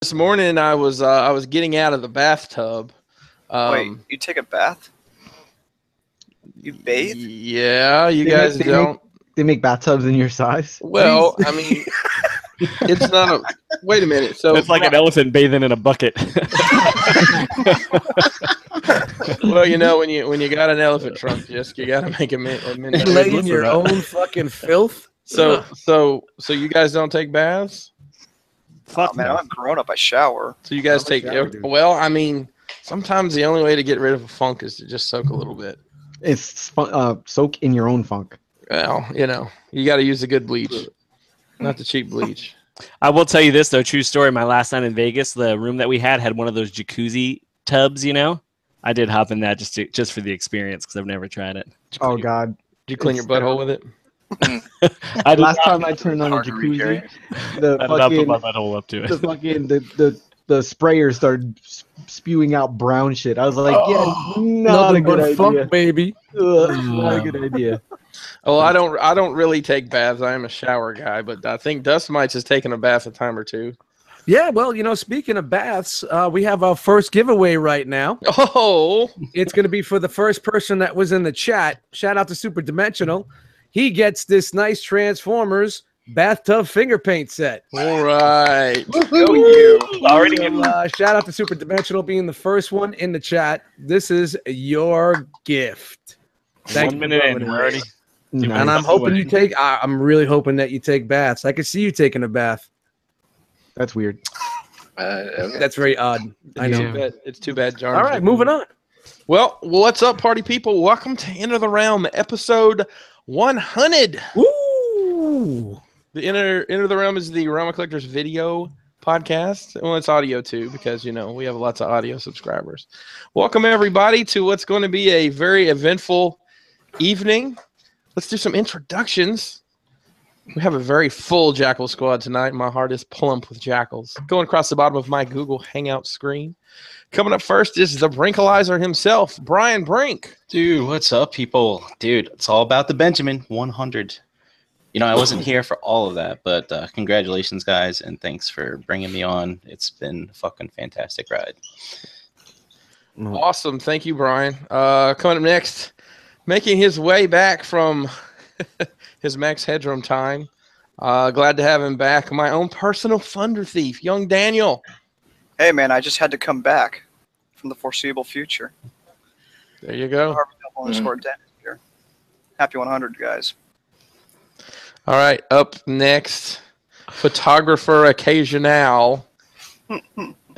This morning I was getting out of the bathtub. Wait, you take a bath? You bathe? Yeah, you guys don't. They make bathtubs in your size? Well, I mean, it's not a. Wait a minute. So it's like an elephant bathing in a bucket. Well, you know, when you got an elephant trunk, you got to make a minute. Lay in your own fucking filth. So you guys don't take baths? Fuck, man, I'm grown up. I shower. So you guys take? Well, I mean, sometimes the only way to get rid of a funk is to just soak a little bit. It's soak in your own funk. Well, you know, you got to use the good bleach, not the cheap bleach. I will tell you this though, true story. My last night in Vegas, the room that we had one of those jacuzzi tubs. You know, I did hop in that just for the experience because I've never tried it. Oh God! Did you clean your butthole with it? Last time I turned on a jacuzzi, I put my butthole up to it. The sprayer started spewing out brown shit. I was like, not a good idea. Funk, baby. Not a good idea. Oh, I don't really take baths. I am a shower guy, but I think Dust Mites has taken a bath a time or two. Yeah, well, you know, speaking of baths, we have our first giveaway right now. Oh, it's going to be for the first person that was in the chat. Shout out to Super Dimensional. He gets this nice Transformers bathtub finger paint set. All right. Go you. Already shout out to Super Dimensional being the first one in the chat. This is your gift. Thank you. 1 minute in already. And I'm hoping you take. I'm really hoping that you take baths. I could see you taking a bath. That's weird. That's very odd. I know. It's too bad, John. All right, moving on. Well, what's up, party people? Welcome to Enter the Realm, episode 100. Woo! The Enter the Realm is the Realm of Collectors video podcast. Well, it's audio too, because you know we have lots of audio subscribers. Welcome everybody to what's going to be a very eventful evening. Let's do some introductions. We have a very full Jackal squad tonight. My heart is plump with jackals. Going across the bottom of my Google Hangout screen. Coming up first is the Brinkalizer himself, Brian Brink. Dude, what's up, people? Dude, it's all about the Benjamin 100. You know, I wasn't here for all of that, but congratulations, guys, and thanks for bringing me on. It's been a fucking fantastic ride. Awesome. Thank you, Brian. Coming up next, making his way back from his Max Headroom time. Glad to have him back. My own personal thunder thief, young Daniel. Hey, man, I just had to come back from the foreseeable future. There you go. Here. Happy 100, guys. All right, up next, photographer occasional,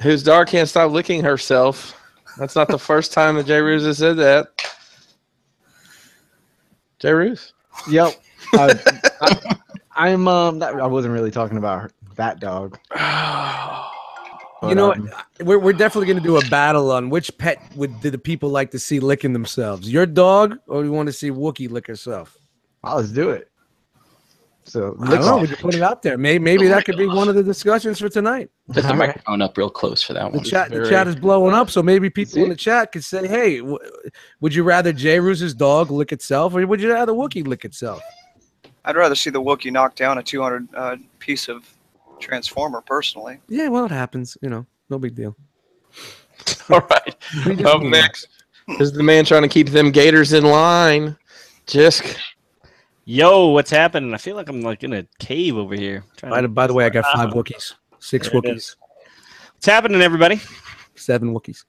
whose dog can't stop licking herself. That's not the first time that Jay Roos has said that. Jay Roos? Yep. I wasn't really talking about that dog. You know, we're definitely going to do a battle on which pet do the people like to see licking themselves. Your dog, or do you want to see Wookiee lick herself? Oh, let's do it. So I don't know. We could put it out there. Maybe that could be one of the discussions for tonight. Put the microphone up real close for that one. The chat is blowing up, so maybe people in the chat could say, "Hey, would you rather Jay Roos's dog lick itself, or would you rather Wookiee lick itself?" I'd rather see the Wookiee knock down a 200 piece of Transformer, personally. Yeah, well, it happens. You know, no big deal. All right. Up next is the man trying to keep them Gators in line. Jisk. Yo, what's happening? I feel like I'm like in a cave over here. By the way, I got 5 Wookiees, 6 Wookiees. What's happening, everybody? 7 Wookiees.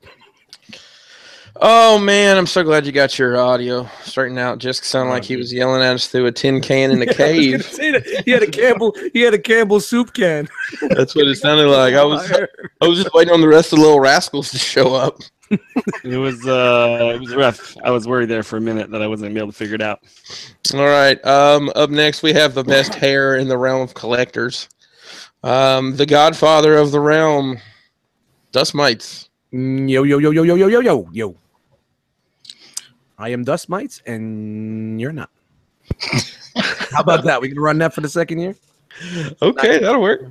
Oh man, I'm so glad you got your audio straightened out. Jisk sounded like he was yelling at us through a tin can in a cave. He had a Campbell soup can. That's what it sounded like. I was just waiting on the rest of the Little Rascals to show up. It was rough. I was worried there for a minute that I wasn't going to be able to figure it out. All right. Up next, we have the best hair in the realm of collectors. The godfather of the realm, Dust Mites. Yo. I am Dust Mites, and you're not. How about that? We can run that for the second year? Okay, that'll work.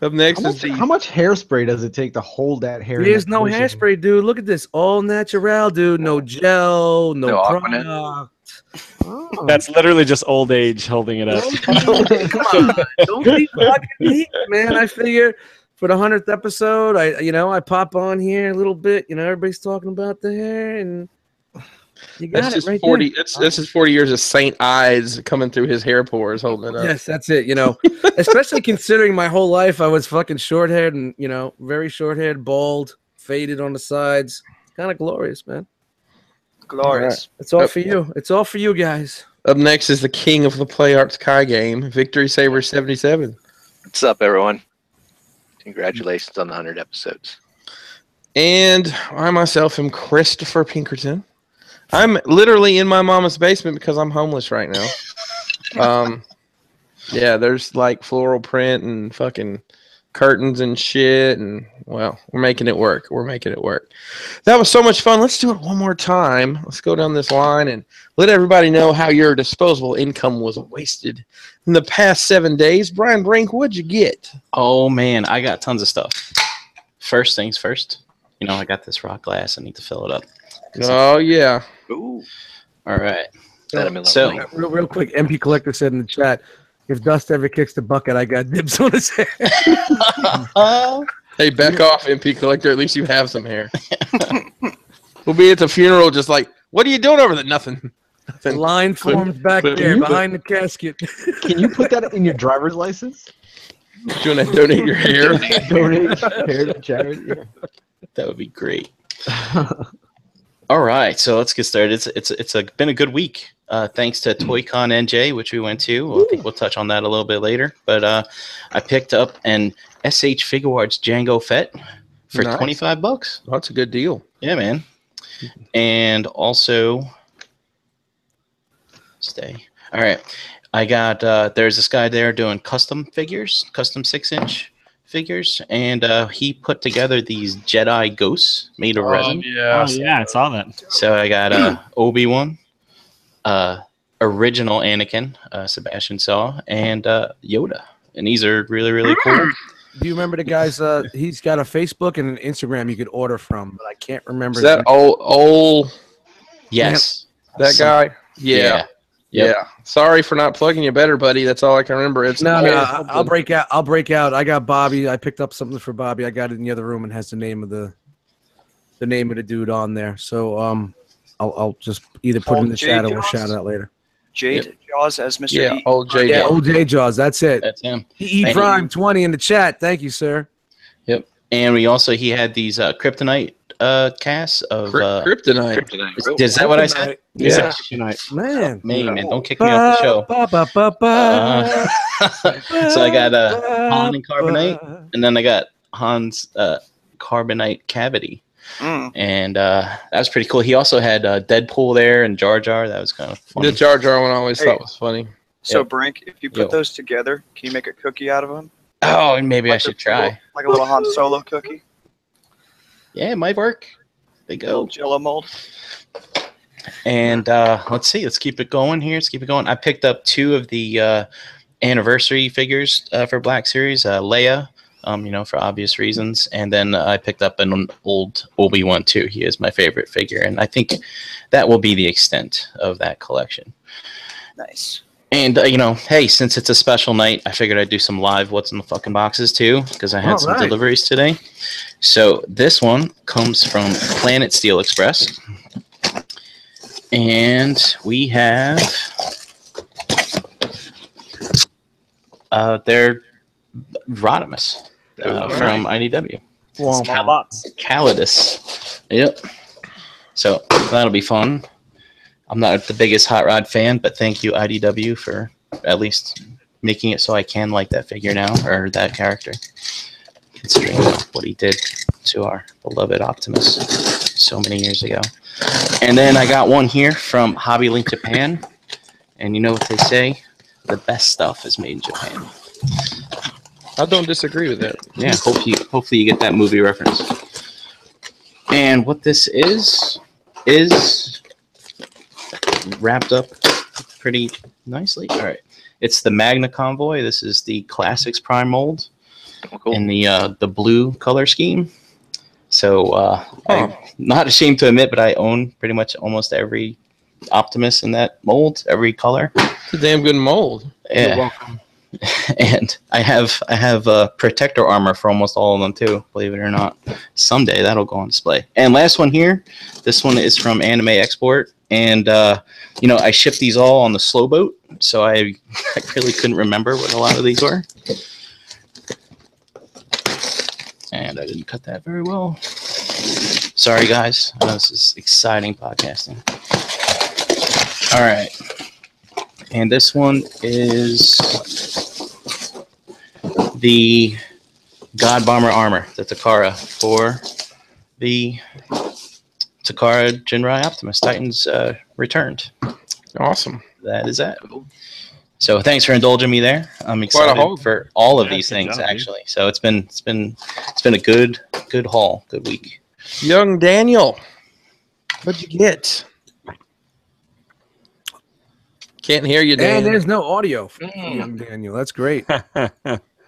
Up next how much hairspray does it take to hold that hair? There's no hairspray, dude. Look at this. All natural, dude. No gel, no product. Oh. That's literally just old age holding it up. Come on. Don't be fucking heat, man. I figure for the 100th episode. I pop on here a little bit. Everybody's talking about the hair, and you got That's it just right 40. there. That's just 40 years of Saint eyes coming through his hair pores, holding it up. Yes, that's it. Especially considering my whole life I was fucking short-haired and very short-haired, bald, faded on the sides. It's kind of glorious, man. Glorious. It's all for you. It's all for you guys. Up next is the king of the Play Arts Kai game, Victory Saber 77. What's up, everyone? Congratulations on the 100 episodes. And I myself am Christopher Pinkerton. I'm literally in my mama's basement because I'm homeless right now. Yeah, there's like floral print and fucking curtains and shit, and well, we're making it work. That was so much fun. Let's do it one more time. Let's go down this line and let everybody know how your disposable income was wasted in the past 7 days. Brian Brink, what'd you get? Oh man, I got tons of stuff. First things first. I got this rock glass. I need to fill it up. Oh yeah. Ooh. All right. So Real quick, MP Collector said in the chat, if Dust ever kicks the bucket, I got dibs on his hair. Hey, back off, MP Collector. At least you have some hair. We'll be at the funeral just like, what are you doing over there? Nothing. The line forms back there behind the casket. Can you put that in your driver's license? Do you want to donate your hair? Donate hair to charity. That would be great. All right, so let's get started. It's been a good week. Thanks to ToyCon NJ, which we went to. I think we'll touch on that a little bit later. But I picked up an SH Figure Arts Django Fett for Nice. $25. Oh, that's a good deal. Yeah, man. And also, all right. I got there's this guy there doing custom figures, custom 6-inch figures, and he put together these Jedi ghosts made of resin. Yeah. Oh, yeah, I saw that. So I got Obi-Wan, original Anakin, Sebastian Shaw, and Yoda. And these are really, really cool. Do you remember the guys? He's got a Facebook and an Instagram you could order from, but I can't remember. Is that old Yes. that guy? Yeah. Yep. Yeah. Sorry for not plugging you better, buddy. That's all I can remember. It's No, I'll break out. I got Bobby. I picked up something for Bobby. I got it in the other room and has the name of the dude on there. So I'll just either put it in the chat or we'll shout it out later. Jade Jaws as Mr. Yeah, E. old J. Yeah, old J Jaws. That's it. That's him. E Thank Prime 20 in the chat. Thank you, sir. Yep. And he had these kryptonite casts of Kryptonite. Is that what I said? Yeah. Man. Man, don't kick me off the show. So I got Han and Carbonite, and then I got Han's Carbonite Cavity. And that was pretty cool. He also had Deadpool there and Jar Jar. That was kind of fun. The Jar Jar one I always thought was funny. So, Yep. Brink, if you put those together, can you make a cookie out of them? Oh, and maybe I should try. Like a little Han Solo cookie? Yeah, it might work. There you go. Jello mold? And let's see. Let's keep it going here. I picked up 2 of the anniversary figures for Black Series. Leia, for obvious reasons. And then I picked up an old Obi-Wan too. He is my favorite figure. And I think that will be the extent of that collection. Nice. And, hey, since it's a special night, I figured I'd do some live What's in the Fucking Boxes, too, because I had some deliveries today. So this one comes from Planet Steel Express. And we have their Rodimus from IDW. Calidus. Yep. So that'll be fun. I'm not the biggest Hot Rod fan, but thank you, IDW, for at least making it so I can like that figure now, or that character, considering what he did to our beloved Optimus so many years ago. And then I got one here from Hobby Link Japan, and you know what they say? The best stuff is made in Japan. I don't disagree with that. Yeah, hopefully you get that movie reference. And what this is wrapped up pretty nicely. All right, it's the Magna Convoy. This is the Classics Prime mold in the blue color scheme. So I'm not ashamed to admit, but I own pretty much almost every Optimus in that mold, every color. It's a damn good mold. Yeah. And I have protector armor for almost all of them too, believe it or not. Someday that'll go on display. And last one here, this one is from Anime Export, and you know, I shipped these all on the slow boat, so I really couldn't remember what a lot of these were. And I didn't cut that very well. Sorry guys, I know this is exciting podcasting. All right. And this one is the God Bomber armor, the Takara, for the Takara Jinrai Optimus. Titans returned. Awesome. That is that. So thanks for indulging me there. I'm excited for all of these things actually. So it's been a good haul, good week. Young Daniel, what'd you get? Can't hear you, Dan. And there's no audio for young Daniel. That's great.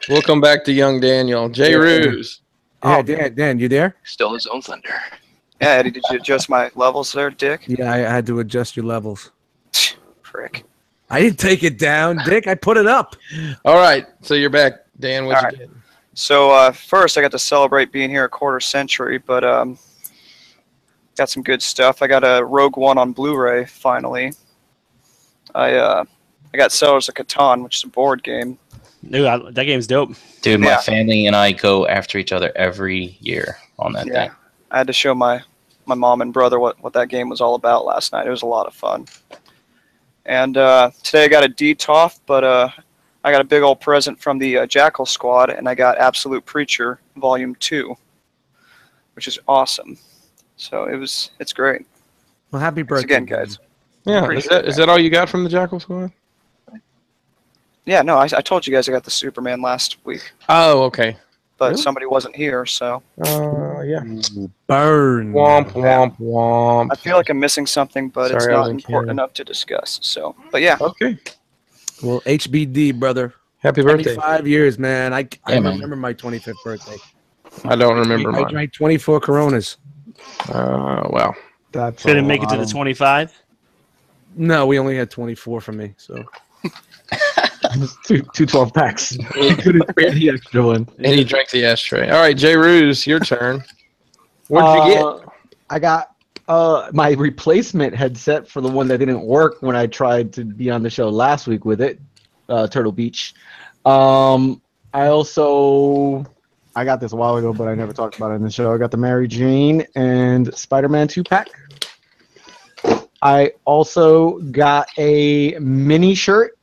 We'll come back to young Daniel. J. Ruse. Yeah, Dan, you there? Still his own thunder. Yeah, Eddie, did you adjust my levels there, Dick? Yeah, I had to adjust your levels. Frick. I didn't take it down, Dick. I put it up. All right, so you're back, Dan. What'd you get? So first, I got to celebrate being here a quarter century, but got some good stuff. I got a Rogue One on Blu-ray finally. I got Settlers of Catan, which is a board game. Dude, that game's dope. Dude, my family and I go after each other every year on that thing. I had to show my mom and brother what that game was all about last night. It was a lot of fun. And today I got a Detox, but I got a big old present from the Jackal Squad, and I got Absolute Preacher Volume 2, which is awesome. So it's great. Well, happy birthday again, guys. Yeah, is that all you got from the Jackal Squad? Yeah, no, I told you guys I got the Superman last week. Oh, okay. But Really? somebody wasn't here, so. Yeah. Burn. Womp, womp, womp. I feel like I'm missing something, but it's Sorry, I not wasn't important kidding. enough to discuss. So, but yeah. Okay. Well, HBD, brother. Happy birthday. 25 years, man. I man. remember my 25th birthday. I don't remember I mine. drank 24 Coronas. Well. That's Couldn't make it to the 25. No, we only had 24 for me. So two 12 packs. Couldn't spare the extra one. And he drank the ashtray. All right, J. Ruse, your turn. What'd you get? I got my replacement headset for the one that didn't work when I tried to be on the show last week with it, Turtle Beach. I got this a while ago, but I never talked about it in the show. I got the Mary Jane and Spider-Man 2-pack. I also got a mini shirt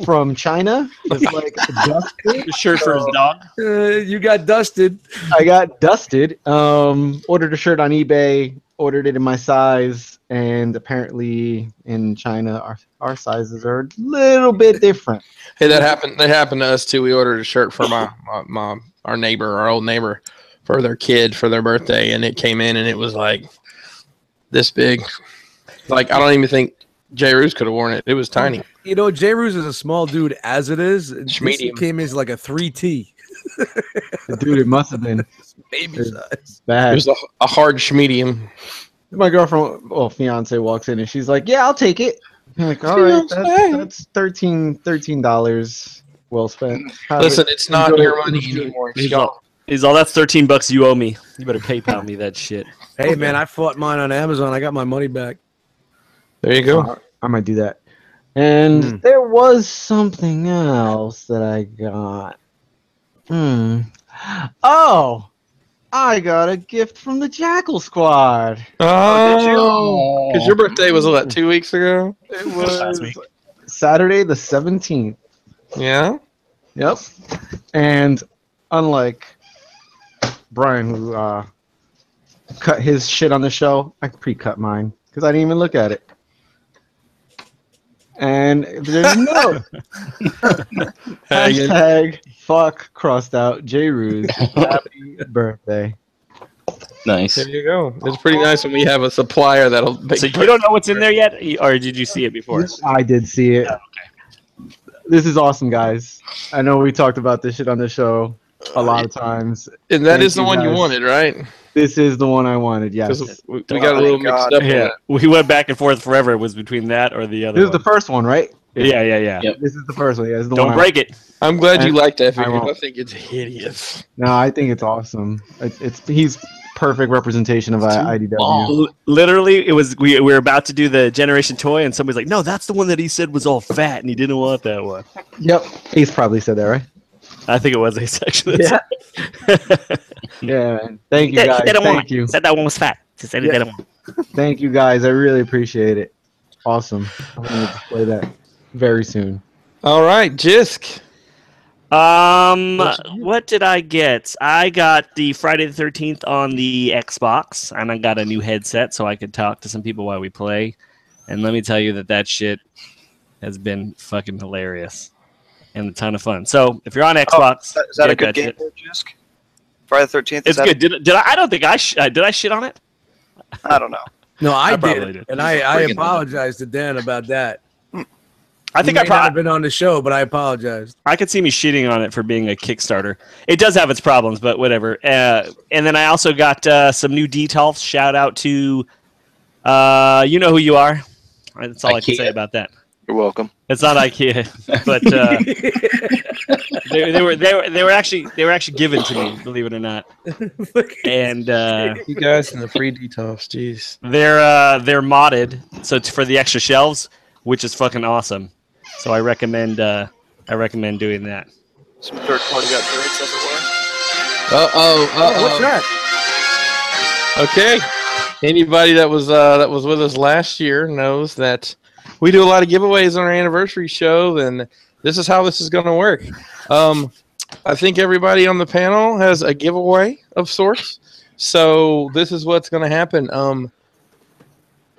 from China. It's like dusted. The shirt for his dog. you got dusted. I got dusted. Ordered a shirt on eBay. Ordered it in my size, and apparently in China, our sizes are a little bit different. Hey, that happened to us too. We ordered a shirt for our neighbor, our old neighbor, for their kid for their birthday, and it came in and it was like this big. Like I don't even think J. Ruse could have worn it. It was tiny. You know, J. Ruse is a small dude as it is. This Medium. came in as like a 3T. Dude, it must have been Baby size. bad. It was a hard medium. My girlfriend, fiance, walks in and she's like, "Yeah, I'll take it." I'm like, "All right, that's $13 well spent." Listen, it's not your money anymore. It's gone. He's all, that's $13 you owe me. You better PayPal me that shit. Hey, man, I fought mine on Amazon. I got my money back. There you go. I might do that. And there was something else that I got. Oh, I got a gift from the Jackal Squad. Oh, because your birthday was what, 2 weeks ago? It Last was week. Saturday the 17th. Yeah. Yep. And unlike Brian, who cut his shit on the show, I pre-cut mine because I didn't even look at it. And there's no hashtag fuck crossed out J. Ruse. Happy birthday. Nice. There you go. It's pretty nice when we have a supplier that'll. So you don't know what's in there yet, or did you see it before? I did see it. Okay. This is awesome, guys. I know we talked about this shit on the show a lot of times. And that Thank is the you, one you guys. wanted, right? This is the one I wanted, yes. Because we got a little mixed up. Yeah, we went back and forth forever. It was between that or the other. This is the one. first one, right? Yeah. Yep. This is the first one. Yeah, this is the Don't one break it. I'm glad you like that figure. won't. I think it's hideous. No, I think it's awesome. He's perfect representation of IDW. Literally, it was we were about to do the generation toy, and somebody's like, "No, that's the one that he said was all fat, and he didn't want that one." Yep, Ace probably said that, right? I think it was Ace actually. Yeah. Yeah, man. Thank you guys. Thank you. Said that one was fat. She said he didn't want. Thank you guys. I really appreciate it. Awesome. I'm gonna display that very soon. All right, Jisk. What did I get? I got the Friday the 13th on the Xbox, and I got a new headset so I could talk to some people while we play. And let me tell you that shit has been fucking hilarious and a ton of fun. So if you're on Xbox, is that a good game, Jisk? Friday the 13th. It's good. Did I? I don't think did I shit on it? I don't know. No, I probably did. And I apologize to Dan about that. I think I probably probably been on the show, but I apologize. I could see me shitting on it for being a Kickstarter. It does have its problems, but whatever. And then I also got some new Detox. Shout out to you know who you are. That's all I can say about that. You're welcome. It's not IKEA, but they were actually given to me, believe it or not. And You guys in the free Detox, jeez. they're modded, so it's for the extra shelves, which is fucking awesome. So I recommend doing that. Some third-party upgrades, as it were. What's that? Okay. Anybody that was with us last year knows that we do a lot of giveaways on our anniversary show, and this is how this is going to work. I think everybody on the panel has a giveaway of sorts. So this is what's going to happen.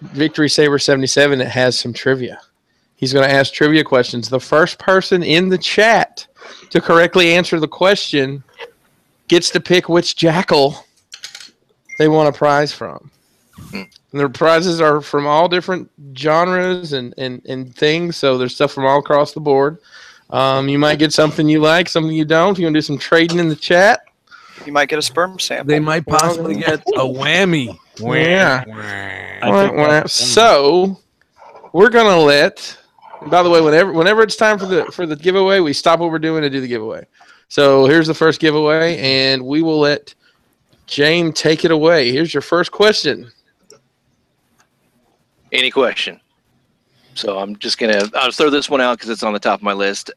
Victory Saber 77 has some trivia. He's going to ask trivia questions. The first person in the chat to correctly answer the question gets to pick which jackal they want a prize from. And the prizes are from all different genres and things. So there's stuff from all across the board. You might get something you like, something you don't. You want to do some trading in the chat? You might get a sperm sample. They might possibly get a whammy. Yeah. So we're gonna let. By the way, whenever it's time for the giveaway, we stop what we're doing to do the giveaway. So here's the first giveaway, and we will let James take it away. Here's your first question. Any question? So I'll throw this one out because it's on the top of my list.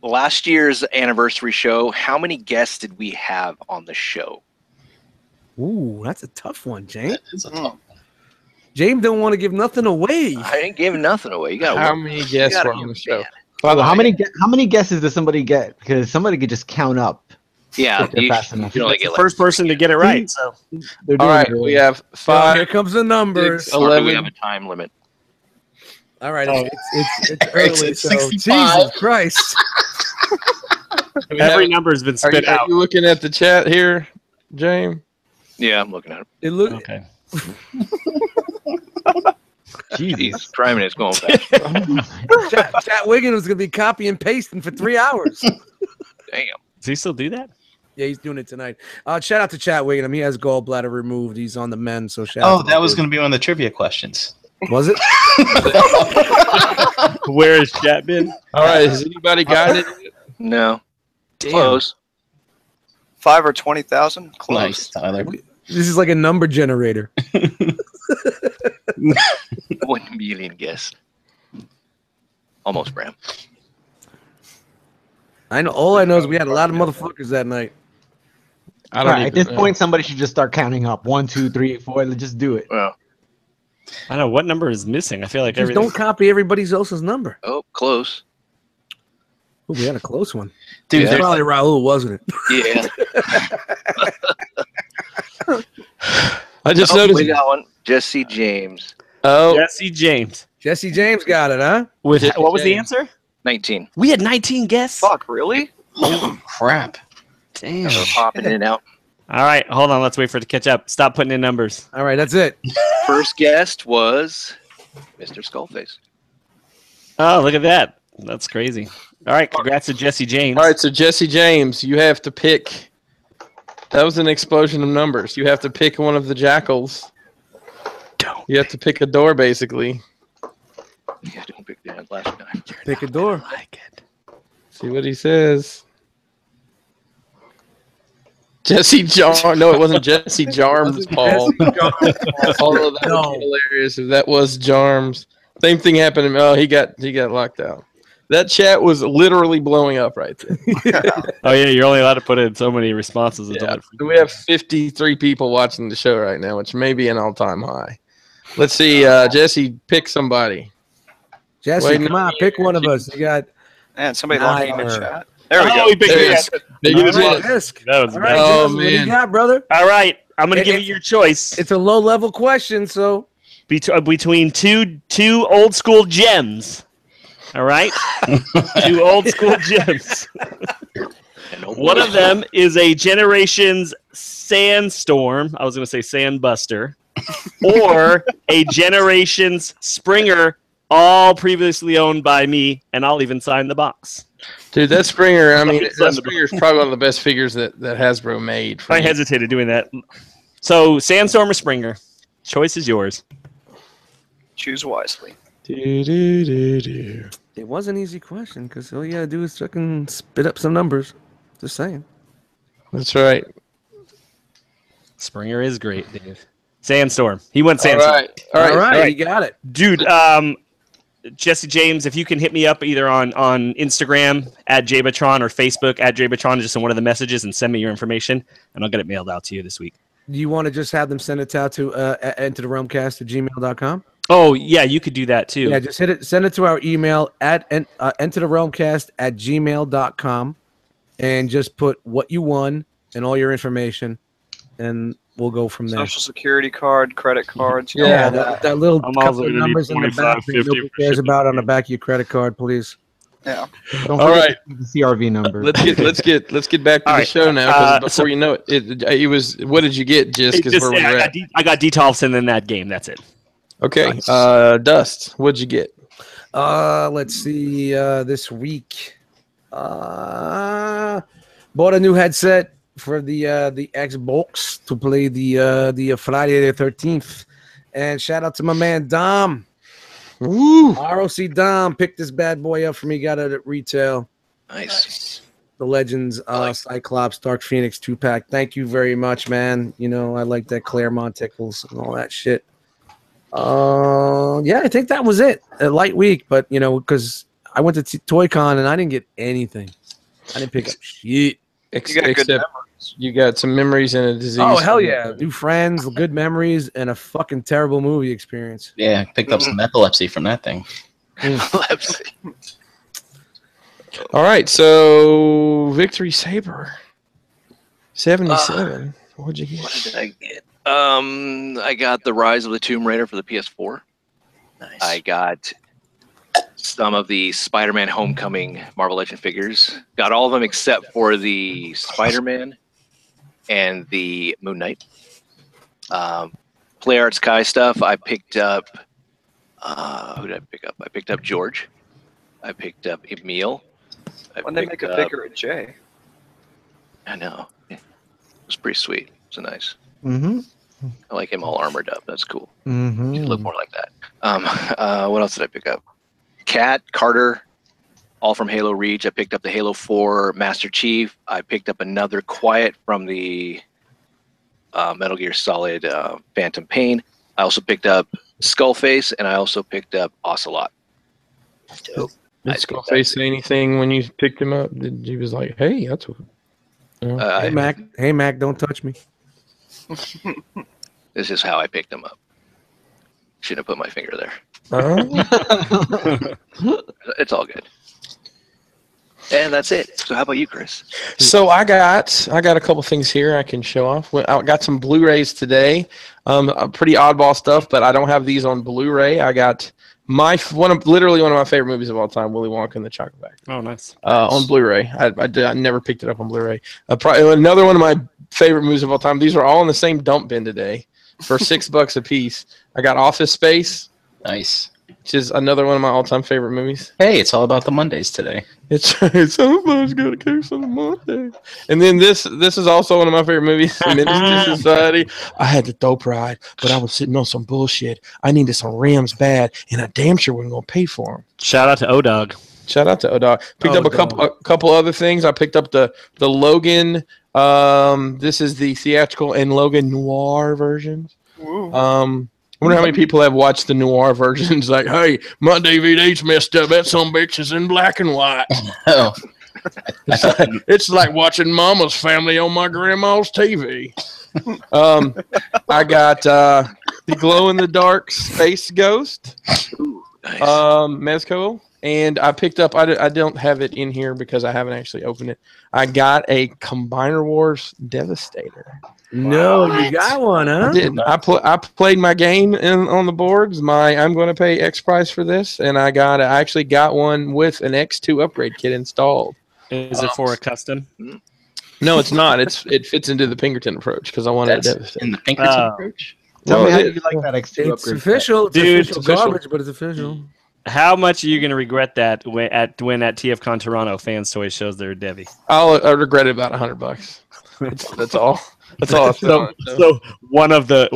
Last year's anniversary show, how many guests did we have on the show? Ooh, that's a tough one, James. It's a tough one. James don't want to give nothing away. I ain't giving nothing away. You got How many guests were on the show? How many guesses does somebody get? Because somebody could just count up. Yeah, if they're fast enough. you only It's get the first person to get it right. So They're All doing right, it we have 5. Here comes the numbers. 6, or do we 11. have a time limit? All right, it's early. It's So 65. Jesus Christ. every number has been spit Are out. you looking at the chat here, James? Yeah, I'm looking at it. It look. Okay. He's driving. It's going fast. Chat Wiggin was gonna be copy and pasting for 3 hours. Damn. Does he still do that? Yeah, he's doing it tonight. Shout out to Chat Wiggin. He has gallbladder removed. He's on the mend. So shout out. Oh, that was going to be one of the trivia questions. Was it? Where has chat been? All right, has anybody got it? No. Damn. Close. 5 or 20,000. Close. Nice, Tyler. This is like a number generator. 1 million guests. Almost, Bram. I know. All I know is we had a lot of motherfuckers that night. I don't. At this point, somebody should just start counting up. 1, 2, 3, 4. Let's just do it. Well, I don't know what number is missing. I feel like Just everything. don't copy everybody else's number. oh, close. Ooh, we had a close one. Dude, It's there's probably Raul, wasn't it? Yeah. I just Oh, noticed. we got one. Jesse James. Oh, Jesse James. Jesse James got it, huh? With Jesse what was the James. answer? 19. We had 19 guests. Fuck, really? holy crap. Damn. We're popping in and out. All right, hold on. Let's wait for it to catch up. Stop putting in numbers. All right, that's it. First guest was Mr. Skullface. Oh, look at that. That's crazy. All right, congrats to Jesse James. all right. So Jesse James, you have to pick. That was an explosion of numbers. You have to pick one of the jackals. You have to pick a door, basically. Yeah, don't pick that last time. Pick a door. Like it. See what he says. Jesse Jarm. No, it wasn't Jesse Jarms, Paul. Although that would be hilarious if that was Jarms. Same thing happened to me. Oh, he got locked out. That chat was literally blowing up right there. Oh yeah, you're only allowed to put in so many responses. Yeah. We have 53 people watching the show right now, which may be an all-time high. Let's see, Jesse, pick somebody. Jesse, come on, pick one of us. You got. Man, somebody locked me in the chat. There we go. We picked Disc. Oh, All right, man. Jesse, what do you got, brother? All right, I'm gonna give you your choice. It's a low-level question, so Between two old school gems. All right, 2 old school gems. One of them is a Generations Sandstorm. I was going to say Sandbuster, or a Generations Springer, all previously owned by me, and I'll even sign the box. Dude, that Springer, I mean, that Springer is probably one of the best figures that Hasbro made. I hesitated doing that. So, Sandstorm or Springer? Choice is yours. Choose wisely. Do. it was an easy question because all you gotta do is fucking spit up some numbers. Just saying. That's right. Springer is great, Dave. Sandstorm. He went Sandstorm. All right. You got it. Dude, Jesse James, if you can hit me up either on Instagram at Jbatron or Facebook at Jbatron, just in one of the messages, and send me your information, and I'll get it mailed out to you this week. Do you want to just have them send it out to entertherealmcast@gmail.com? Oh, yeah, you could do that too. Yeah, just send it to our email at entertherealmcast@gmail.com, and just put what you won and all your information, and we'll go from there. Social security card, credit cards. Yeah, that little couple of numbers in the 25, back that nobody cares about on the back of your credit card, please. Yeah. Don't All forget right. the CRV number. Let's get back to the show now. Because before you know it was. What did you get? Just because where we're at. I got Detox in that game. That's it. Okay. Nice. Dust. What'd you get? Let's see. This week, bought a new headset for the Xbox to play the Friday the 13th, and shout out to my man Dom. Woo! R.O.C. Dom picked this bad boy up for me. Got it at retail. Nice. The Legends Cyclops Dark Phoenix 2-pack. Thank you very much, man. You know I like that Claremont tickles and all that shit. Yeah, I think that was it. A light week, but you know, because I went to ToyCon and I didn't get anything. I didn't pick up shit. You got good memories. You got some memories and a disease. Oh hell yeah! New friends, good memories, and a fucking terrible movie experience. Yeah, picked up some epilepsy from that thing. All right, so Victory Saber 77. What'd you get? What did I get? I got the Rise of the Tomb Raider for the PS4. Nice. I got some of the Spider-Man Homecoming Marvel Legend figures. Got all of them except for the Spider-Man and the Moon Knight. Play Arts Kai stuff. I picked up. Who did I pick up? I picked up George. I picked up Emil. When they make a figure at J. I know. It was pretty sweet. It was nice. Mm-hmm. I like him all armored up. That's cool. Mm-hmm. You look more like that. What else did I pick up? Cat, Carter, all from Halo Reach. I picked up the Halo 4 Master Chief. I picked up another Quiet from the Metal Gear Solid Phantom Pain. I also picked up Skullface, and I also picked up Ocelot. Dope. Did Skullface say anything when you picked him up? He was like, "Hey, that's what." Hey Mac, don't touch me. This is how I picked him up. Shouldn't have put my finger there. It's all good. And that's it. So how about you, Chris? So I got a couple things here I can show off. I got some Blu-rays today. Pretty oddball stuff, but I don't have these on Blu-ray. I got literally one of my favorite movies of all time, Willy Wonka and the Chocolate Factory. Oh, nice. On Blu-ray. I never picked it up on Blu-ray. Probably another one of my favorite movies of all time. These are all in the same dump bin today for $6 a piece. I got Office Space. Nice. Which is another one of my all-time favorite movies. Hey, it's all about the Mondays today. Somebody's got a case on the Monday. And then this is also one of my favorite movies, Menace to Society. I had the dope ride, but I was sitting on some bullshit. I needed some rims bad, and I damn sure wasn't going to pay for them. Shout out to O-Dog. Shout out to O-Dog. Picked up a couple other things. I picked up the Logan. This is the theatrical and Logan noir versions. I wonder how many people have watched the noir versions. Like, hey, my DVD's messed up. That some bitch is in black and white. Oh. It's like watching Mama's Family on my grandma's TV. I got the glow-in-the-dark Space Ghost, Nice. Mezco, and I picked up. I don't have it in here because I haven't actually opened it. I got a Combiner Wars Devastator. No, you got one, huh? I did. I played my game on the boards. I'm going to pay X price for this, and I actually got one with an X2 upgrade kit installed. Is it for a custom? No, it's not. It fits into the Pinkerton approach because I wanted it. In the Pinkerton approach. Tell Well, me how it- you like that X2 It's upgrade. official. It's Dude, official it's official. garbage, but it's official. How much are you going to regret that when at TFCon Toronto Fans Toys shows their Devi? I regret it about $100. That's all. That's all. So one of the.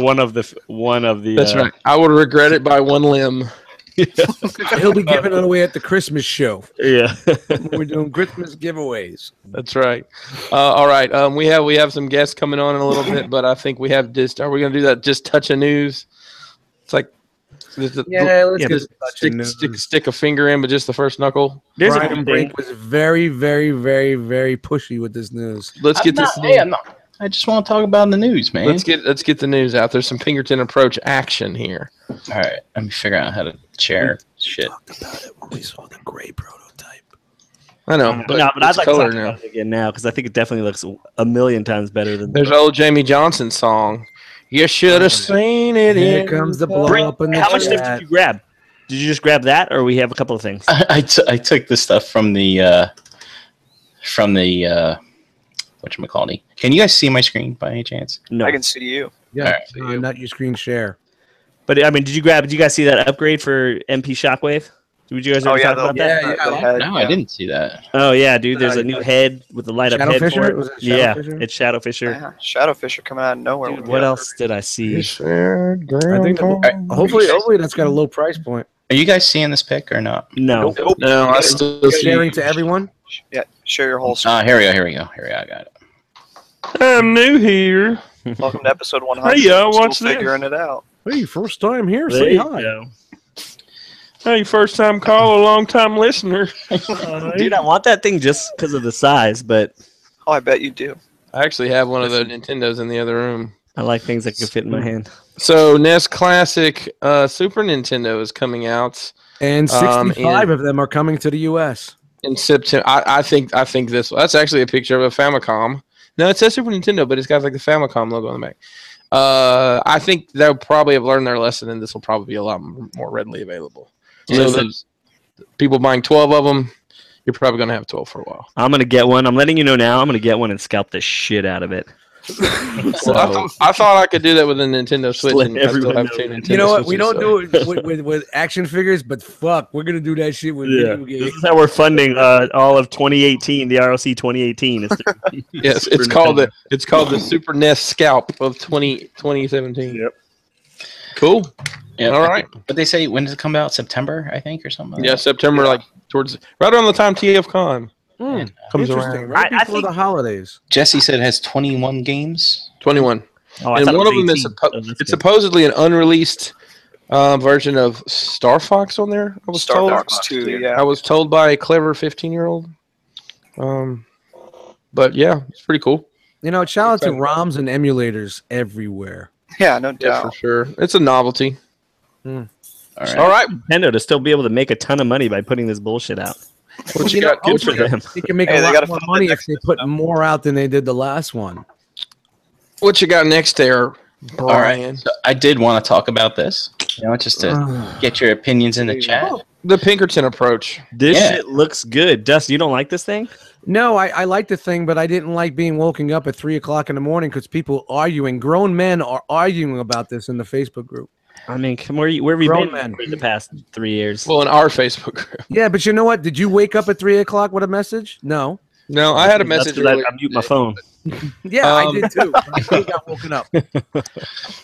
That's right. I would regret it by one limb. He'll be giving it away at the Christmas show. Yeah. We're doing Christmas giveaways. That's right. All right. We have some guests coming on in a little bit, but I think we have just. Are we going to do that? Just touch of news. It's like. Let's Just stick a finger in, but just the first knuckle. There's a Brian good Brink thing. was very, very, very, very pushy with this news. Let's get this. I just want to talk about the news, man. Let's get the news out. There's some Pinkerton approach action here. All right, let me figure out how to share shit. Talked about it when we saw the gray prototype. I know, but But I'd it's like to color talk now. about it again now because I think it definitely looks a million times better than. There's old Jamie Johnson song. You should have seen it. Here comes the blow up in the How much stuff chat. did you grab? Did you just grab that, or we have a couple of things? I took the stuff from the whatchamacallit. Can you guys see my screen by any chance? No, I can see you. Yeah, Alright. not your screen share. but I mean, did you guys see that upgrade for MP Shockwave? Did you guys ever talk about that? No, I didn't see that. Oh yeah, dude. There's a new head with a light up head Shadowfisher? for it. Was it Yeah, Shadowfisher? it's Shadowfisher. Yeah, Shadowfisher coming out of nowhere. Dude, what else did I see? I think hopefully that's got a low price point. Are you guys seeing this pic or not? No. No, I still see. Sharing to everyone. Yeah, share your whole screen. Here we go. I got it. I'm new here. Welcome to episode 100. Hey, y'all, Still watch this. figuring it out. Hey, first time here. There Say you hi. go. Hey, first time caller, long time listener. Dude, I want that thing just because of the size, but Oh, I bet you do. I actually have one of the Nintendos in the other room. I like things that can fit in my hand. So NES Classic Super Nintendo is coming out And 65 of them are coming to the U.S. in September. I think that's actually a picture of a Famicom. No, it says Super Nintendo, but it's got like the Famicom logo on the back. I think they'll probably have learned their lesson, and this will probably be a lot more readily available. So those people buying 12 of them, you're probably going to have 12 for a while. I'm gonna get one. I'm letting you know now. I'm gonna get one and scalp the shit out of it. Well, I thought I could do that with a Nintendo Switch, Let and I still everyone have know two that. Nintendo You know what? We Switches, don't so- do it with action figures, but fuck, we're gonna do that shit with video This games. is how we're funding all of 2018, the R.O.C. 2018. Yes, it's called the Super NES Scalp of 2017. Yep. Cool. Yeah, All right. But they say, when does it come out? September, I think, or something. Like Yeah, that? September, like towards right around the time TFCon comes Interesting. around. Right I before think- the holidays. Jesse said it has 21 games. 21. Oh, I And thought it one of was them is 18. Oh, that's it's good. supposedly an unreleased version of Star Fox on there. I was Star told. Fox 2, yeah. I was told by a clever 15-year-old. But yeah, it's pretty cool. You know, shout out to ROMs and emulators everywhere. Yeah, no Yeah, doubt. for sure. It's a novelty. All right. All right, Nintendo to still be able to make a ton of money by putting this bullshit out. what you You know, got? Good for them. They can make Hey, a they lot gotta more fund money the if they put more out than they did the last one. What you got next there, All right. Brian? So I did want to talk about this. Just to get your opinions in the chat. The Pinkerton approach. This Yeah. shit looks good. Dust, you don't like this thing? No, I like the thing, but I didn't like being woken up at 3 o'clock in the morning because people arguing. Grown men are arguing about this in the Facebook group. I mean, where have you Grown been men. for the past 3 years? Well, in our Facebook group. Yeah, but you know what? Did you wake up at 3 o'clock with a message? No. No, I had a message That's 'cause earlier. I mute my phone. Yeah, I did too. I still got woken up.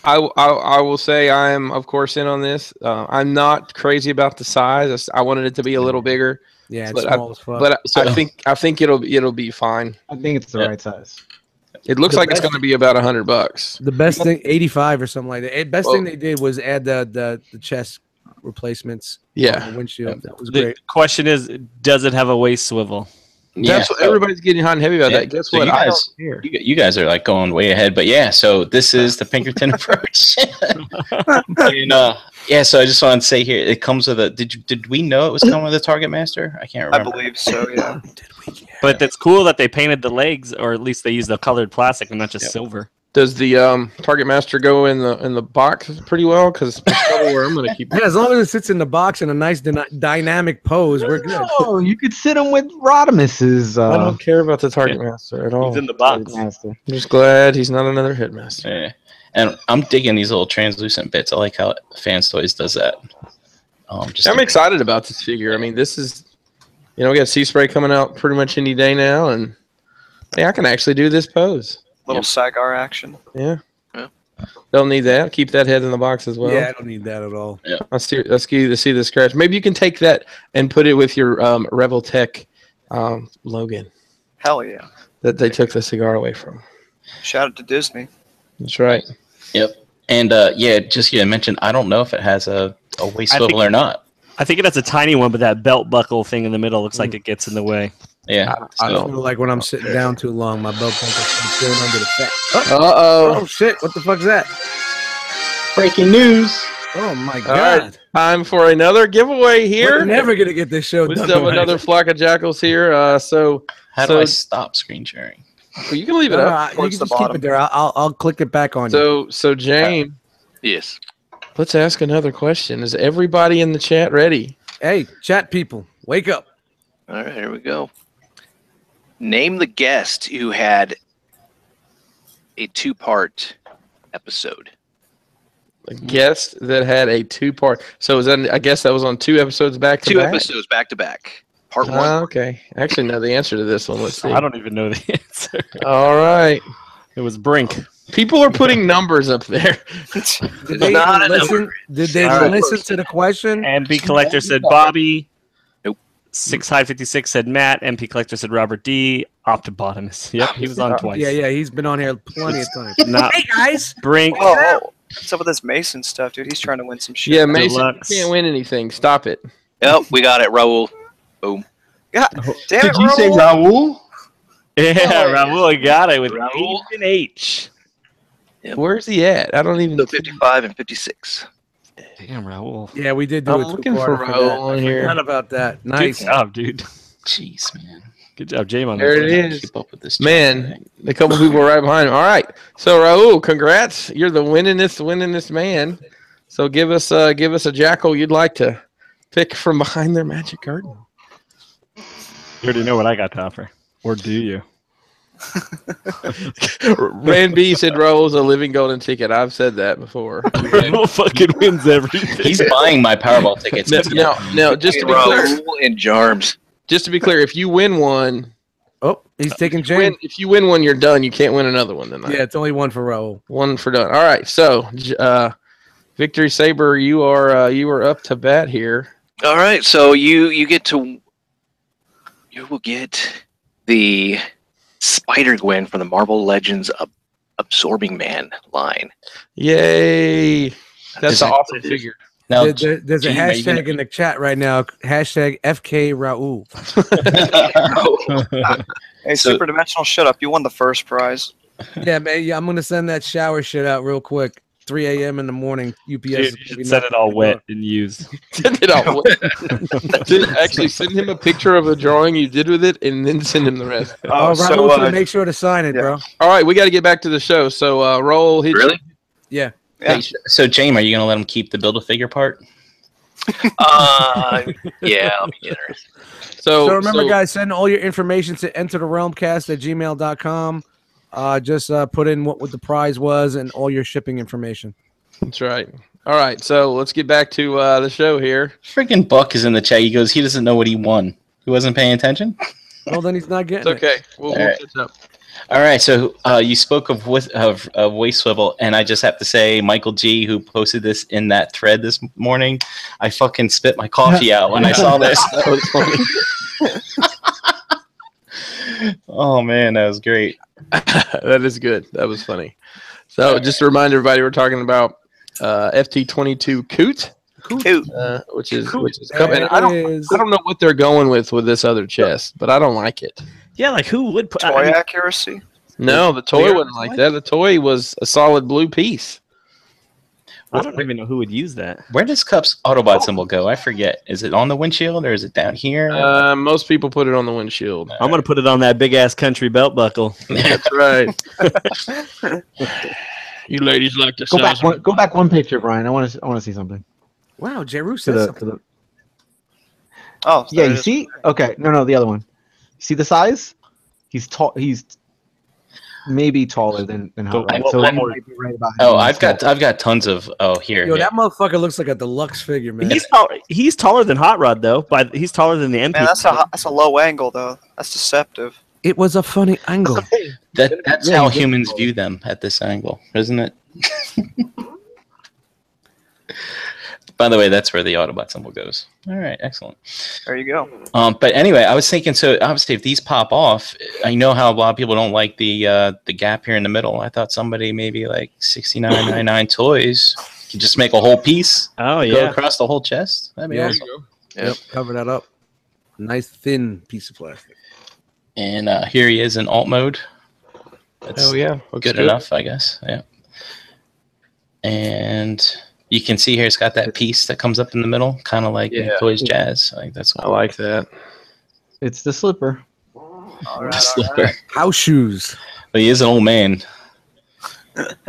I will say I am, of course, in on this. I'm not crazy about the size. I wanted it to be a little bigger. Yeah, it's But small as fuck. But So- I think it'll be fine. I think it's the Yeah. right size. It looks The like it's best- going to be about $100. The best thing, 85 or something like that. The best Well- thing they did was add the chest replacements. Yeah. on the windshield. That was The great. question is, does it have a waist swivel? That's what everybody's getting hot and heavy about Yeah, that. Guess so what? you I guys- don't care. You guys are like going way ahead, but yeah. So this is the Pinkerton approach. And, yeah. So I just want to say here, it comes with a. Did we know it was coming with a Target Master? I can't I remember. believe so. Yeah. But it's cool that they painted the legs, or at least they used the colored plastic and not just Yep. silver. Does the Target Master go in the box pretty well? Because that's probably where I'm going to keep it. Yeah, as long as it sits in the box in a nice dynamic pose, we're good. Oh, you could sit him with Rodimus's I don't care about the Target Master at all. He's in the box. Master. I'm just glad he's not another Headmaster. Yeah. And I'm digging these little translucent bits. I like how Fans Toys does that. I'm excited about this figure. I mean, this is, we got Sea Spray coming out pretty much any day now, and hey, I can actually do this pose. Little Sagar action. Yeah. Yeah. Don't need that. Keep that head in the box as well. Yeah, I don't need that at all. Let's see the scratch. Maybe you can take that and put it with your Revel Tech Logan Hell yeah. that they took the cigar away from. Shout out to Disney. That's right. Yep. And just mention, I don't know if it has a waist I swivel think- or not. I think it has a tiny one, but that belt buckle thing in the middle looks like it gets in the way. Yeah. I I don't- feel like when I'm sitting down too long, my belt buckle is going under the fat. Uh-oh. Oh shit! What the fuck's that? Breaking news. Oh my All god! right. Time for another giveaway We're here. never gonna get this show We done. still have right. another flock of jackals here. How do So- I stop screen sharing? Well, you can leave it No, up. you towards can the just keep bottom. it there. I'll click it back on you. So James, Yes. let's ask another question. Is everybody in the chat ready? Hey, chat people, wake up! All right, here we go. Name the guest who had a two-part episode. A guest that had a two-part. So is that? I guess that was on 2 episodes back to Two back. episodes back to back. Part one. Okay. I actually know the answer to this one. Let's see. I don't even know the answer. All right. It was Brink. People are putting numbers up there. Did they not a listen? number. Did they All right. listen to the question? MP Collector said Bobby. Nope. 656 said Matt. MP Collector said Robert D. Optobotanist. Yep, he was on twice. Yeah, he's been on here plenty of times. Not Hey guys, Brink. Oh, what's up with this Mason stuff, dude? He's trying to win some shit. Yeah, Mason, Deluxe. you can't win anything. Stop it. Yep, we got it, Raul. Boom. God damn it, Did you say Raul. Raul? Yeah, Oh, Raul got it with Raul. H and H. Yep. Where's he at? I don't even. So 55 and 56. Damn, Raul. yeah, we did do I'm a looking two-parter for that. Raul I on here. forgot about that. Nice. Good job, dude. Jeez, man. Good job, J-Mon. There it I can't is. keep up with this Man, thing. a couple people right behind him. All right. So Raul, congrats. You're the winningest man. So give us a jackal you'd like to pick from behind their magic curtain. You already know what I got to offer. Or do you? Rand B said Raul's a living golden ticket. I've said that before. Raul fucking wins everything. He's buying my Powerball tickets. Now, just to be clear, Raul and Jarms. if you win one, Oh, he's taking James. if you win one, you're done. You can't win another one tonight. Yeah, it's only one for Raul. One for done. All right. So, Victory Saber, you are up to bat here. All right, so you will get the Spider-Gwen from the Marvel Legends Absorbing Man line. Yay! That's Is an it- awesome figure. Now, There's a Gene, are you hashtag in the chat right now. Hashtag FK Raul. Hey, So- Super Dimensional, shut up. You won the first prize. Yeah, man. Yeah, I'm gonna send that shower shit out real quick. 3 a.m. in the morning. UPS. You is gonna should be set it knocking all on the wet door. and use. Send it all. Actually, send him a picture of a drawing you did with it, and then send him the rest. Oh, so, Raul's gonna make sure to sign it, yeah. bro. All right, we got to get back to the show. So, roll. Hit Really? Yeah. Yeah. Hey, so James, are you gonna let him keep the Build-A-Figure part? Yeah, I'll be generous. So, So remember, guys, send all your information to entertherealmcast@gmail.com. Just put in what the prize was and all your shipping information. That's right. All right, so let's get back to the show here. Freaking Buck is in the chat. He goes, he doesn't know what he won. He wasn't paying attention. Well, then he's not It's getting okay. We'll All right. catch up. All right, so you spoke of waist swivel, and I just have to say, Michael G, who posted this in that thread this morning, I fucking spit my coffee out when I saw this. That was funny. Oh man, that was great. That is good. That was funny. So just to remind everybody, we're talking about FT22 Coot, which is and I don't know what they're going with this other chest, but I don't like it. Yeah, like who would put Toy accuracy? No, the toy wasn't like that. The toy was a solid blue piece. I don't even know who would use that. Where does Cup's Autobot symbol go? I forget. Is it on the windshield or is it down here? Most people put it on the windshield. I'm gonna put it on that big ass country belt buckle. That's right. You ladies like to go back one picture, Brian. I want to see something. Wow, Jeru To said the, something. to the, Oh, yeah, there you it is. see? Okay, no, the other one. See the size? He's tall. He's maybe taller than Hot Rod. So you might be right about him being I've small. got tons of. Oh, here. Yo, yeah. that motherfucker looks like a deluxe figure, man. He's taller than Hot Rod though, but he's taller than the MP. Man, that's a low angle though. That's deceptive. It was a funny angle. That's Yeah, how he's humans taller. view them at this angle, isn't it? By the way, that's where the Autobot symbol goes. All right, excellent. There you go. But anyway, I was thinking. So obviously, if these pop off, I know how a lot of people don't like the gap here in the middle. I thought somebody maybe like $69.99 toys could just make a whole piece, Oh go yeah. across the whole chest. That'd be Yeah. awesome. Yep, cover that up. Nice thin piece of plastic. And here he is in alt mode. That's Oh yeah, looks good enough, I guess. Yeah. And you can see here it's got that piece that comes up in the middle, kind of like Yeah. Toys Jazz. Like that's I like that. It's the slipper. All right, slipper. House shoes. But he is an old man.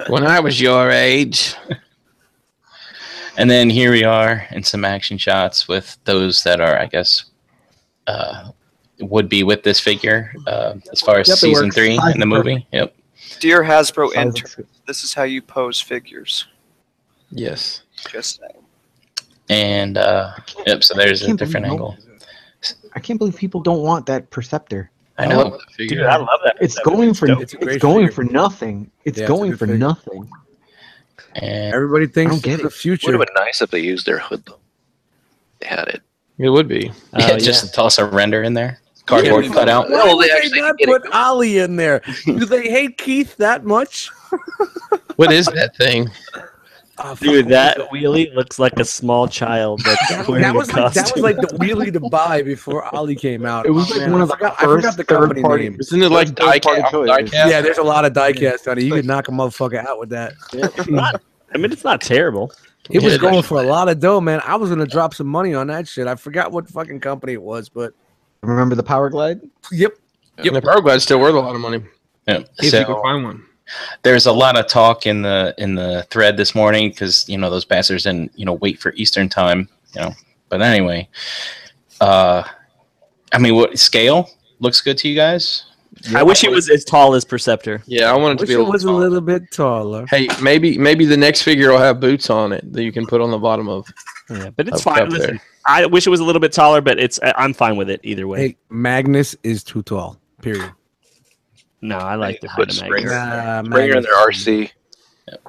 When I was your age. And then here we are in some action shots with those that are, I guess, would be with this figure as far as Yep, it season works. 3 Size in the is movie. Yep. Dear Hasbro Size intern, looks good. this is how you pose figures. Yes. Just saying. And yep, so there's a can't different believe angle. I can't believe people don't want that Perceptor. I know. love that figure. Dude, I love that. It's going for It's a great going figure. for nothing. It's Yeah, it's a going good for figure. nothing. And Everybody thinks I don't get it's the it. future. Would have been nice if they used their hood though. They had it. It would be. just toss a render in there. Cardboard Yeah. cutout. Why Well, would they they actually not get it. put Ollie in there? Do they hate Keith that much? What is that thing? Oh, Dude, fuck. that wheelie looks like a small child that's wearing That was a costume. like the wheelie to buy before Ollie came out. It was Oh, like man, one I of the forgot first the company third-party- name. Isn't it like Third-party diecast? toys. Diecast? Yeah, there's a lot of diecast on it. You could knock a motherfucker out with that. I mean, it's not terrible. It was Yeah, going for a lot of dough, man. I was gonna drop some money on that shit. I forgot what fucking company it was, but Remember the Power Glide? yep. And the Power Glide's still worth a lot of money Yep. if you can So find one. there's a lot of talk in the thread this morning because those bastards didn't wait for Eastern time. But anyway, I mean, what scale looks good to you guys? I wish it was as tall as Perceptor. Yeah, I want it to Wish be it was a taller. little bit taller. Hey, maybe the next figure will have boots on it that you can put on the bottom of. Yeah, but it's Up fine. there. Listen, I wish it was a little bit taller, but I'm fine with it either way. Hey, Magnus is too tall. Period. No, I like the Put height of Springer. Magnus. Springer in their RC.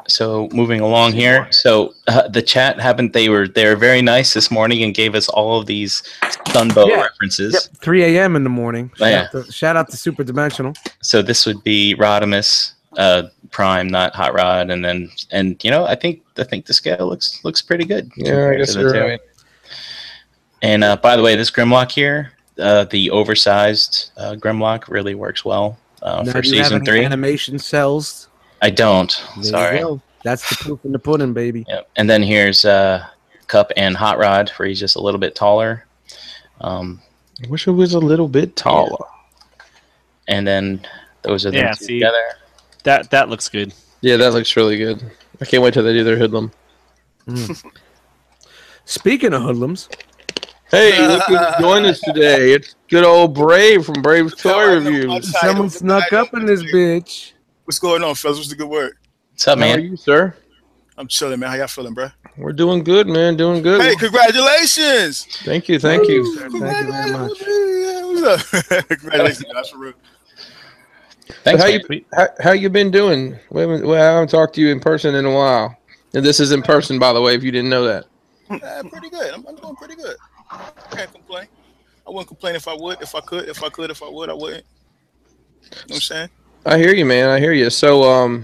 So moving along here. So the chat happened. They were very nice this morning and gave us all of these Sunbow Yeah. references. Yep, 3 a.m. in the morning. Oh, yeah. Shout out to Super Dimensional. So this would be Rodimus Prime, not Hot Rod, and I think the scale looks pretty good. Yeah, I compared guess to the you're two. right. And by the way, this Grimlock here, the oversized Grimlock really works well Now, for do you have season any 3. animation cells? I don't. There Sorry. you go. That's the proof in the pudding, baby. Yep. And then here's Cup and Hot Rod, where he's just a little bit taller. I wish it was a little bit taller. And then those are them Yeah, two see. together. That looks good. Yeah, that looks really good. I can't wait till they do their hoodlum. Speaking of hoodlums, Hey, look who joined us today. It's good old Brave from Brave's Toy Reviews. someone snuck up in this bitch. What's going on, fellas? What's the good word? What's up, How are man? you, sir? I'm chilling, man. How y'all feeling, bro? We're doing good, man. Doing good. Hey, congratulations! Thank you. Thank you. Thank you very much. what's up? Congratulations, guys, for real. Thanks, So man. how you been doing? I haven't talked to you in person in a while. And this is in person, by the way, if you didn't know that. Pretty good. I'm doing pretty good. Can't complain. I wouldn't complain if I would. If I could. If I would, I wouldn't. You know what I'm saying? I hear you, man. I hear you. So,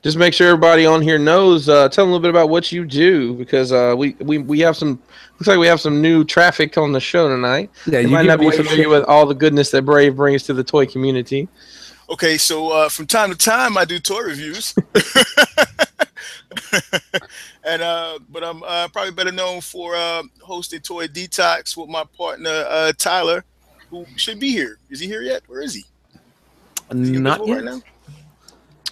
just make sure everybody on here knows. Tell them a little bit about what you do, because we have some. Looks like we have some new traffic on the show tonight. Yeah, you might not be familiar with all the goodness that Brave brings to the toy community. Okay, so from time to time I do toy reviews, and but I'm probably better known for hosting Toy Detox with my partner Tyler, who should be here. Is he here yet? Where is he? Not yet. Right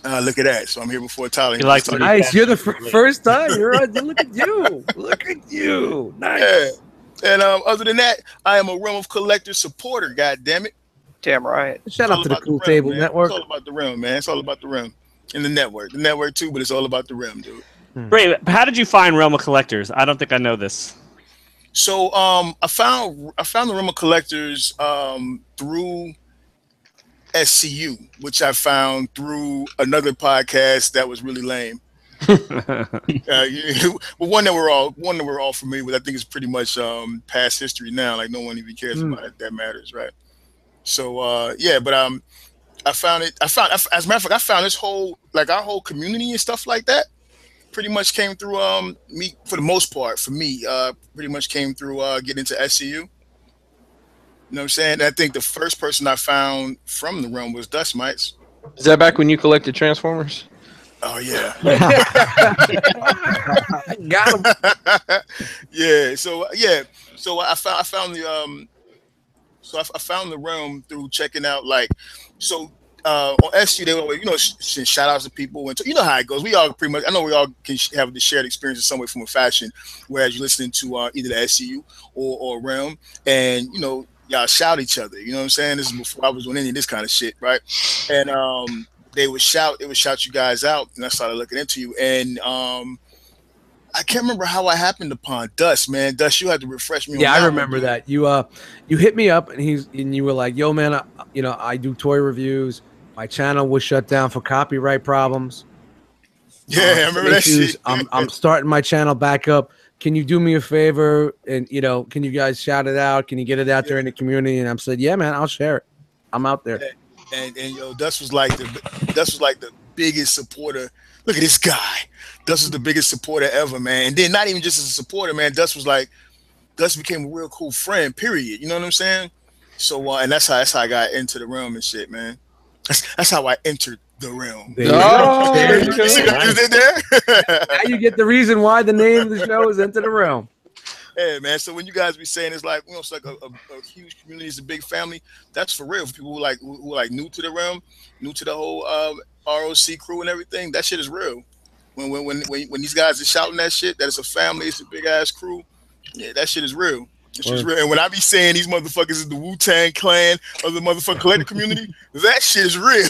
now? Look at that. So I'm here before Tyler. Nice. You're the first time. Look at you. Look at you. Nice. Yeah. And other than that, I am a Realm of Collector supporter. God damn it. Damn right. Shout out to the Cool Table Network. It's all about the Realm, man. It's all about the Realm. And the network. The network too, but it's all about the Realm, dude. Great. How did you find Realm of Collectors? I don't think I know this. So I found the Realm of Collectors through SCU, which I found through another podcast that was really lame. One that we're all familiar with. I think it's pretty much past history now. Like no one even cares about it. That matters, right? So yeah, but I found as a matter of fact, I found this whole our whole community and stuff like that pretty much came through me for the most part. For me, pretty much came through getting into SCU. You know what I'm saying? And I think the first person I found from the realm was Dust Mites. Is that back when you collected Transformers? Oh yeah. Got him. Yeah. So I found the I found the realm through checking out on SU they always shout outs to people, and you know how it goes. We all pretty much, I know we all can have the shared experience in some way from a fashion, whereas you're listening to either the SCU or realm, and y'all shout each other. You know what I'm saying? This is before I was doing any of this kind of shit, right? And they would shout you guys out, and I started looking into you, and I can't remember how I happened upon Dust, man. Dust, you had to refresh me. Yeah, I remember that. You hit me up, and you were like, "Yo, man, I do toy reviews. My channel was shut down for copyright problems. Yeah, I remember that shit. I'm starting my channel back up. Can you do me a favor? And can you guys shout it out? Can you get it out there in the community?" And I said, "Yeah, man, I'll share it. I'm out there." And Dust was like the biggest supporter. Look at this guy. Dust was the biggest supporter ever, man. And then not even just as a supporter, man. Dust became a real cool friend. Period. You know what I'm saying? So and that's how I got into the realm and shit, man. That's how I entered the realm. There you now you get the reason why the name of the show is Into the Realm. Hey man, so when you guys be saying it's like it's like a huge community, it's a big family, that's for real. For people who are new to the realm, new to the whole R.O.C. crew and everything, that shit is real. When these guys are shouting that shit, that it's a family, it's a big ass crew, yeah, that shit is real. Real. And when I be saying these motherfuckers is the Wu-Tang Clan of the motherfucking collective community, that shit is real.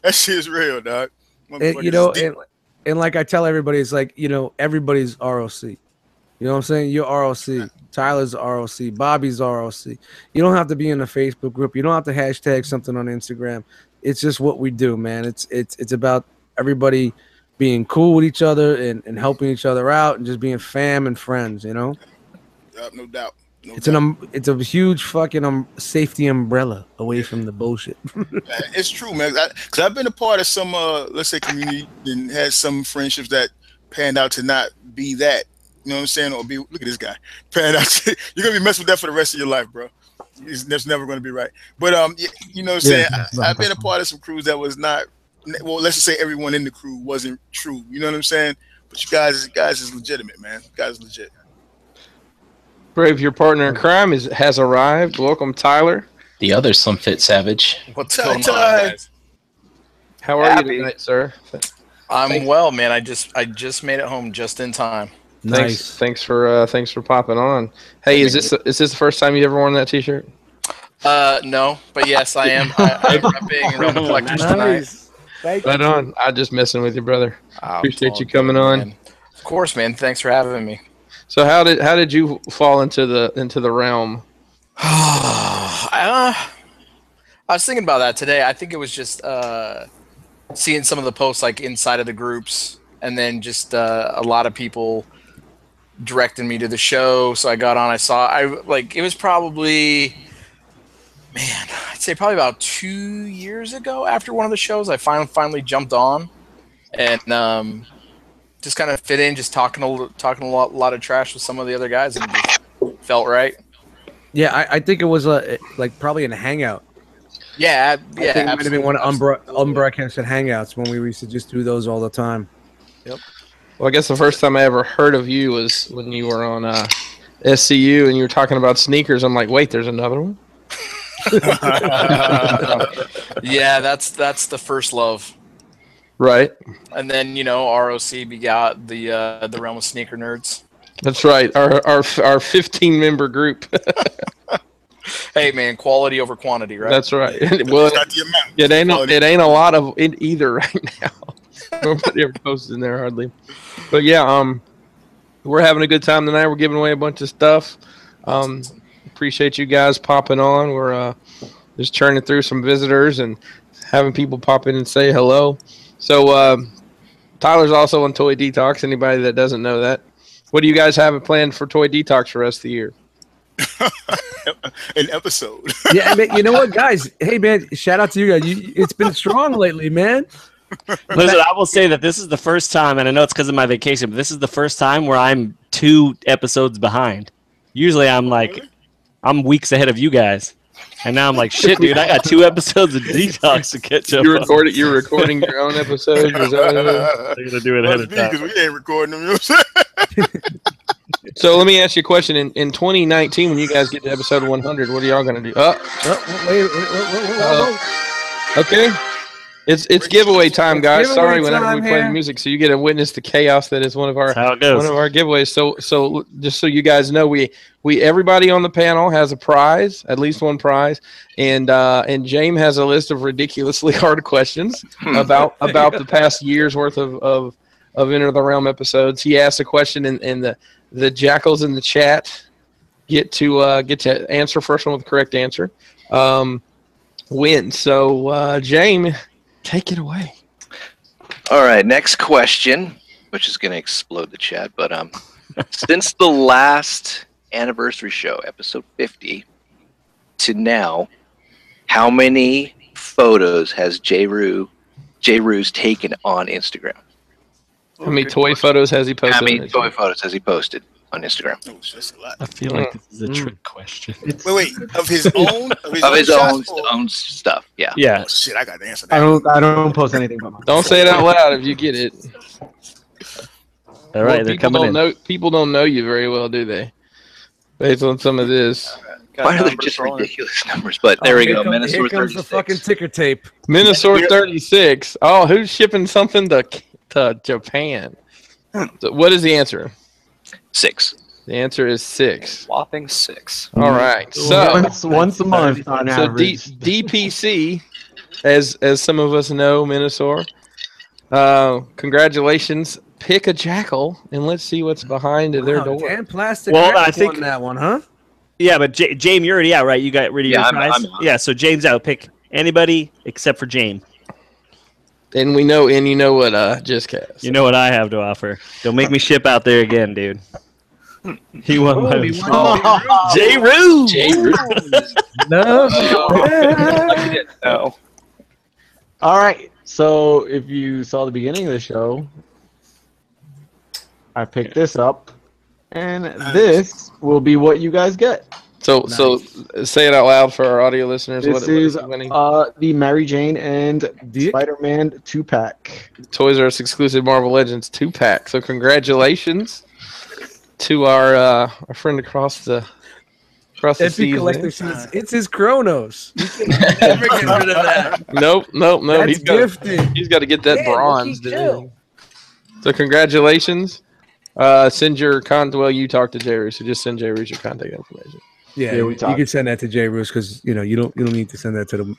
That shit is real, dog. And like I tell everybody, it's like, everybody's ROC. You know what I'm saying? You're ROC. Tyler's ROC. Bobby's ROC. You don't have to be in a Facebook group. You don't have to hashtag something on Instagram. It's just what we do, man. It's about everybody being cool with each other and helping each other out and just being fam and friends, Yep, no doubt. It's a huge fucking safety umbrella away from the bullshit. It's true, man. Because I've been a part of some, let's say, community and had some friendships that panned out to not be that. You know what I'm saying? Or look at this guy. Panned out. You're gonna be messing with that for the rest of your life, bro. That's never gonna be right. But you know what I'm saying? I've been a part of some crews that was not. Well, let's just say everyone in the crew wasn't true. You know what I'm saying? But you guys is legitimate, man. You guys is legit. Brave, your partner in crime has arrived. Welcome, Tyler. The other Slim Fit Savage. What's going on, guys? How are you tonight, sir? I'm well, man. I just made it home just in time. Nice. Thanks for popping on. Hey, is this the first time you ever worn that T-shirt? No, but yes, I am. I'm repping Realm of Collectors tonight. Right on. I'm just messing with you, brother. Appreciate you coming on. Man. Of course, man. Thanks for having me. So how did you fall into the realm? I I was thinking about that today. I think it was just seeing some of the posts like inside of the groups, and then just a lot of people directing me to the show. So I got on. It was probably, man, I'd say probably about 2 years ago after one of the shows. I finally jumped on, and just kind of fit in, just talking a lot of trash with some of the other guys, and it just felt right. Yeah, I think it was like probably in a hangout. Yeah, I think it might have been one of unbroadcasted hangouts when we used to just do those all the time. Yep. Well, I guess the first time I ever heard of you was when you were on SCU and you were talking about sneakers. I'm like, wait, there's another one? Yeah, that's the first love. Right. And then, R.O.C. begot the realm of sneaker nerds. That's right. Our 15-member group. Hey, man, quality over quantity, right? That's right. Well, It's not the amount. it ain't a lot of it either right now. Nobody ever posted in there hardly. But yeah, we're having a good time tonight. We're giving away a bunch of stuff. Appreciate you guys popping on. We're just churning through some visitors and having people pop in and say hello. So Tyler's also on Toy Detox. Anybody that doesn't know that, what do you guys have planned for Toy Detox for the rest of the year? An episode. Yeah, man, you know what, guys? Hey, man, shout out to you guys. It's been strong lately, man. Listen, I will say that this is the first time, and I know it's because of my vacation, but this is the first time where I'm 2 episodes behind. Usually I'm weeks ahead of you guys. And now I'm like, shit, dude, I got 2 episodes of Detox to catch up. You're recording your own episodes? Is that They're going to do it ahead of time. Because we ain't recording them, you know what I'm saying? So let me ask you a question. In 2019, when you guys get to episode 100, what are y'all going to do? Okay. It's giveaway time, guys. Sorry, whenever we play music, so you get to witness the chaos that is one of our giveaways. So just so you guys know, we everybody on the panel has a prize, at least one prize, and James has a list of ridiculously hard questions about the past year's worth of Enter the Realm episodes. He asked a question, and the jackals in the chat get to answer first one with the correct answer. Win. So James, take it away. All right, next question, which is going to explode the chat, but since the last anniversary show, episode 50, to now, how many photos has J. Ruse taken on Instagram? How many toy photos has he posted? How many toy photos has he posted on Instagram? Oh, that's a lot. I feel like this is a trick question. Wait, of his own? Of his own stuff, yeah. Yeah. Oh, shit, I got the answer. I don't post anything but mine. Don't say it out loud if you get it. All right, they're coming in. People don't know you very well, do they? Based on some of this. Why are they just ridiculous numbers? But there we go. Here comes the fucking ticker tape. Minosaur 36. Oh, who's shipping something to Japan? So what is the answer? 6. The answer is 6. Whopping 6. All right. So once a month on average. DPC, as some of us know, Minosaur. Congratulations. Pick a jackal and let's see what's behind their door. Damn plastic. Well, I think on that one, huh? Yeah, but James, you're already out, right? You got rid of your prize? Yeah, so James out. Pick anybody except for James. And you know what just cast. You know what I have to offer. Don't make me ship out there again, dude. He won my J. Ruse. No. All right. So if you saw the beginning of the show, I picked this up, and this will be what you guys get. So say it out loud for our audio listeners. This is the Mary Jane and Spider-Man 2-pack. Toys R Us exclusive Marvel Legends 2-pack. So congratulations to our friend across the season. It's his Chronos. You can never get rid of that. Nope. That's gifted. He's got to get that bronze. So congratulations. Send your well, you talk to J. Ruse, so just send J. Ruse your contact information. Yeah, you can send that to J. Ruse because you don't need to send that to the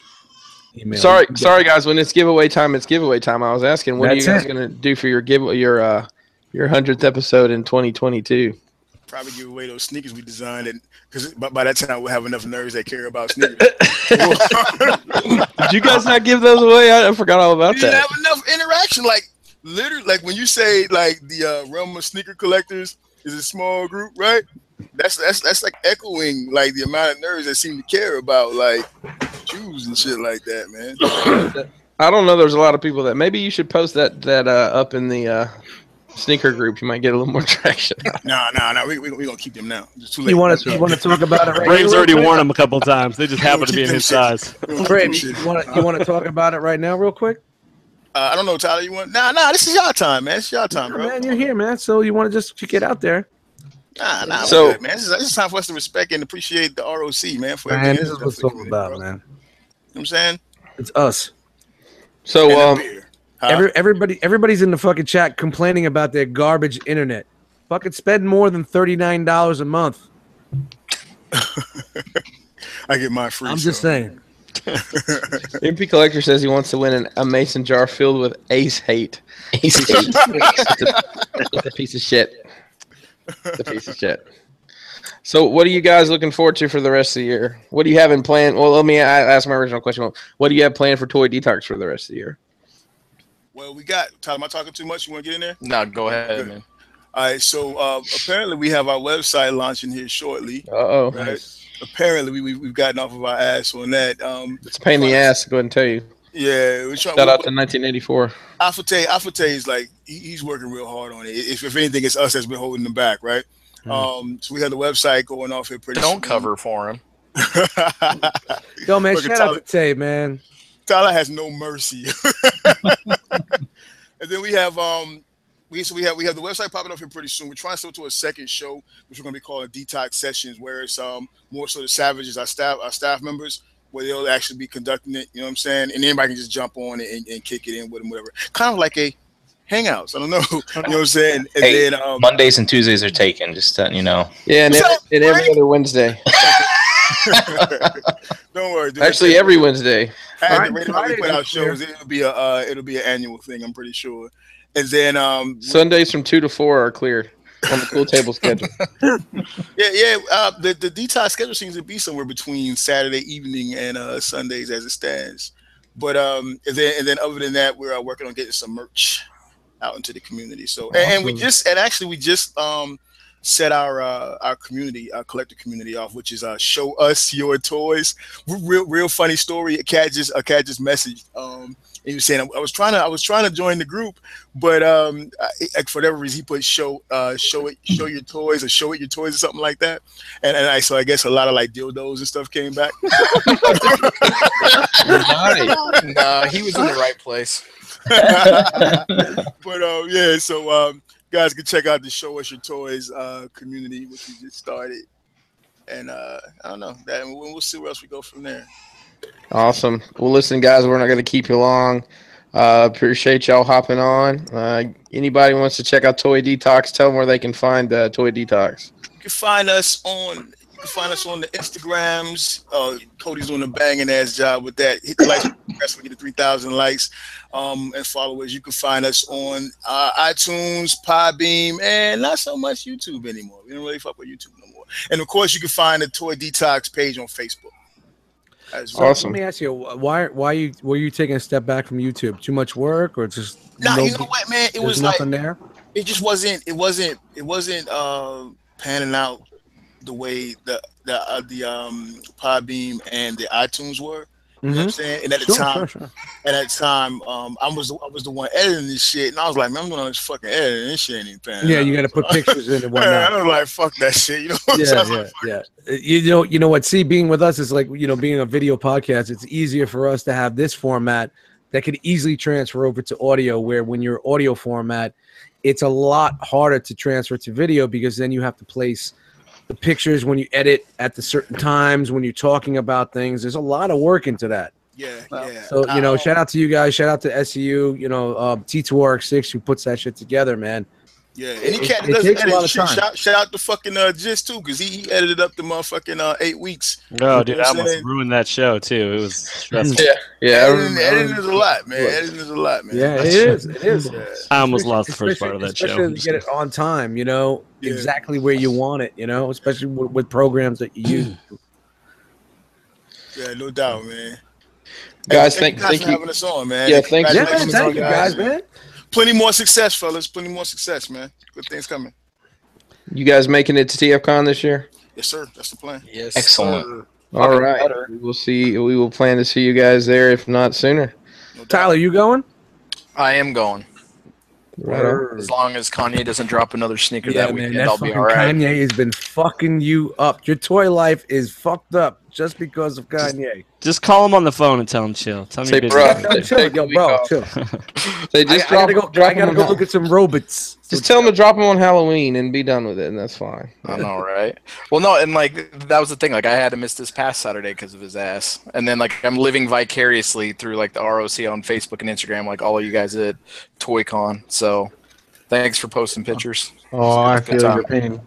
email. Sorry guys, when it's giveaway time, it's giveaway time. I was asking, what are you guys gonna do for your 100th episode in 2022? probably give away those sneakers we designed, and because by that time we'll have enough nerds that care about sneakers. Did you guys not give those away? I forgot all about We that. didn't have enough interaction. Like literally, like when you say like the realm of sneaker collectors is a small group, right? That's like echoing like the amount of nerds that seem to care about like shoes and shit like that, man. I don't know. There's a lot of people that maybe you should post that up in the sneaker group. You might get a little more traction. No. We gonna keep them now. It's too late. You want to talk about it right Braves now? already worn them a couple times. They just happen to be in his size. Braves, you want to talk about it right now, real quick? I don't know, Tyler. You want? Nah. This is y'all time, man. It's y'all time, bro. Man, you're here, man. So you want to just get out there? Nah. So, man, this is time for us to respect and appreciate the R.O.C, man. For Man, everything this is for what it's the all community, about, bro. You know man. what I'm saying? It's us. So And the beer. Huh? Everybody's in the fucking chat complaining about their garbage internet. Fucking spend more than $39 a month. I get mine free. I'm just saying. MP Collector says he wants to win a mason jar filled with ace hate. Ace hate. It's a piece of shit. It's a piece of shit. So, what are you guys looking forward to for the rest of the year? What do you have in plan? Well, let me ask my original question. What do you have planned for Toy Detox for the rest of the year? Well, we got Tyler. Am I talking too much? You want to get in there? No, go ahead, Good. man. All right. So apparently we have our website launching here shortly. Uh-oh. Right? Apparently we've gotten off of our ass on that. It's a pain in the ass, go ahead and tell you. Yeah. We're trying, Shout out to 1984. Afate is like he's working real hard on it. If anything, it's us that's been holding him back, right? So we have the website going off here pretty soon. Don't cover for him. Yo, man, Look at shout out to Tay, man. Tyler has no mercy. And then we have we have the website popping up here pretty soon. We're trying to do a second show, which we're gonna be calling Detox Sessions, where it's more so the savages, our staff members, where they'll actually be conducting it. You know what I'm saying? And anybody can just jump on it and kick it in with them, whatever. Kind of like a hangouts. I don't know. You know what I'm saying? And Hey, then Mondays and Tuesdays are taken. Just letting you know. Yeah, and What's up, every Brady? other Wednesday. don't worry, dude. Actually, every Wednesday. At the rate of how we Friday put out this year. shows, it'll be an annual thing. I'm pretty sure. And then Sundays from 2 to 4 are cleared on the cool table schedule. the detox schedule seems to be somewhere between Saturday evening and Sundays as it stands. But and then other than that, we're working on getting some merch out into the community. So and we just set our community, our collector community off, which is show us your toys. Real funny story. A cat just messaged. He was saying I was trying to join the group, but for whatever reason he put show your toys or show it your toys or something like that, and I guess a lot of like dildos and stuff came back. No, he was in the right place. But yeah, so guys can check out the Show Us Your Toys community, which we just started, and I don't know that we'll see where else we go from there. Awesome. Well, listen, guys, we're not going to keep you long. Appreciate y'all hopping on. Anybody wants to check out Toy Detox, tell them where they can find Toy Detox. You can find us on the Instagrams. Cody's doing a banging ass job with that. Hit the likes, press we get to 3,000 likes and followers. You can find us on iTunes, Podbeam, and not so much YouTube anymore. We don't really fuck with YouTube no more. And of course, you can find the Toy Detox page on Facebook. So Awesome. Let me ask you, why were you taking a step back from YouTube? Too much work, or just Nah, you know what, man? It was like nothing there. it just wasn't. It wasn't panning out the way the Podbeam and the iTunes were. You know what I'm saying? And at the time, I was the one editing this shit, and I was like, man, I'm doing all this fucking editing. This shit ain't even panning Yeah, out. you got to put pictures in and whatnot. I was like, fuck that shit. You know what I'm saying? Yeah. You know what? See, being with us is like, being a video podcast. It's easier for us to have this format that could easily transfer over to audio. Where when you're audio format, it's a lot harder to transfer to video because then you have to place the pictures when you edit at the certain times when you're talking about things. There's a lot of work into that. Yeah. So shout out to you guys. Shout out to SEU. T2RX6 who puts that shit together, man. Yeah, any cat that it does takes a lot edit of shit, time. shout out to fucking Jizz too, because he edited up the motherfucking 8 weeks. Oh, dude, You know I what I'm almost saying? ruined that show too. It was stressful. Yeah. Editing is a lot, man. Editing is a lot, man. Yeah, it is. It is. Yeah. I almost lost the first part of that especially show. if you get it on time, you know, Yeah. exactly where you want it, you know, especially with programs that you use. Yeah, no doubt, man. Guys, Hey, thank thank you for you. having us on, man. Yeah, And thanks. Yeah, man, congratulations thank on you guys, man. Plenty more success, fellas. Plenty more success, man. Good things coming. You guys making it to TFCon this year? Yes, sir. That's the plan. Yes. Excellent. All Fucking right. better. We will see. We will plan to see you guys there, if not sooner. No doubt. Tyler, you going? I am going. Right on. As long as Kanye doesn't drop another sneaker Yeah, that man, weekend, that I'll be fucking all right. Kanye has been fucking you up. Your toy life is fucked up just because of Kanye. Just call him on the phone and tell him chill. Tell him Say, you're busy. bro. No, chill, Take yo, a week bro, off. chill. They just I gotta go look at some robots. Just tell them to drop them on Halloween and be done with it, and that's fine. I know, right? Well, no, and like that was the thing. Like I had to miss this past Saturday because of his ass, and then like I'm living vicariously through like the R.O.C. on Facebook and Instagram, like all of you guys at ToyCon. So, thanks for posting pictures. Oh, I Good feel time. your pain.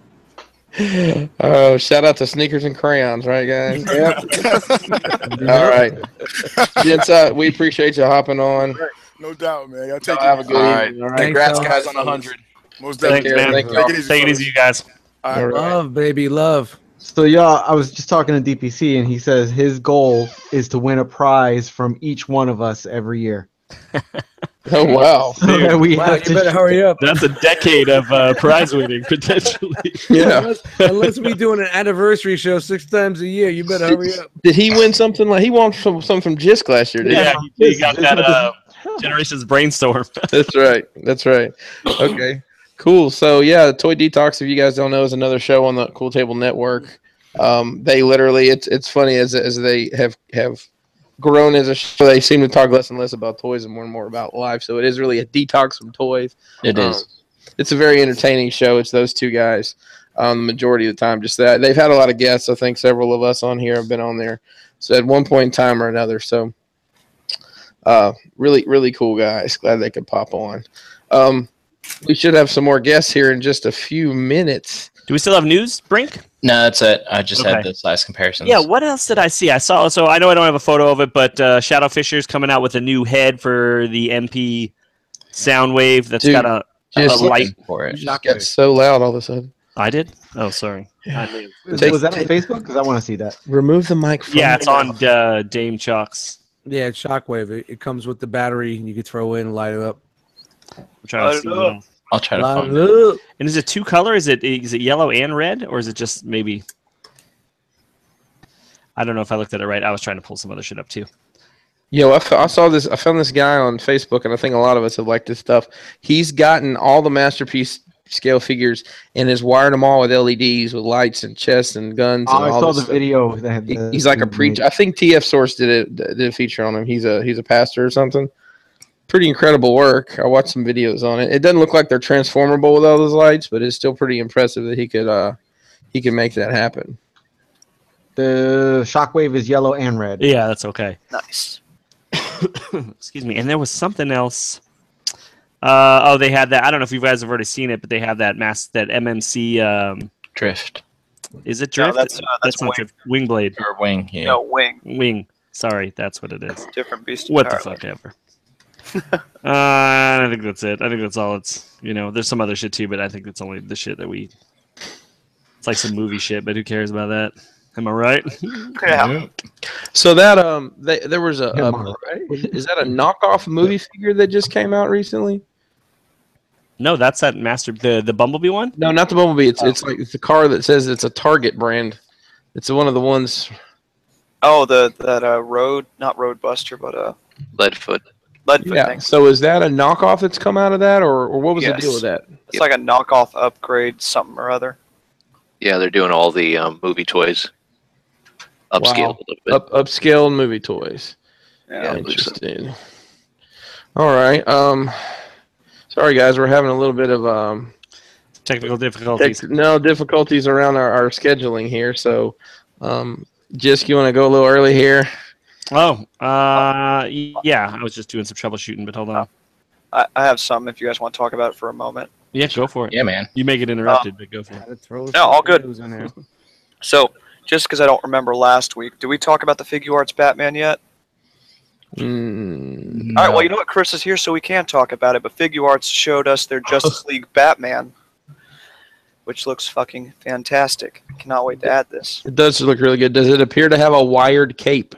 Oh, shout out to Sneakers and Crayons, right, guys? Yep. All right. Gents, we appreciate you hopping on. No doubt, man. Y'all take Have a it good All right. evening. All right. Congrats, Thanks, guys, fellas. on 100. Most Take definitely. care. man. Thank you. Take it easy, Take it fellas. easy, you guys. All right. All right. Love, baby, love. So, y'all, I was just talking to DPC, and he says his goal is to win a prize from each one of us every year. Oh, wow. So that we Wow, have you to better hurry up. That's a decade of prize winning potentially. Yeah. Unless we doing an anniversary show 6 times a year, you better hurry up. Did he win something like he won something from Jisk last year? Did Yeah, he? you got that Generations Brainstorm. That's right. That's right. Okay. Cool. So yeah, Toy Detox, if you guys don't know, is another show on the Cool Table Network. They literally, it's funny as they have grown as a show. They seem to talk less and less about toys and more about life. So it is really a detox from toys. It is. It's a very entertaining show. It's those two guys the majority of the time. Just that they've had a lot of guests. I think several of us on here have been on there. So at one point in time or another. So really cool guys. Glad they could pop on. We should have some more guests here in just a few minutes. Do we still have news, Brink? No, that's it. I just Okay. had the size comparisons. Yeah, what else did I see? I saw, so I know I don't have a photo of it, but Shadow Fisher's coming out with a new head for the MP Soundwave that's Dude, got a just light. for it. It just got so loud all of a sudden. I did? Oh, sorry. Was that on Facebook? Because I want to see that. Remove the mic from Yeah, it's on Dame Chalk's. Yeah, it's Shockwave. It comes with the battery, and you can throw it in and light it up. I'm trying to see what else. I'll try to Light find it it. up. And is it two color? Is it yellow and red, or is it just maybe? I don't know if I looked at it right. I was trying to pull some other shit up too. Yo, I saw this. I found this guy on Facebook, and I think a lot of us have liked this stuff. He's gotten all the Masterpiece scale figures and has wired them all with LEDs, with lights and chests and guns. Oh, And I all saw this the stuff. video. That had the- He's like a preacher. I think TF Source did a feature on him. He's a pastor or something. Pretty incredible work. I watched some videos on it. It doesn't look like they're transformable with all those lights, but it's still pretty impressive that he could make that happen. The Shockwave is yellow and red. Yeah, that's okay. Nice. Excuse me. And there was something else. They had that. I don't know if you guys have already seen it, but they have that that MMC. Drift Is it No, Drift? that's not Wing. Drift. Wingblade. or wing. Yeah. No, Wing. Wing. Sorry, that's what it is. Different beast. What the entirely. fuck ever. I think that's it. I think that's all. It's there's some other shit too, but I think it's only the shit that we. It's like some movie shit, but who cares about that? Am I right? Yeah. So that there was a Right? is that a knockoff movie figure that just came out recently? No, that's that the Bumblebee one. No, not the Bumblebee. It's like it's a car that says it's a Target brand. It's one of the ones. Oh, that road, not Roadbuster, but Leadfoot. Leadfoot Yeah. thing. So is that a knockoff that's come out of that, or what was the Yes. deal with that? It's like a knockoff upgrade, something or other. Yeah, they're doing all the movie toys upscaled a little bit. Upscale movie toys. Yeah, I believe so. Interesting. All right. Sorry guys, we're having a little bit of Technical difficulties. difficulties around our scheduling here. So, Jisk, you want to go a little early here? Oh, yeah. I was just doing some troubleshooting, but hold on. I have some if you guys want to talk about it for a moment. Yeah, go for it. Yeah, man. You may get interrupted, but go for it. No, all good. So, just because I don't remember last week, did we talk about the Figure Arts Batman yet? All right, well, you know what? Chris is here, so we can talk about it. But Figure Arts showed us their Justice League Batman, which looks fucking fantastic. I cannot wait to add this. It does look really good. Does it appear to have a wired cape?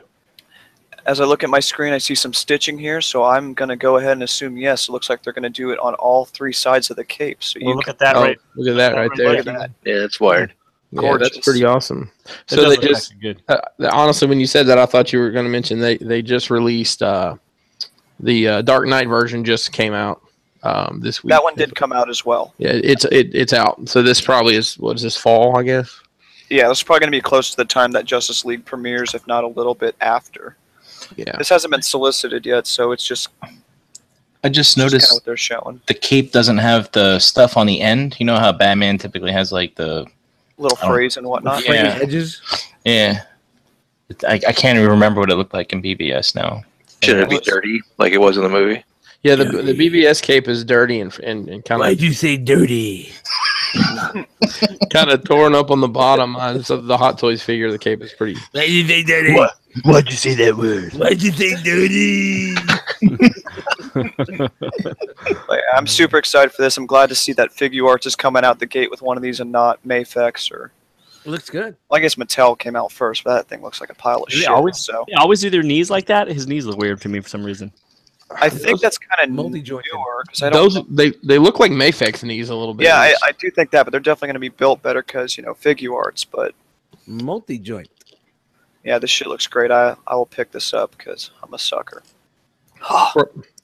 As I look at my screen, I see some stitching here, so I'm going to go ahead and assume yes. It looks like they're going to do it on all 3 sides of the cape. So you look at that right. Look at that right there. Look at that. Yeah, it's wired. Yeah, that's pretty awesome. It So does they look just actually good. honestly, when you said that, I thought you were going to mention they just released the Dark Knight version just came out this week. That one did come out as well. Yeah, it's out. So this probably is what is this fall, I guess. Yeah, this is probably going to be close to the time that Justice League premieres, if not a little bit after. Yeah. This hasn't been solicited yet, so it's just. I just kind of noticed what they're showing. the cape doesn't have the stuff on the end. You know how Batman typically has like the Little phrase and whatnot. Yeah. Edges. Yeah. I can't even remember what it looked like in BBS now. Should it be dirty like it was in the movie? Yeah, the BBS cape is dirty and kind of you say dirty? kind of torn up on the bottom. So the Hot Toys figure, the cape is pretty. Why'd you say dirty? Why'd you say that word? Why'd you say dirty? I'm super excited for this. I'm glad to see that Figure Arts is coming out the gate with one of these and not Mafex or. It looks good. Well, I guess Mattel came out first, but that thing looks like a pile of shit. They always do their knees like that. His knees look weird to me for some reason. I think that's kind of multi-jointed. newer because I don't. They look like Mafex knees a little bit. Yeah, I do think that, but they're definitely going to be built better because Figure Arts. But multi-joint. Yeah, this shit looks great. I will pick this up because I'm a sucker.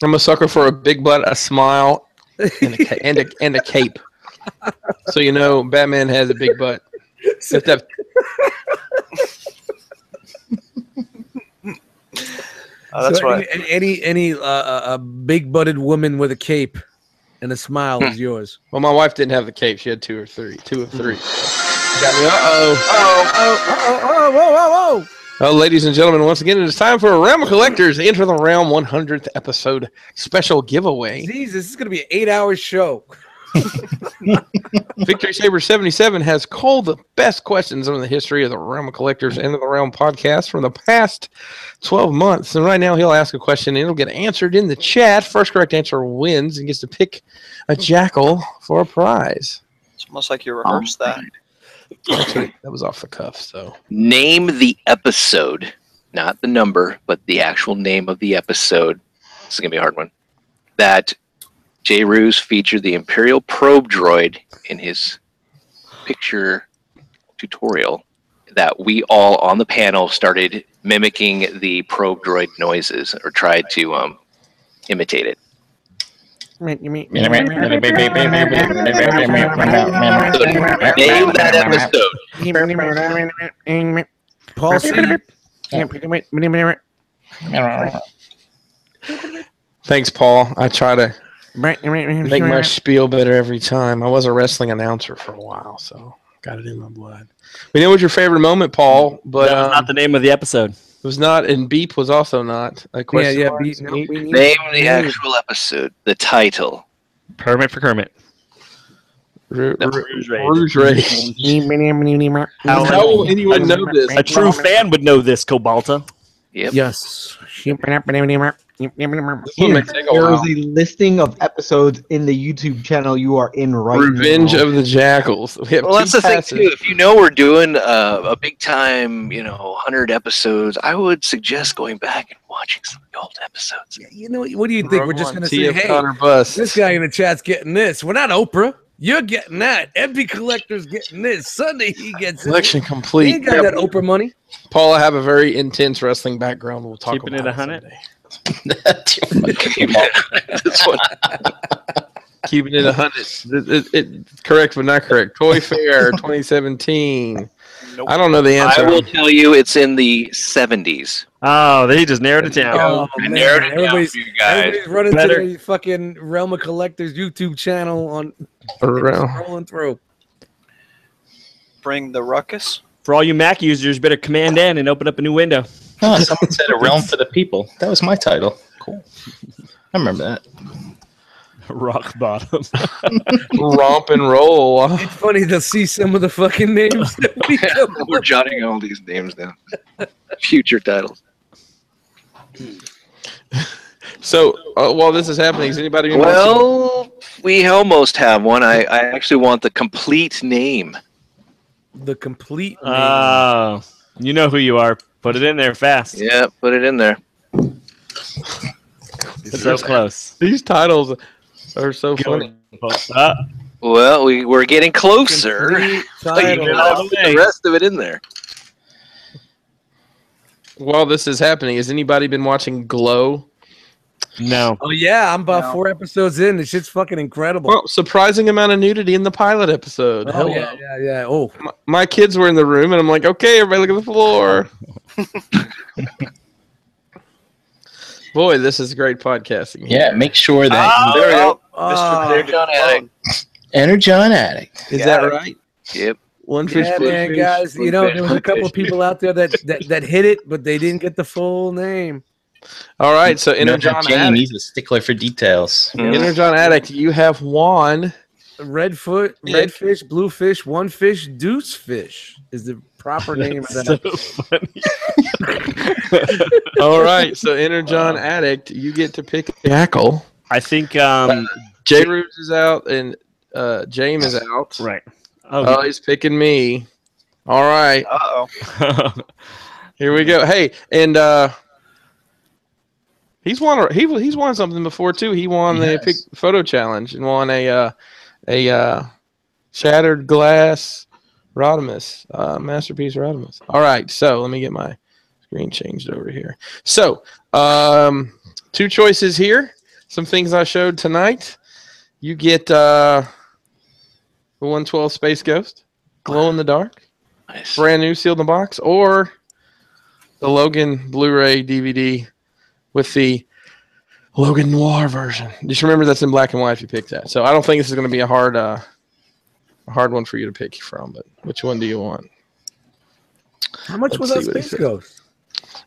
I'm a sucker for a big butt, a smile, and a cape. So Batman has a big butt. If that. That's so right. Any big-butted woman with a cape and a smile is yours. Well, my wife didn't have the cape. She had two of three. Got me. Whoa. Well, ladies and gentlemen, once again, it is time for a Realm of Collectors Enter the Realm 100th episode special giveaway. Jesus, this is going to be an 8-hour show. Victory Saber 77 has called the best questions on the history of the Realm of Collectors Enter the Realm podcast from the past 12 months. And right now he'll ask a question and it'll get answered in the chat. First correct answer wins and gets to pick a jackal for a prize. It's almost like you rehearsed that. Actually, that was off the cuff. So name the episode, not the number, but the actual name of the episode. This is going to be a hard one. That J. Roos featured the Imperial probe droid in his picture tutorial that we all on the panel started mimicking the probe droid noises or tried to imitate it. Name that episode. Paul C. Thanks, Paul. I try to make my spiel better every time. I was a wrestling announcer for a while, so got it in my blood. We know what your favorite moment, Paul, but that was not the name of the episode. It was not, and beep was also not. A question. Yeah. Name the actual episode. The title. Permit for Kermit. Rouge Rage. How will anyone know this? A true fan would know this, Cobalta. Yep. Yes. There is a listing of episodes in the YouTube channel you are in right now. Revenge of the Jackals. Well, that's the thing too. If you know we're doing a big time, 100 episodes, I would suggest going back and watching some of the old episodes. Yeah, what do you think? We're just going to say, hey, Connor Bust. this guy in the chat's getting this. We're not Oprah. You're getting that. MP Collector's getting this. Sunday he gets Collection it. He complete. ain't got that Oprah money. Paul, I have a very intense wrestling background. We'll talk Keeping about it 100. someday. This one. Keeping it 100. Correct, but not correct. Toy Fair 2017. Nope. I don't know the answer. I will tell you it's in the 70s. Oh, they just narrowed it down. Oh, I man. narrowed it down Everybody's for you guys. running to the fucking Realm of Collectors YouTube channel on scrolling through. Bring the ruckus. For all you Mac users, better command N and open up a new window. Oh, someone said A Realm for the People. That was my title. Cool. I remember that. Rock bottom. Romp and roll. It's funny to see some of the fucking names that we come We're up jotting all these names down. Future titles. So while this is happening, is anybody? Well, we almost have one. I actually want the complete name. the complete name. You know who you are. Put it in there fast. Yeah, put it in there. It's so close. These titles are so funny. Well, we're getting closer. Complete But you title. can all put the rest of it in there. While this is happening, has anybody been watching Glow? No. Oh yeah, I'm about 4 episodes in. This shit's fucking incredible. Well, surprising amount of nudity in the pilot episode. Oh yeah. Oh, my kids were in the room, and I'm like, okay, everybody look at the floor. Boy, this is great podcasting. Yeah, make sure that There we go. Oh. Energon Addict. Energon Addict. Is that right? Yep. One fish, yeah, blue man, fish. guys. You know, there was a couple of people out there that hit it, but they didn't get the full name. All right, so Energon Jane, Addict. he's a stickler for details. Energon Addict, you have won. Redfoot, redfish, bluefish, one fish, deuce fish is the proper name of that. So funny. All right, so Energon Addict, you get to pick a jackal. I think J Rubes is out and James is out. right. Oh, he's picking me. All right, here we go. Hey, and he's won something before too. He won the pick photo challenge and won a shattered glass Rodimus, masterpiece Rodimus. All right, so let me get my screen changed over here. So, 2 choices here. Some things I showed tonight. You get the 112 Space Ghost, glow in the dark, Nice. brand new, sealed in the box, or the Logan Blu-ray DVD with the Logan Noir version. Just remember that's in black and white if you pick that. So I don't think this is going to be a hard one for you to pick from. But which one do you want? How much was that Let's see what he Space said. Ghost?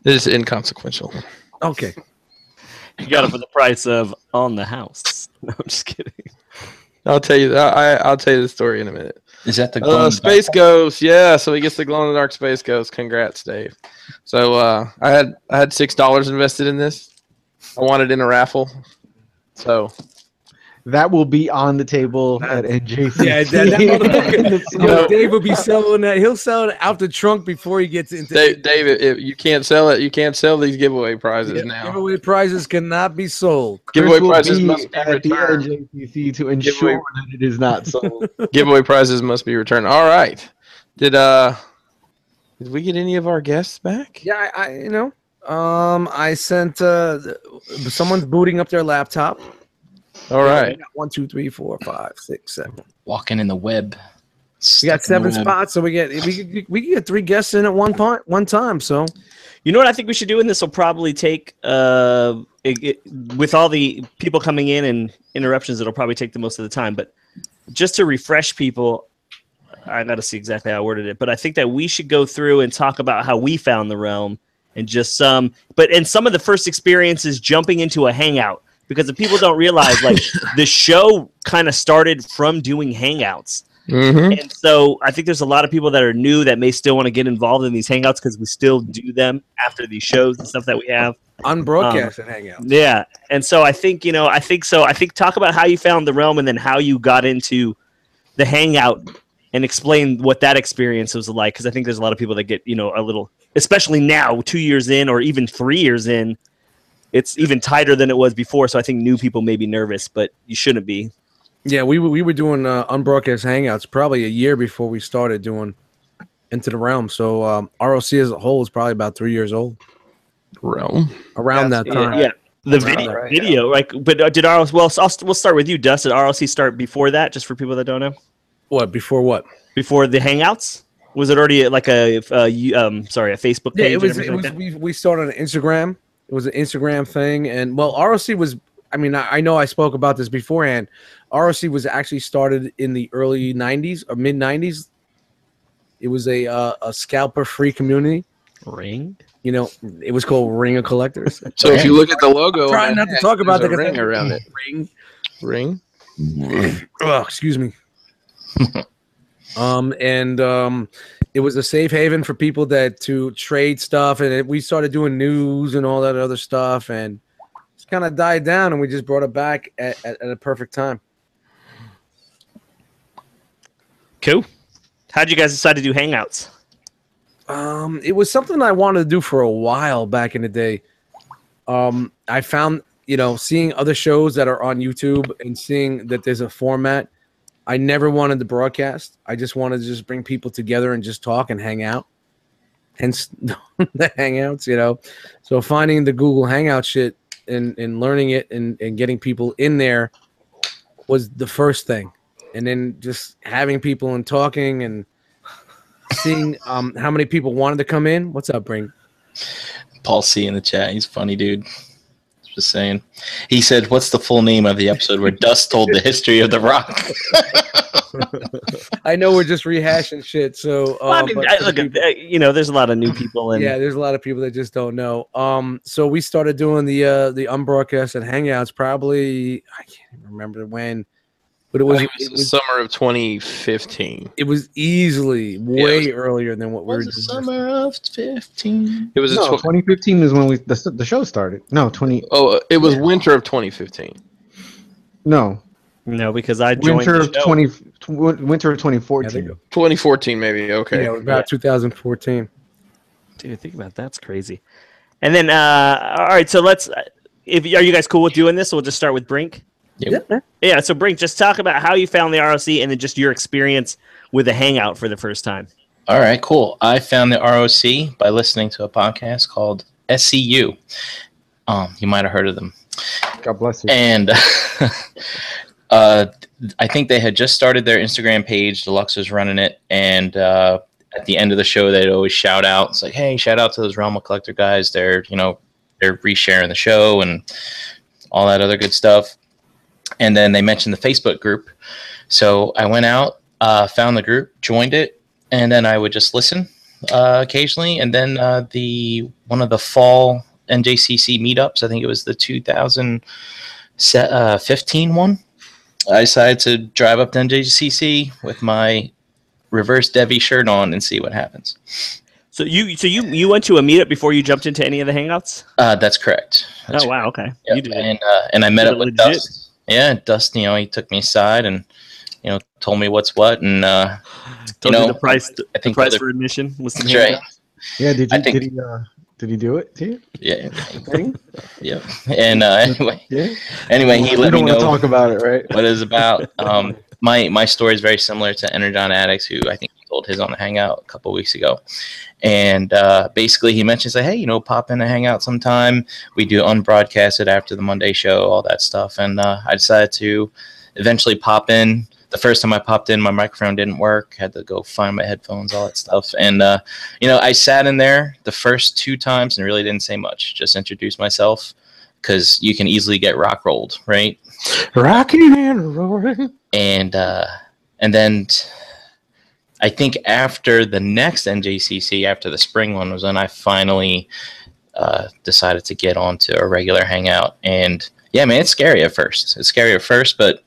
This is inconsequential. Okay. You got it for the price of On the House. No, I'm just kidding. I'll tell you. I'll tell you the story in a minute. Is that the Space Ghost? Yeah. So he gets the glow in the dark Space Ghost. Congrats, Dave. So I had $6 invested in this. I won it in a raffle. So That will be on the table at NJC. Yeah, that motherfucker. Dave will be selling that. He'll sell it out the trunk before he gets into Dave, if you can't sell it, you can't sell these giveaway prizes now. Giveaway prizes cannot be sold. Giveaway Chris will prizes be must be at the returned. NJCC to ensure that it is not sold. Giveaway prizes must be returned. All right. Did we get any of our guests back? Yeah, I sent someone's booting up their laptop. All right. 1, 2, 3, 4, 5, 6, 7. Walking in the web. We got 7 spots, so we can get 3 guests in at one time. So, You know what I think we should do, and this will probably take with all the people coming in and interruptions, it'll probably take the most of the time. But just to refresh people, I got to see exactly how I worded it. But I think that we should go through and talk about how we found the realm and just some of the first experiences jumping into a hangout. Because if people don't realize, like, the show kind of started from doing hangouts. Mm-hmm. And so I think there's a lot of people that are new that may still want to get involved in these hangouts because we still do them after these shows and stuff that we have. on broadcast and hangouts. Yeah. And so I think talk about how you found the realm and then how you got into the hangout and explain what that experience was like. Because I think there's a lot of people that get, a little, especially now, 2 years in or even 3 years in, it's even tighter than it was before. So I think new people may be nervous, but you shouldn't be. Yeah, we were doing unbroadcast hangouts probably a year before we started doing Into the Realm. So R.O.C. as a whole is probably about 3 years old. Realm. Around that time. Yeah. The Right, video, like, but did ROC? Well, we'll start with you, Dust. Did ROC start before that? Just for people that don't know. What before what? Before the hangouts? Was it already like a Facebook page? Yeah, it was. Like that? We started on Instagram. It was an Instagram thing, and ROC was. I mean, I know I spoke about this beforehand. ROC was actually started in the early '90s or mid '90s. It was a scalper-free community. Ring. It was called Ring of Collectors. So if you look at the logo, Trying not to talk about there's that a ring around it. Ring. Ring. Oh, excuse me. It was a safe haven for people to trade stuff, and we started doing news and all that other stuff, and it's kind of died down, and we just brought it back at a perfect time. Cool. How'd you guys decide to do Hangouts? It was something I wanted to do for a while back in the day. I found, seeing other shows that are on YouTube and seeing that there's a format. I never wanted to broadcast. I just wanted to just bring people together and just talk and hang out. Hence the Hangouts, So finding the Google Hangout shit and learning it and getting people in there was the first thing. And then just having people and talking and seeing how many people wanted to come in. What's up, Brink? Paul C in the chat. He's funny, dude. Just saying. He said, "What's the full name of the episode where Dust told the history of the Rock?" I know we're just rehashing shit. So, well, I mean, there's a lot of new people, and yeah, there's a lot of people that just don't know. So we started doing the unbroadcasted Hangouts. Probably I can't even remember when. But it was summer of 2015. It was easily way earlier than what we were doing. Summer of 15. It was 2015 is when the show started. No, 20. Oh, it was winter of 2015. No, because I joined winter the show. Winter of 2014. 2014, maybe. Okay. Yeah, about 2014. Dude, think about that. That's crazy. And then, all right. So are you guys cool with doing this? So we'll just start with Brink. Yeah, so Brink, just talk about how you found the R.O.C. and then just your experience with a Hangout for the first time. All right, cool. I found the R.O.C. by listening to a podcast called SCU. You might have heard of them. God bless you. And I think they had just started their Instagram page. Deluxe was running it, and at the end of the show, they'd always shout out. It's like, "Hey, shout out to those Realm Collector guys. They're resharing the show and all that other good stuff." And then they mentioned the Facebook group. So I went out, found the group, joined it, and then I would just listen occasionally. And then one of the fall NJCC meetups, I think it was the 2015 one, I decided to drive up to NJCC with my reverse Debbie shirt on and see what happens. So you went to a meetup before you jumped into any of the Hangouts? That's correct. That's wow, okay. Yep. You did it. And I met up with legit. Dust. Yeah, Dust, he took me aside and, told me what's what. And, told you the price, the price for admission was some right. Yeah, did he do it to you? Yeah. Yeah. And anyway, he let me know. Talk about it, right? What it's about. My story is very similar to Energon Addicts, who I think he told his on the Hangout a couple weeks ago. And basically he mentions, like, hey, pop in a Hangout sometime. We do unbroadcasted after the Monday show, all that stuff. And I decided to eventually pop in. The first time I popped in, my microphone didn't work. Had to go find my headphones, all that stuff. And, I sat in there the first 2 times and really didn't say much. Just introduced myself, because you can easily get rock rolled, right? Rocking and rolling. And then I think after the next NJCC, after the spring one was on, I finally decided to get onto a regular Hangout. And yeah, man, it's scary at first. But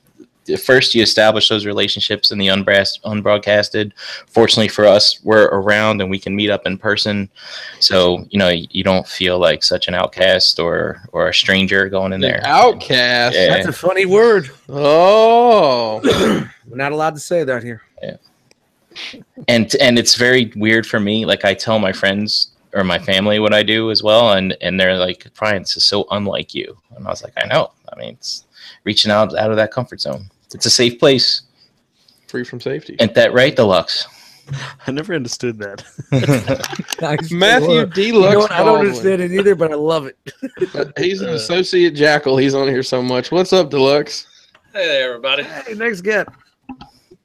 at first you establish those relationships in the unbroadcasted. Fortunately for us, we're around and we can meet up in person. So, you don't feel like such an outcast or a stranger going in there. Outcast? Yeah. That's a funny word. Oh. We're not allowed to say that here. Yeah. And it's very weird for me. Like, I tell my friends or my family what I do as well. And they're like, Brian, this is so unlike you. And I was like, I know. I mean, it's reaching out of that comfort zone. It's a safe place. Free from safety. Ain't that right, Deluxe? I never understood that. Matthew Deluxe. I don't understand it either, but I love it. He's an associate jackal. He's on here so much. What's up, Deluxe? Hey there, everybody. Hey, next get.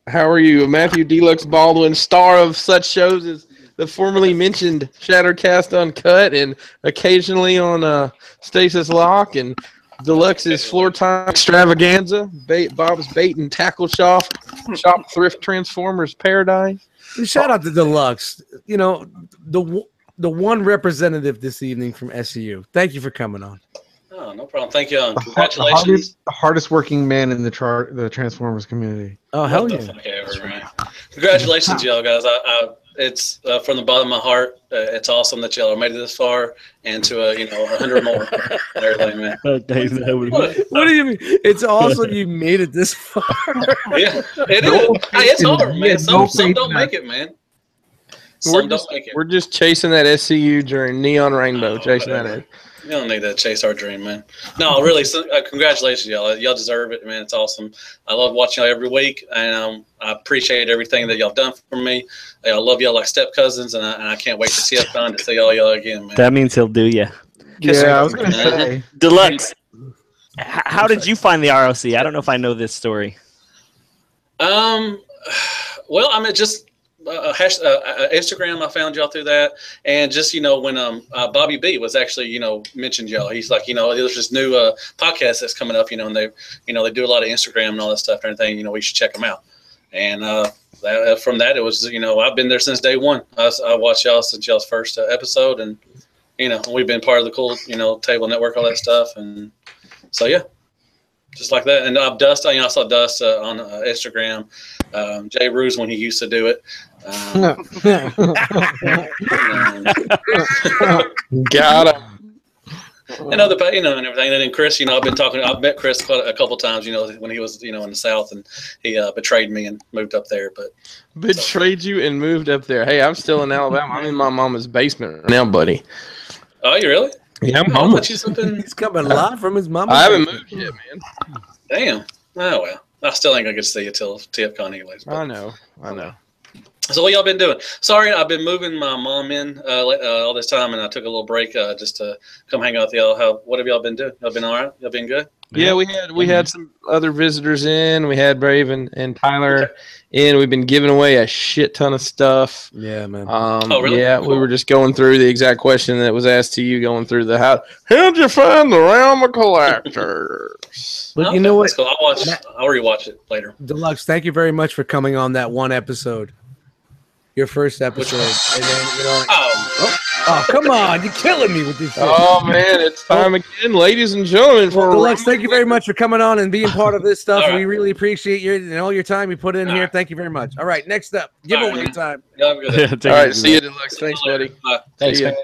How are you? Matthew Deluxe Baldwin, star of such shows as the formerly mentioned Shattercast Uncut and occasionally on Stasis Lock and Deluxe's Floor Time Extravaganza, Bob's Bait and Tackle Shop, Thrift Transformers Paradise. Shout out to Deluxe. The one representative this evening from SCU. Thank you for coming on. Oh, no problem. Thank you. The Congratulations. hardest working man in the Transformers community. Oh, hell What the yeah. fuck ever, man. Congratulations, y'all guys. It's from the bottom of my heart. It's awesome that y'all made it this far, and to 100 more and everything, man. What do you mean? It's awesome you made it this far. Yeah, it is. Hey, it's hard, man. Some don't make it, man. We're just chasing that SCU during Neon Rainbow, chasing that in. You don't need to chase our dream, man. No, really, congratulations, y'all. Y'all deserve it, man. It's awesome. I love watching y'all every week, and I appreciate everything that y'all done for me. I love y'all like step cousins, and I can't wait to see to see all y'all again, man. That means he'll do you. Yeah, I was going to say. Deluxe, how did you find the ROC? I don't know if I know this story. Well, I mean, just Instagram. I found y'all through that, and just when Bobby B was actually mentioned y'all. He's like there's this new podcast that's coming up, and they they do a lot of Instagram and all that stuff and everything. We should check them out. And from that, it was I've been there since day one. I watched y'all since y'all's first episode, and we've been part of the cool Table Network, all that stuff, and so yeah. Just like that, and Dust. I saw Dust on Instagram. Jay Ruse when he used to do it. Got him. And other, and everything. And then Chris, I've been talking. I've met Chris quite a couple times. When he was, in the South, and he betrayed me and moved up there. But betrayed you and moved up there. Hey, I'm still in Alabama. I'm in my mama's basement right now, buddy. Oh, you really? Yeah, I'm homeless. He's coming live from his mama. I haven't moved yet, man. Damn. Oh well. I still ain't gonna get to see you till TFCon anyways. But. I know. So what y'all been doing? Sorry, I've been moving my mom in all this time, and I took a little break just to come hang out with y'all. What have y'all been doing? Y'all been all right? Y'all been good? Yeah, we had some other visitors in. We had Brave and Tyler in. We've been giving away a shit ton of stuff. Yeah, man. Really? Yeah, cool. We were just going through the exact question that was asked to you, going through the how'd you find the Realm of Collectors? But you know what? Cool. I'll rewatch it later. Deluxe, thank you very much for coming on that one episode. Your first episode. And then, oh, come on. You're killing me with this shit. Oh, man. It's time again, ladies and gentlemen. Deluxe, thank you very much for coming on and being part of this stuff. Right. We really appreciate all your time you put in here. Thank you very much. All right, next up, giveaway time. Yeah, I'm good. All right, see you, Deluxe. Thanks, buddy. Thanks, man.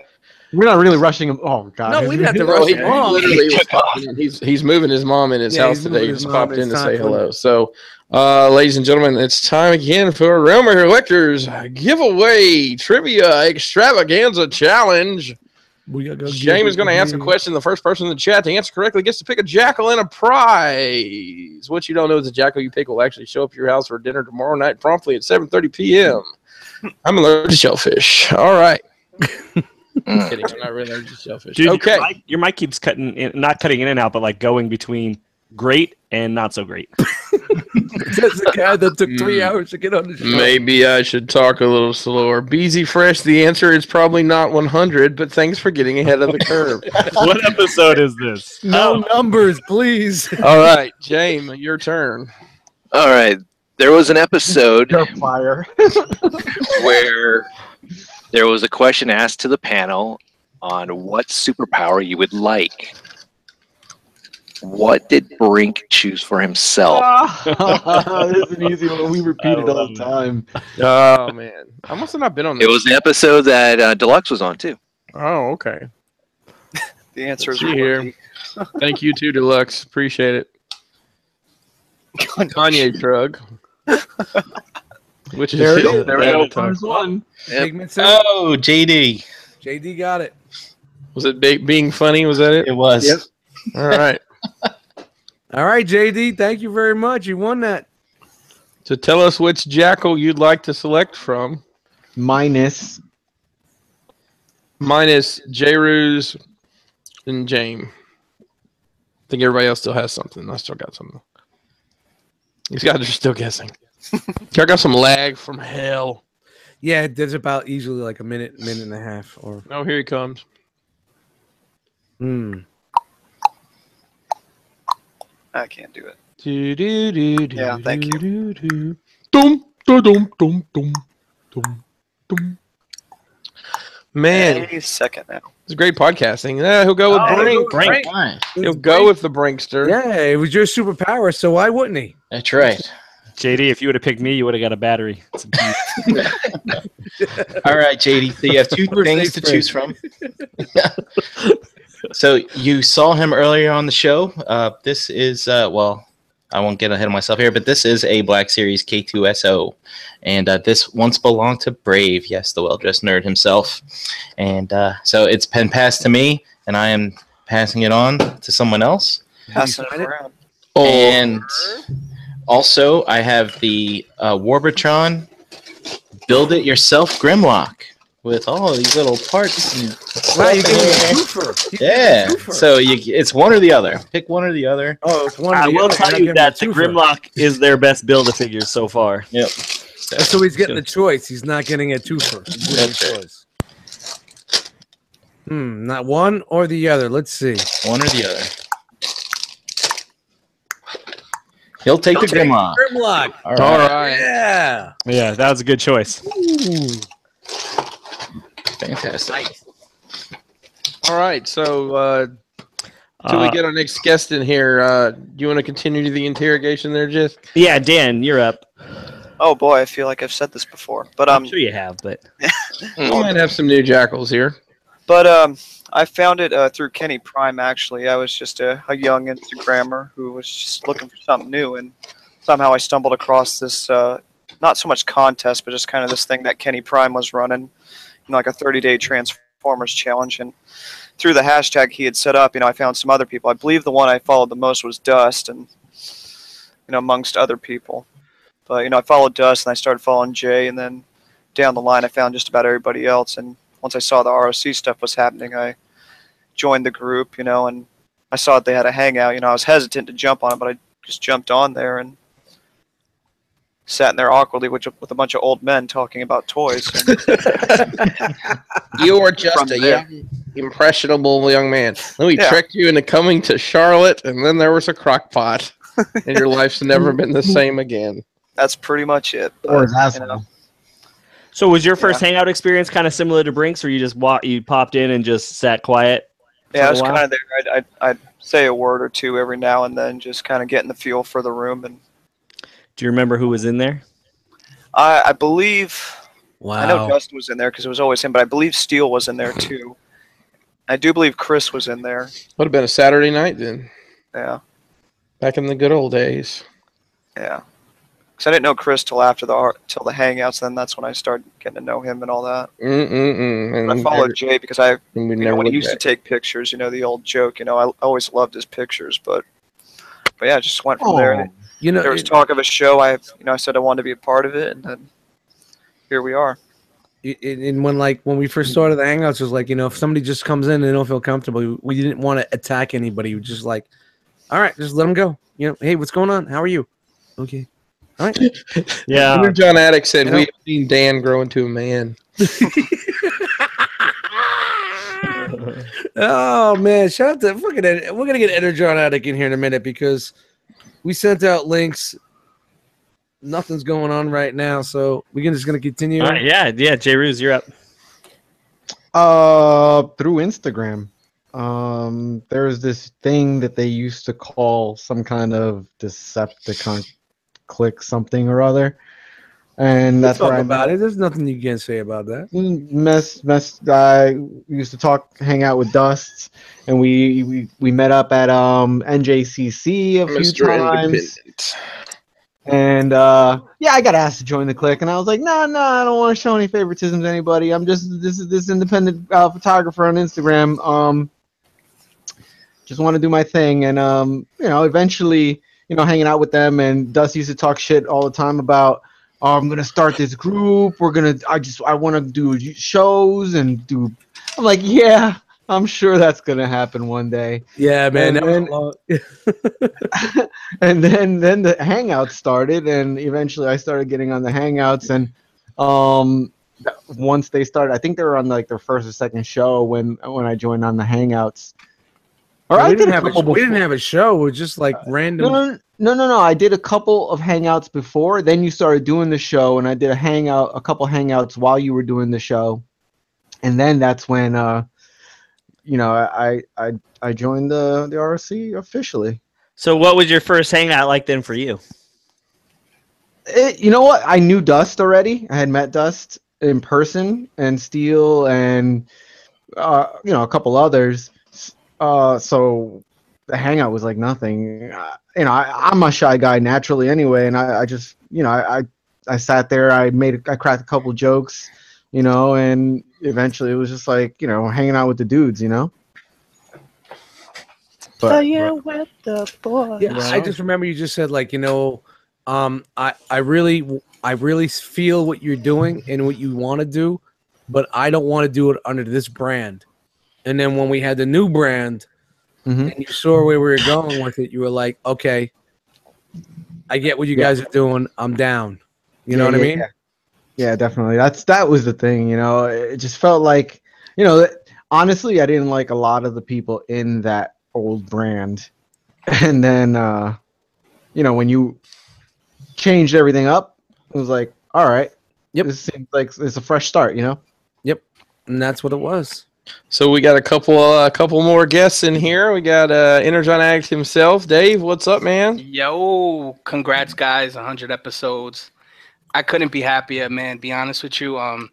We're not really rushing him. Oh, God. No, we didn't have to rush him on. Literally was popping in. He's moving his mom in his house today. He just popped in to say hello. So, ladies and gentlemen, it's time again for Realm of Collectors giveaway trivia extravaganza challenge. James is going to answer a question. The first person in the chat to answer correctly gets to pick a jackal and a prize. What you don't know is the jackal you pick will actually show up at your house for dinner tomorrow night promptly at 7:30 p.m. I'm allergic to shellfish. All right. Kidding, I'm not really allergic to shellfish. Dude, okay. Your mic keeps not cutting in and out, but like going between great and not so great. That's the guy that took 3 hours to get on the show. Maybe I should talk a little slower. BZ Fresh, the answer is probably not 100, but thanks for getting ahead of the curve. What episode is this? No numbers, please. All right, James, your turn. All right. There was an episode Fire. where there was a question asked to the panel on what superpower you would like. What did Brink choose for himself? This is an easy one. We repeat it all the time. Oh, man. I must have not been on this. It was the episode that Deluxe was on, too. Oh, okay. The answer is here. Thank you, too, Deluxe. Appreciate it. Kanye shrug. Which is there we go. First one. Yep. Oh, JD. JD got it. Was it being funny? Was that it? It was. Yep. All right. All right, JD. Thank you very much. You won that. So tell us which jackal you'd like to select from. Minus J-Ruse and James. I think everybody else still has something. I still got something. These guys are still guessing. I got some lag from hell. Yeah, there's about usually like a minute and a half. Or Oh, here he comes. I can't do it. Yeah, thank you. Dum, dum, dum, dum, dum, dum. Man, he's second now. it's great podcasting. Yeah, he'll go with Brink. Brink. He'll go with the Brinkster. Yeah, it was your superpower, so why wouldn't he? That's right. JD, if you would have picked me, you would have got a battery. All right, JD. So you have two things to choose from. So you saw him earlier on the show. This is well, I won't get ahead of myself here, but this is a Black Series K2SO, and this once belonged to Brave. Yes, the well-dressed nerd himself. And so it's been passed to me, and I am passing it on to someone else. Passing it around. And also, I have the Warbitron Build It Yourself Grimlock with all of these little parts. And Wow, you're getting a twofer. yeah, so it's one or the other. Pick one or the other. Oh, it's one. I will tell you that the Grimlock. Grimlock is their best Build-A-Figure so far. Yep. So he's getting a choice. He's not getting a twofer. He's getting a choice. Not one or the other. Let's see. One or the other. He'll take the Grimlock. Grimlock. All All right. right. Yeah. Yeah, that was a good choice. Ooh. Fantastic. All right. So, till we get our next guest in here, do you want to continue the interrogation there, Jess? Yeah, Dan, you're up. Oh boy, I feel like I've said this before, but I'm sure you have, but We might have some new jackals here. But I found it through Kenny Prime. Actually, I was just a young Instagrammer who was just looking for something new, and somehow I stumbled across this not so much contest, but just kind of this thing that Kenny Prime was running, like a 30-day Transformers challenge. And through the hashtag he had set up, I found some other people. I believe the one I followed the most was Dust, and amongst other people. But I followed Dust, and I started following Jay, and then down the line I found just about everybody else. And once I saw the R.O.C. stuff was happening, I joined the group, and I saw that they had a hangout. I was hesitant to jump on it, but I just jumped on there and sat in there awkwardly with a bunch of old men talking about toys. You are just a young, impressionable young man. Then we tricked you into coming to Charlotte, and then there was a crock pot, and your life's never been the same again. That's pretty much it. Or But, that's So was your first hangout experience kind of similar to Brink's, or you just you popped in and just sat quiet? yeah, I was kind of there. I'd say a word or two every now and then, just kind of getting the feel for the room. And Do you remember who was in there? I believe, Wow. I know Dustin was in there because it was always him, but I believe Steele was in there too. I do believe Chris was in there. Would have been a Saturday night then, Yeah, back in the good old days. yeah. Because I didn't know Chris till after till the hangouts. Then that's when I started getting to know him and all that. And I followed Jay because we when he used to take pictures, the old joke. I always loved his pictures, but yeah, I just went from there. There was talk of a show. I said I wanted to be a part of it, and then here we are. And when we first started the hangouts, it was like, if somebody just comes in and they don't feel comfortable, we didn't want to attack anybody. We were just like, all right, just let them go. Hey, what's going on? How are you? Okay. All right. Yeah. John Attic said we've seen Dan grow into a man. Oh man, shout out to fucking we're gonna get Eder John Attic in here in a minute because we sent out links. Nothing's going on right now, so we're just gonna continue. Yeah, Jay Ruse, you're up. Through Instagram. There's this thing that they used to call some kind of Decepticon click something or other, and that's where about it. There's nothing you can say about that. I used to hang out with Dust, and we met up at NJCC a few times. And I got asked to join the clique, and I was like, no, I don't want to show any favoritism to anybody. I'm just this independent photographer on Instagram. Just want to do my thing, and eventually, hanging out with them, and Dust used to talk shit all the time about, I'm gonna start this group. I want to do shows and do. I'm like, yeah, I'm sure that's gonna happen one day. Yeah, man. And then the Hangouts started, and eventually I started getting on the Hangouts, and once they started, I think they were on like their first or second show when I joined on the Hangouts. We didn't have a show. It was just like random. No. I did a couple of Hangouts before. Then you started doing the show, and I did a couple Hangouts while you were doing the show. And then that's when you know, I joined the R.O.C. officially. So what was your first hangout like then for you? You know what? I knew Dust already. I had met Dust in person, and Steel, and you know, a couple others. So the hangout was like nothing. You know, I'm a shy guy naturally anyway, and I just, you know, I sat there. I cracked a couple jokes, you know, and eventually it was just like, you know, hanging out with the dudes, you know. But with the boys. Yeah, I just remember you just said like, you know, I really feel what you're doing and what you want to do, but I don't want to do it under this brand. And then when we had the new brand, and you saw where we were going with it, you were like, okay, I get what you guys are doing. I'm down. You know what I mean? Yeah, definitely. That was the thing, you know. It just felt like, you know, honestly, I didn't like a lot of the people in that old brand. And then you know, when you changed everything up, it was like, all right, this seems like it's a fresh start, you know. Yep, and that's what it was. So we got a couple more guests in here. We got Energon Addict himself, Dave. What's up, man? Yo, congrats, guys! 100 episodes. I couldn't be happier, man. Be honest with you,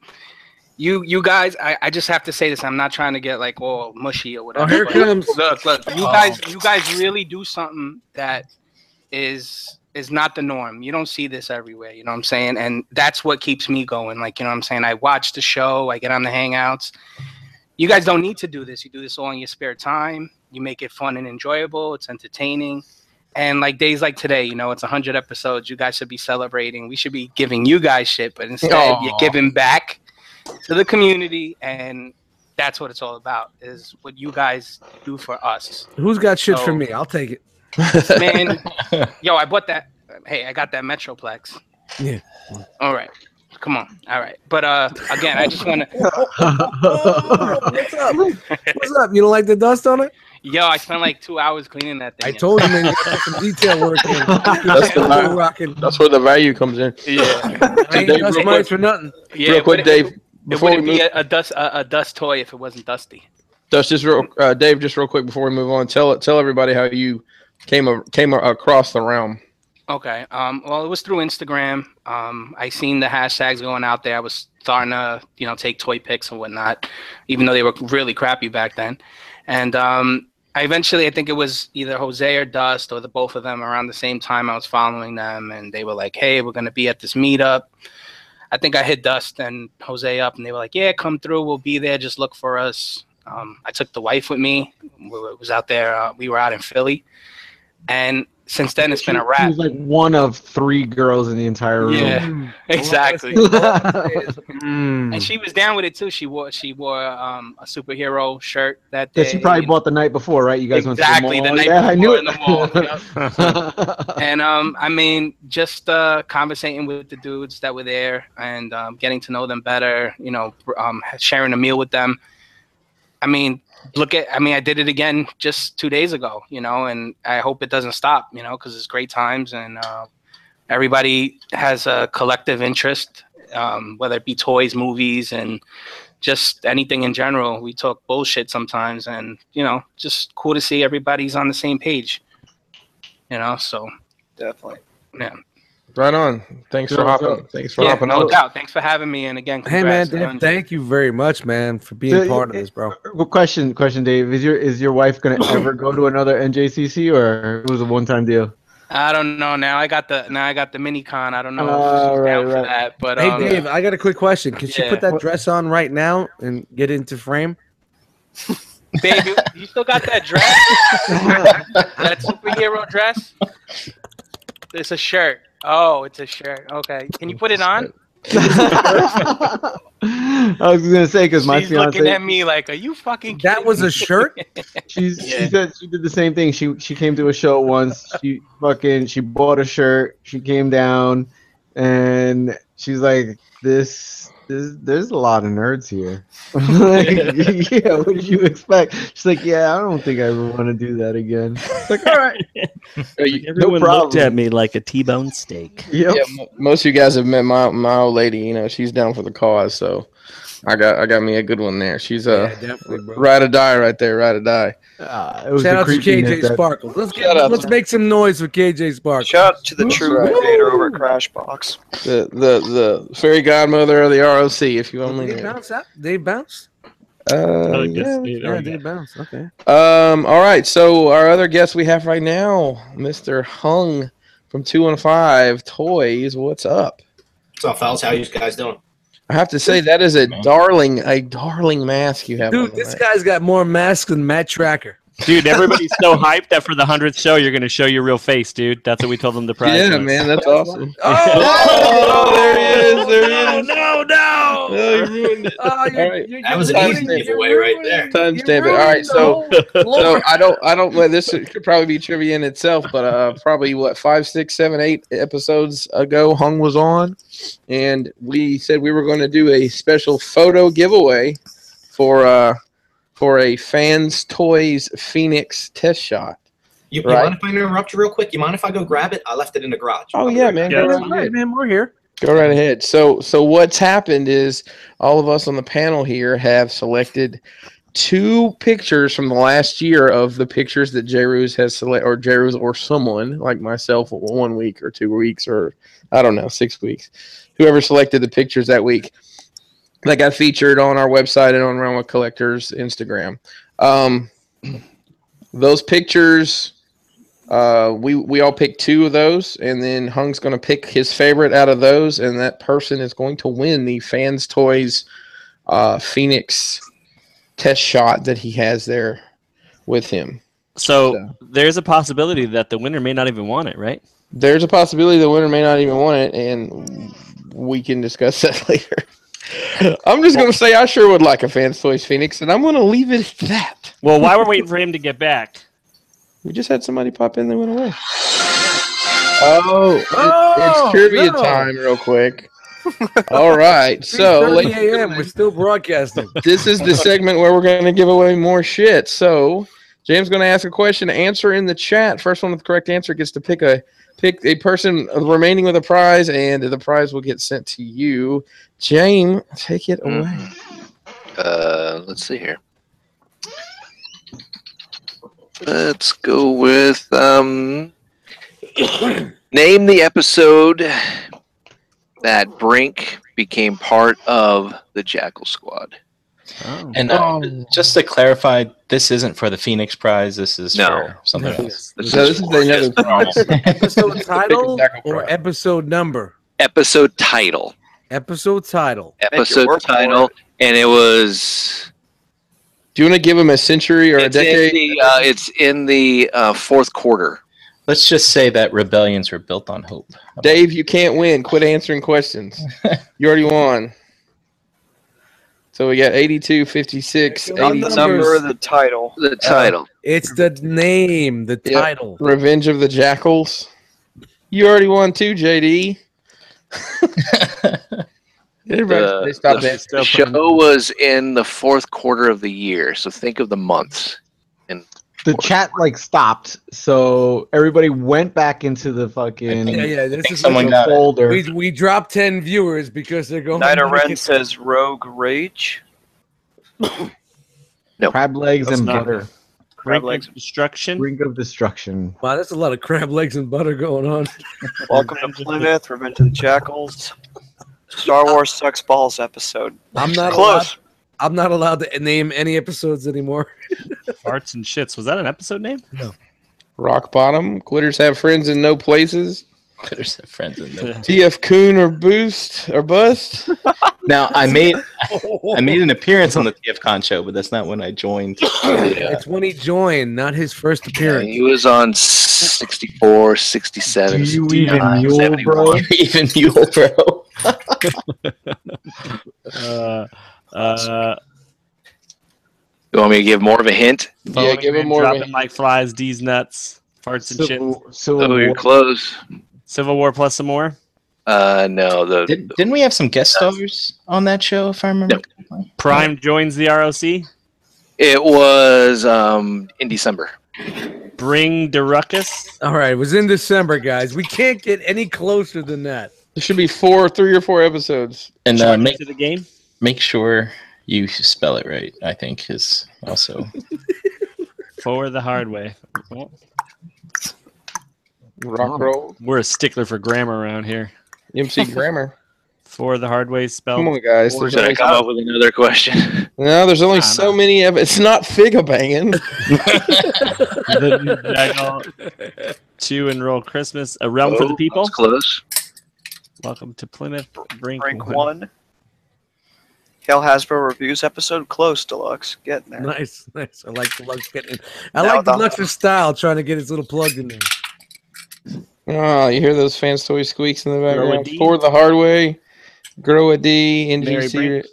you guys. I just have to say this. I'm not trying to get like all mushy or whatever. Oh, here it comes. Look, you guys really do something that is not the norm. You don't see this everywhere. You know what I'm saying? And that's what keeps me going. Like, you know what I'm saying? I watch the show. I get on the hangouts. You guys don't need to do this. You do this all in your spare time. You make it fun and enjoyable. It's entertaining. And like days like today, you know, it's 100 episodes. You guys should be celebrating. We should be giving you guys shit, but instead you're giving back to the community. And that's what it's all about, is what you guys do for us. Who's got shit for me? I'll take it. Man, yo, I bought that. Hey, I got that Metroplex. Yeah. All right. Come on. All right. But again, I just want to. What's up? What's up? You don't like the dust on it? Yo, I spent like 2 hours cleaning that thing. I told you, man, you got some detail work in. That's where the value comes in. Yeah. I ain't dust mites for nothing. Yeah, real quick, Dave. It wouldn't be a dust toy if it wasn't dusty. Dust, just real, Dave, just real quick before we move on, tell everybody how you came across the realm. Okay. Well, it was through Instagram. I seen the hashtags going out there. I was starting to, you know, take toy pics and whatnot, even though they were really crappy back then. And I think it was either Jose or Dust or the both of them around the same time I was following them, and they were like, "Hey, we're gonna be at this meetup." I think I hit Dust and Jose up, and they were like, "Yeah, come through. We'll be there. Just look for us." I took the wife with me. We was out there. We were out in Philly, and since then it's been a wrap. She was like one of 3 girls in the entire room. Yeah, exactly. And she was down with it too. She wore a superhero shirt that day. That she probably bought the night before, right? You guys exactly went to the mall. night before in the mall. Yep. And I mean, just conversating with the dudes that were there and getting to know them better. You know, sharing a meal with them. I mean, I did it again just 2 days ago, you know, and I hope it doesn't stop, you know, because it's great times and everybody has a collective interest, whether it be toys, movies, and just anything in general. We talk bullshit sometimes and, you know, just cool to see everybody's on the same page, you know, so. Definitely. Yeah. Right on. Thanks for hopping. Thanks for hopping no out. doubt. Thanks for having me. And again, hey man, congrats. Dave, thank you very much, man, for being part of this, bro. Well, question, Dave. Is your wife gonna ever go to another NJCC, or it was a one-time deal? I don't know. Now I got the mini con. I don't know if she's down for that. But hey Dave, I got a quick question. Can she put that dress on right now and get into frame? Dave, you still got that dress? That superhero dress? It's a shirt. Oh, it's a shirt. Okay. Can you put it on? I was gonna say because my She's fiance looking at me like, "Are you fucking kidding That was a shirt? She said she did the same thing. She came to a show once. She bought a shirt. She came down, and she's like, "This There's a lot of nerds here. Like, yeah, what did you expect? She's like, yeah, I don't think I ever want to do that again. It's like, all right. Everyone looked at me like a T-bone steak. Yep. Yeah, most of you guys have met my old lady. You know, she's down for the cause, so I got me a good one there. She's definitely, bro. ride or die right there, ride or die. It was Shout out to creepiness KJ Sparkle. Shout out Let's to- make some noise for KJ Sparkle. Shout out to the true right. creator over at Crashbox. The fairy godmother of the ROC, if you only They knew. bounce out. They bounce. Yeah. They bounce. Okay. All right. So our other guest we have right now, Mr. Hung from 215 Toys. What's up? What's up, fellas? How you guys doing? I have to say that is a darling mask you have. Dude, this guy's got more masks than Matt Tracker. Dude, everybody's so hyped that for the 100th show, you're going to show your real face, dude. That's what we told them to prize. Yeah, was. man, that's awesome. Oh, there he is. There he is. No. Oh, you ruined it. Oh, That was an easy giveaway right there. Timestamp it. All right, so I don't. Well, this could probably be trivia in itself, but probably what 5, 6, 7, 8 episodes ago, Hung was on, and we said we were going to do a special photo giveaway for a Fans Toys Phoenix test shot. You mind if I interrupt you real quick? You mind if I go grab it? I left it in the garage. Oh yeah, man. All right, man, we're here. Go right ahead. So what's happened is all of us on the panel here have selected 2 pictures from the last year of the pictures that J-Ruz has selected, or J-Ruz or someone like myself, 1 week or 2 weeks or I don't know, 6 weeks. Whoever selected the pictures that week that got featured on our website and on Realm of Collectors Instagram. Those pictures, we all picked 2 of those, and then Hung's going to pick his favorite out of those, and that person is going to win the Fans Toys Phoenix test shot that he has there with him. So there's a possibility that the winner may not even want it, right? There's a possibility the winner may not even want it, and we can discuss that later. I'm just going to say I sure would like a Fans Toys Phoenix, and I'm going to leave it at that. Well, while we're waiting for him to get back, we just had somebody pop in, they went away. It's trivia time real quick. All right, so 3:30 a.m. We're still broadcasting. This is the segment where we're going to give away more shit. So James going to ask a question, answer in the chat. First one with the correct answer gets to pick a person remaining with a prize, and the prize will get sent to you. James, take it away. Let's see here. Let's go with name the episode that Brink became part of the Jackal Squad. Oh. And just to clarify, this isn't for the Phoenix Prize. This is for something else. This is another prize. Episode title or episode number? Episode title. Episode title. Episode title, and it was. Do you want to give him a century or a decade? It's in the fourth quarter. Let's just say that rebellions were built on hope. Dave, you can't win. Quit answering questions. You already won. So we got 82, 56, Not 82. the number, the title. The title. It's the name, the title. Revenge of the Jackals. You already won too, JD. The show was in the fourth quarter of the year, so think of the months. The chat stopped, so everybody went back into the fucking This is someone got folder. We dropped 10 viewers because they're going. Nina Ren says Rogue Rage. No. Crab legs That's and not butter. Brink of Destruction. Brink of Destruction. Wow, that's a lot of crab legs and butter going on. Welcome to Plymouth, Revenge of the Jackals. Star Wars Sucks Balls episode. I'm not close. I'm not allowed to name any episodes anymore. Farts and Shits. Was that an episode name? No. Rock Bottom. Quitters have friends in no places. Quitters have friends in no places. TF Coon or Boost or Bust. Now I made an appearance on the TF Con show, but that's not when I joined. It's when he joined, not his first appearance. He was on 64, 67, Do you 69, even mule, 71. bro? Even mule, bro. You want me to give more of a hint? Yeah, give him more. Dropping like flies, D's nuts, farts and shit. Oh, you're close. Civil War plus some more. No. Didn't we have some guest stars on that show, if I remember correctly? Prime joins the ROC. It was in December. Bring the ruckus. All right, it was in December, guys. We can't get any closer than that. There should be 3 or 4 episodes. And to the game. Make sure you spell it right, I think, is also. For the hard way. Rock roll. We're a stickler for grammar around here. MC Grammar. For the hard way spelled. Come on, guys. Should I come up with another question? No, there's only so many of it. It's not figure banging. To enroll Christmas. A realm for the people. That's close. Welcome to Plymouth. Brink one. Hale Hasbro reviews episode close, Deluxe. Getting there. Nice. I like Deluxe getting. I like Deluxe's style, trying to get his little plug in there. Oh, you hear those fans' toy squeaks in the background? For the hard way. Grow a D. NVC.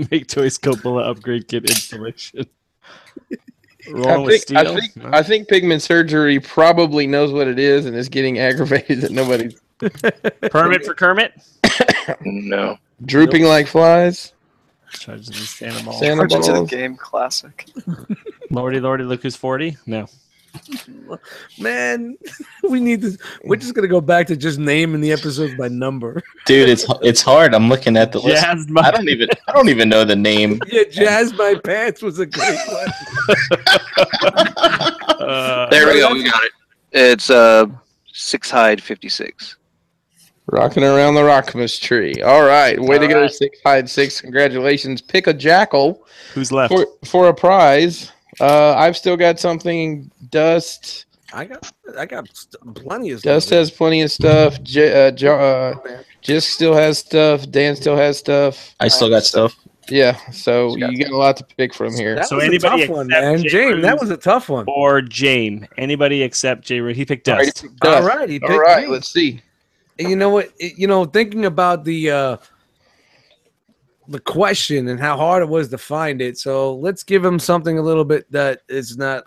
Make toys Coppola upgrade kit installation. I think Pigment Surgery probably knows what it is and is getting aggravated that nobody. Permit for Kermit? No. Drooping like flies. Charges the Santa Balls. Santa Balls. To the game classic. Lordy, look who's 40? No. Man, we need this. We're just gonna go back to just naming the episodes by number. Dude, it's hard. I'm looking at the list. I don't even know the name. Yeah, Jazz My Pants was a great one. There we go. We got it. It's 6 Hide 56. Rocking around the Rockmas tree. All right, way to go, 6 Hide 6. Congratulations. Pick a jackal. Who's left for a prize? I've still got something. Dust. I got plenty of stuff. Dust has plenty of stuff. Jisk still has stuff. Dan still has stuff. I still got stuff. Yeah, so you got a lot to pick from here. That so was anybody a tough one, man. James, that was a tough one. Or James. Anybody except J. He picked Dust. All right, he picked All right, me. let's see. And you know what? Thinking about the question and how hard it was to find it. So let's give him something a little bit that is not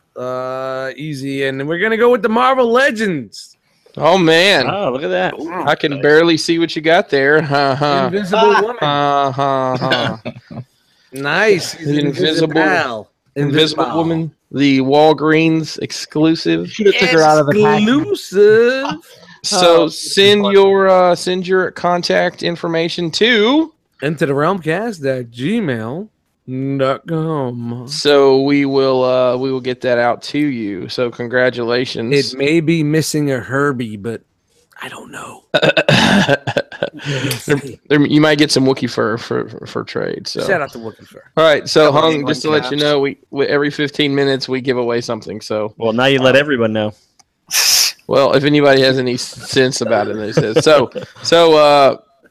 easy. And we're going to go with the Marvel Legends. Oh, man. Oh, look at that. I can barely see what you got there. Invisible Woman. Nice. Invisible Woman. The Walgreens exclusive. Should have took her out of the pack. Exclusive. So send your contact information to into the realmcast@gmail.com. So we will get that out to you. So congratulations. It may be missing a Herbie, but I don't know. You might get some Wookiee fur for trade. So shout out to Wookiee fur. All right, so Hung, just to let you know, we every 15 minutes we give away something. So now you let everyone know. Well, if anybody has any sense about it, they said so.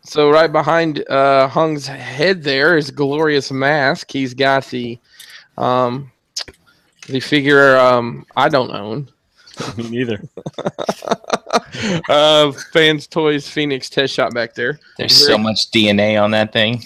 So right behind Hung's head there is Glorious Mask. He's got the figure I don't own. Me neither. Fans Toys Phoenix test shot back there. There's so much DNA on that thing.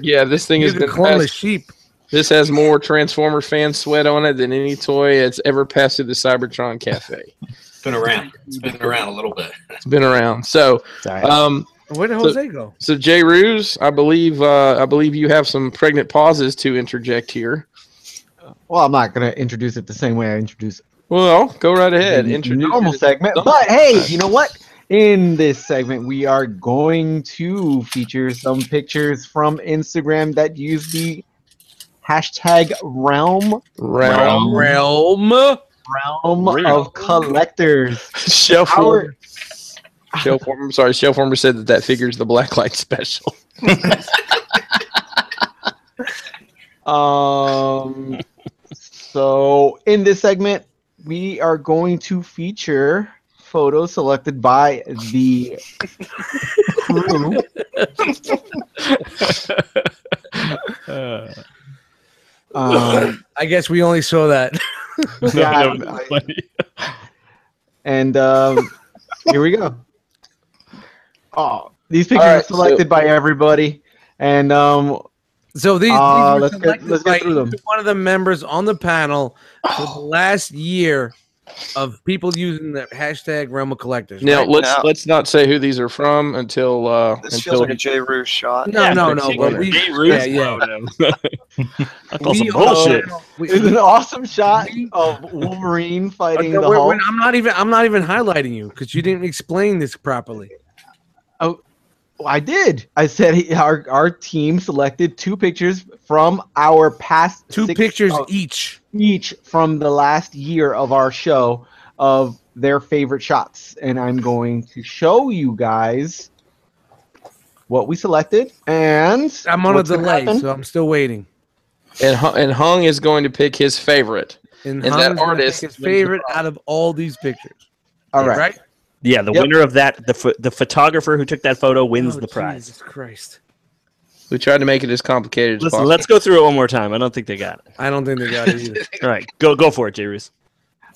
Yeah, this thing has been clone a sheep. This has more Transformer fan sweat on it than any toy that's ever passed through the Cybertron Cafe. It's been around. It's been around a little bit. It's been around. So, where did Jose go? So Jay Ruse, I believe you have some pregnant pauses to interject here. Well, I'm not gonna introduce it the same way I introduce it. Well, go right ahead. Introduce normal segment. But hey, you know what? In this segment, we are going to feature some pictures from Instagram that use the hashtag realm of collectors. Shelfwarmer. Shelfwarmer said that figures the Blacklight special. So in this segment, we are going to feature photos selected by the crew. I guess we only saw that. And here we go. Oh, these pictures are selected by everybody, and so these were let's get through them. One of the members on the panel for the last year of people using the hashtag Realm of Collectors. Now right? let's not say who these are from until This feels like a J. Ruse shot. No. But we, yeah. I call some bullshit. It's an awesome shot of Wolverine fighting the Hulk. I'm not even highlighting you because you didn't explain this properly. Oh, I did. I said our team selected 2 pictures from our past 2 pictures each from the last year of our show of their favorite shots, and I'm going to show you guys what we selected. And I'm on a delay, so I'm still waiting. And Hung is going to pick his favorite, and that artist his favorite out of all these pictures. All right. Right? Yeah, the winner of that, the photographer who took that photo wins the prize. Jesus Christ. We tried to make it as complicated as Listen, possible. let's go through it one more time. I don't think they got it. I don't think they got it either. All right, go for it, J. Ruse.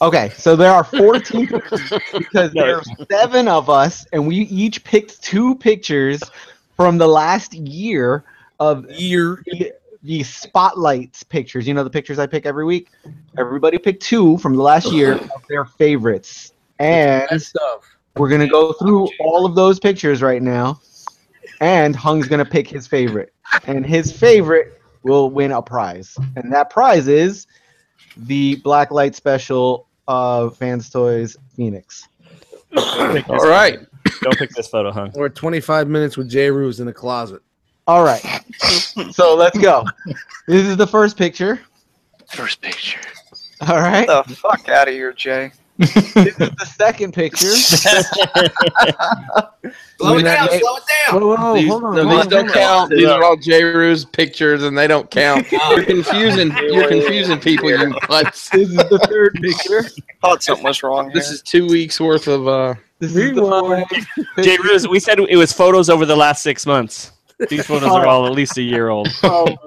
Okay, so there are 14 pictures because there's 7 of us, and we each picked 2 pictures from the last year of the spotlights pictures. You know, the pictures I pick every week. Everybody picked 2 from the last year of their favorites, and we're gonna go through all of those pictures right now. And Hung's gonna pick his favorite, and his favorite will win a prize, and that prize is the Blacklight Special of Fans Toys Phoenix. All right. Don't pick this photo, Hung. Or 25 minutes with J. Ruse in the closet. All right. So let's go. This is the first picture. First picture. All right. Get the fuck out of here, Jay. This is the second picture. Slow it down. Whoa, These, hold on. these don't count. These are all J. Ruse pictures, and they don't count. You're confusing people, you butts. This is the third picture. Thought something was wrong. This is 2 weeks worth of. This is the fourth J. Ruse, we said it was photos over the last 6 months. These photos are all at least a year old. So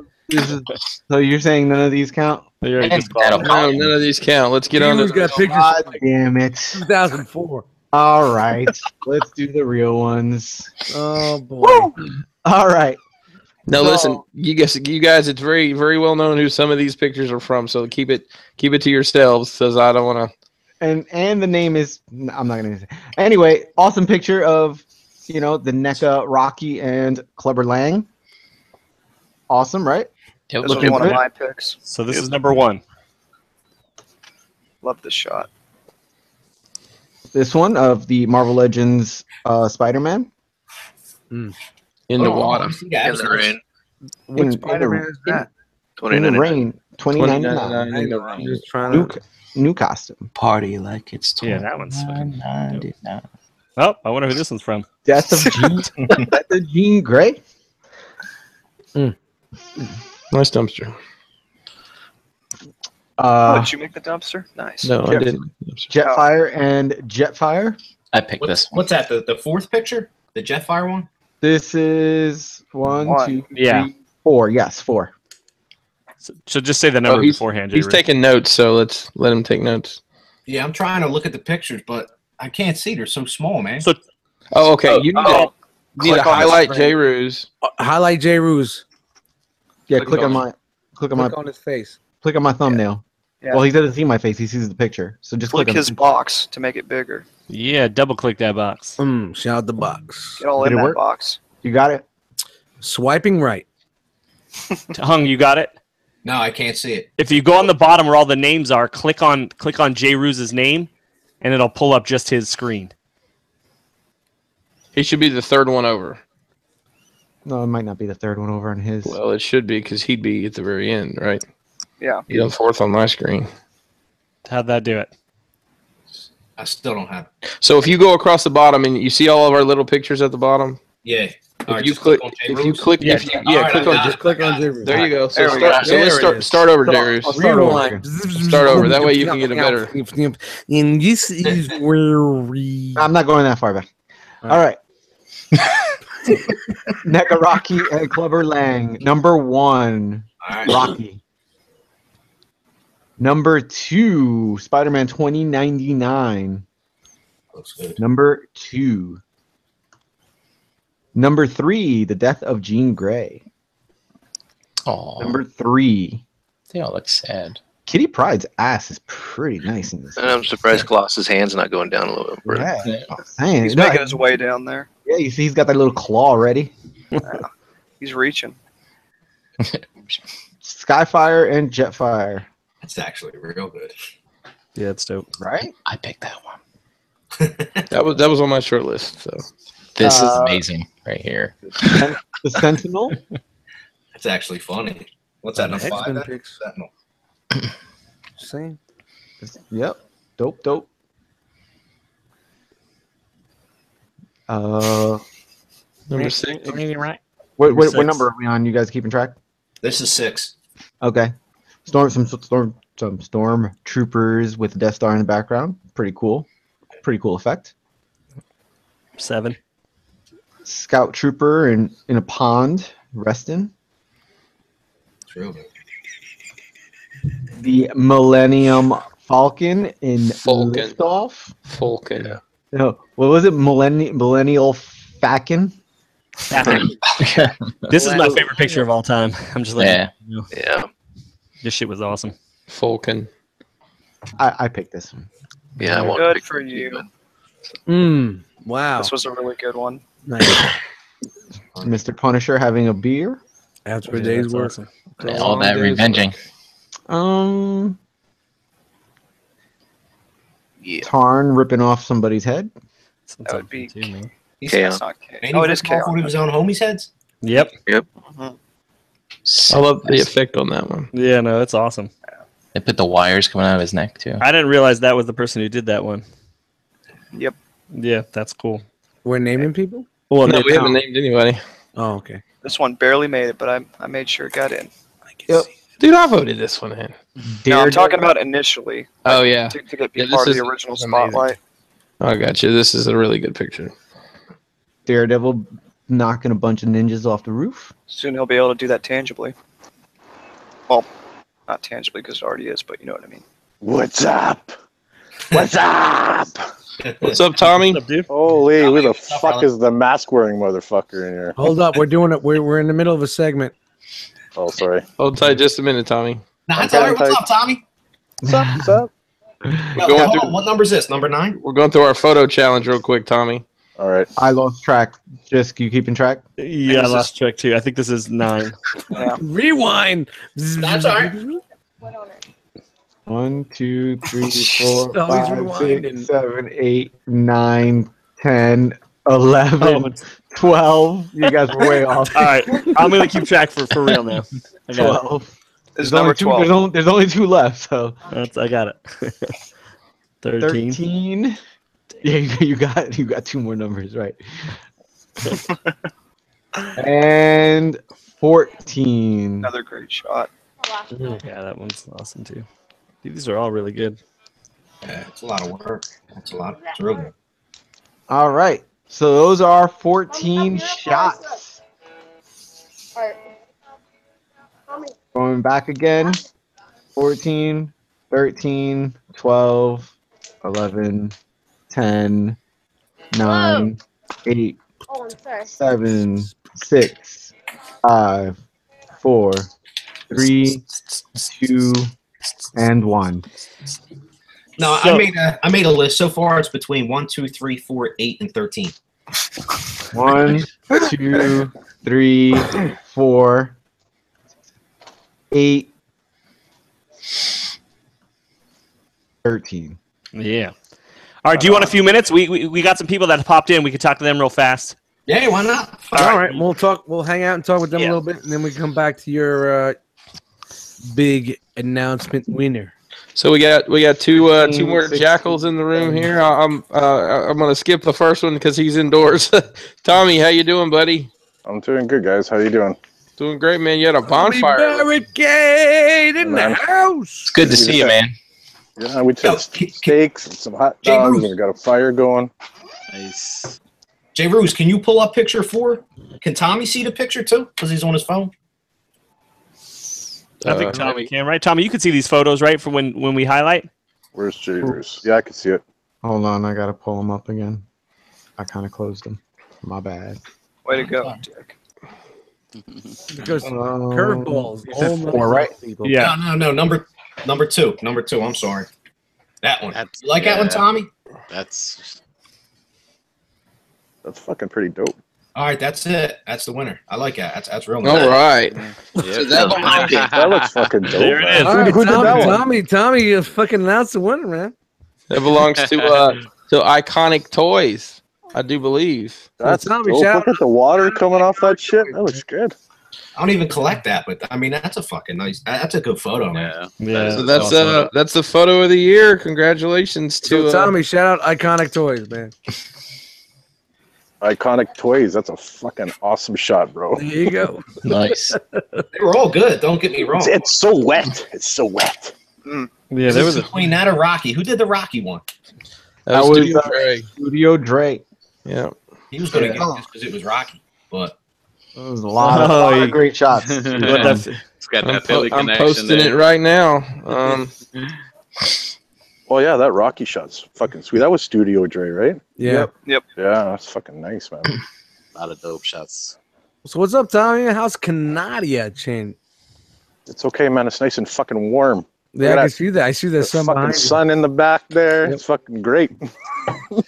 you're saying none of these count? No, none of these count. Let's get on to got pictures. God damn it. 2004. All right. Let's do the real ones. Oh boy. All right. Now listen, you guys, it's very, very well known who some of these pictures are from. So keep it to yourselves, because I don't want to. And the name is, I'm not gonna say. Anyway, awesome picture of, the NECA Rocky and Clubber Lang. Awesome, right? This was one of my picks. So this is number 1. Love this shot. This one of the Marvel Legends Spider-Man. In the water. In the rain. Which Spider-Man is that? In the rain. 2099. In the rain. Just trying to... New costume. Party like it's That one's fucking. 99. Oh, I wonder who this one's from. Death of Jean Grey. Nice dumpster. Did you make the dumpster? Nice. No, I didn't. Jetfire and Jetfire. I picked this one. What's that? The fourth picture? The Jetfire one? This is 1, 2, 3, Yeah. 4. Yes, 4. So just say the number beforehand. He's taking notes, so let's let him take notes. Yeah, I'm trying to look at the pictures, but I can't see. They're so small, man. So, okay. You need to highlight J. Ruse. Highlight J. Ruse. Yeah, click on his face. Click on my thumbnail. Yeah. Well, he doesn't see my face. He sees the picture. So just click click his box to make it bigger. Yeah, double click that box. Shout out the box. Get all in that box. You got it? Swiping right. Hung, you got it? No, I can't see it. If you go on the bottom where all the names are, click on J. Ruse's name, and it'll pull up just his screen. He should be the third one over. No, it might not be the third one over on his. Well, it should be, because he'd be at the very end, right? Yeah. He's on fourth on my screen. How'd that do it? I still don't have it. So if you go across the bottom and you see all of our little pictures at the bottom. Yeah. If you click on J. Click on J. Ruse. There you go. So let's start over, J. Ruse. Start over. That way you can get a better. And this is where we. I'm not going that far back. All right. NECA Rocky and Clubber Lang. Number 1, Rocky. Number 2, Spider-Man 2099. Looks good. Number 2. Number 3, The Death of Jean Grey. Oh, Number 3. they all look sad. Kitty Pryde's ass is pretty nice in this. And I'm surprised Colossus' hand's not going down a little bit further. Yeah, I'm saying. He's making his way down there. Yeah, you see, he's got that little claw ready. Yeah, he's reaching. Skyfire and Jetfire. That's actually real good. Yeah, it's dope. Right? I picked that one. That was on my short list. So This is amazing right here. The Sentinel. That's actually funny. What's that? Number 5? X-Men That? picks. Sentinel. Same. Yep. Dope. number 6. Right. What Six. number are we on? You guys keeping track? This is 6. Okay. Some storm troopers with the Death Star in the background. Pretty cool. Pretty cool effect. 7. Scout trooper in a pond resting. It's real good. The Millennium Falcon in Liftoff. Falcon. No, what was it? Millennial Falcon. This is my favorite picture of all time. I'm just like, Yeah. this shit was awesome. Falcon. I picked this one. Yeah, I want Good for you. Wow. This was a really good one. Nice. Mr. Punisher having a beer. After a day's work. Awesome. And all that revenging. Yeah. Tarn ripping off somebody's head. That would be. Too, man. That's not K. Ain't Oh, he it is ripping off one of his own homies' heads? Yep. I love the effect on that one. Yeah, no, it's awesome. They put the wires coming out of his neck too. I didn't realize that was the person who did that one. Yep. Yeah, that's cool. We're naming people? Well, No, we haven't named anybody. Oh, okay. This one barely made it, but I made sure it got in. Yep. Dude, I voted this one in. No, I'm talking about initially. Oh, yeah. To get be Yeah, part of this the is original amazing. spotlight. I got you. This is a really good picture. Daredevil knocking a bunch of ninjas off the roof. Soon he'll be able to do that tangibly. Well, not tangibly because it already is, but you know what I mean. What's up? What's up? What's up, Tommy? What's up, dude? Holy, who the fuck is the mask wearing motherfucker in here? Hold up. We're doing it. We're in the middle of a segment. Oh, sorry. Hold tight just a minute, Tommy. Nah, it's all right. What's up, Tommy? What's up? What's up? Yo, hold on. What number is this? Number 9? We're going through our photo challenge real quick, Tommy. All right. I lost track. Just you keeping track? Yeah, I lost track too. I think this is 9. Yeah. Rewind. That's all right. 1, 2, 3, 4, Oh, he's 5, rewinding. 6, 7, 8, 9, 10, 11, Oh, 12. You guys were way off. all right, I'm gonna keep track for real now. I got it. 12. This is There's only number two. 12. There's only 2 left. So I got it. 13. 13. Yeah, you got 2 more numbers, right? And 14. Another great shot. Yeah, that one's awesome too. Dude, these are all really good. Yeah, it's a lot of work. It's real good. All right. So those are 14 shots. Going back again. 14, 13, 12, 11, 10, 9, 8, 7, 6, 5, 4, 3, 2, and 1. No, So- I made a list. So far, it's between 1, 2, 3, 4, 8, and 13. 1, 2, 3, 4, 8, 13. Yeah. All right. Do you want a few minutes? We got some people that popped in. We could talk to them real fast. Yeah, why not? All right. We'll talk. We'll hang out and talk with them Yeah. a little bit, and then we come back to your big announcement winner. So we got two more jackals in the room here. I'm gonna skip the first one because he's indoors. Tommy, how you doing, buddy? I'm doing good, guys. How you doing? Doing great, man. You had a bonfire. Barricade in the Man. house. It's good to see you, man. Yeah, we Yo, took steaks and some hot Jay dogs, Bruce. and we got a fire going. Nice. Jay Ruse, can you pull up picture 4? Can Tommy see the picture too? Because he's on his phone. I think Tommy can, right? Tommy, you can see these photos, right, from when we highlight? Where's Jay Bruce? Yeah, I can see it. Hold on, I gotta pull them up again. I kind of closed them. My bad. Way to go, Dick. Because curveballs. You said 4, right? Yeah. No. number two. Number two. I'm sorry. That one. That's, You like that one, Tommy? That's fucking pretty dope. All right, that's it. That's the winner. I like that. That's real nice. All right. yeah. That looks fucking dope. There it is. All right, Who did that one? Tommy, you fucking announced the winner, man. That belongs to Iconic Toys, I do believe. That's Tommy, dope. shout Look at the water coming off that shit. That looks good. I don't even collect that, but I mean, that's a fucking nice. That's a good photo, man. Yeah. So that's the photo of the year. Congratulations to So Tommy, shout out Iconic Toys, man. Iconic Toys. That's a fucking awesome shot, bro. There you go. Nice. They were all good. Don't get me wrong. It's so wet. It's so wet. Yeah, there was a between that or Rocky. Who did the Rocky one? that was Studio Dre. Studio Dre. Yeah. He was going to get it just because it was Rocky, but There was a lot of great shots. It's got that Philly I'm connection posting there. it right now. Oh yeah, that Rocky shot's fucking sweet. That was Studio Dre, right? Yeah. Yep. Yeah, that's fucking nice, man. A lot of dope shots. So what's up, Tommy? How's Canada, Chin? It's okay, man. It's nice and fucking warm. Yeah, I can see that. I see the sun fucking behind you. sun in the back there. Yep. It's fucking great.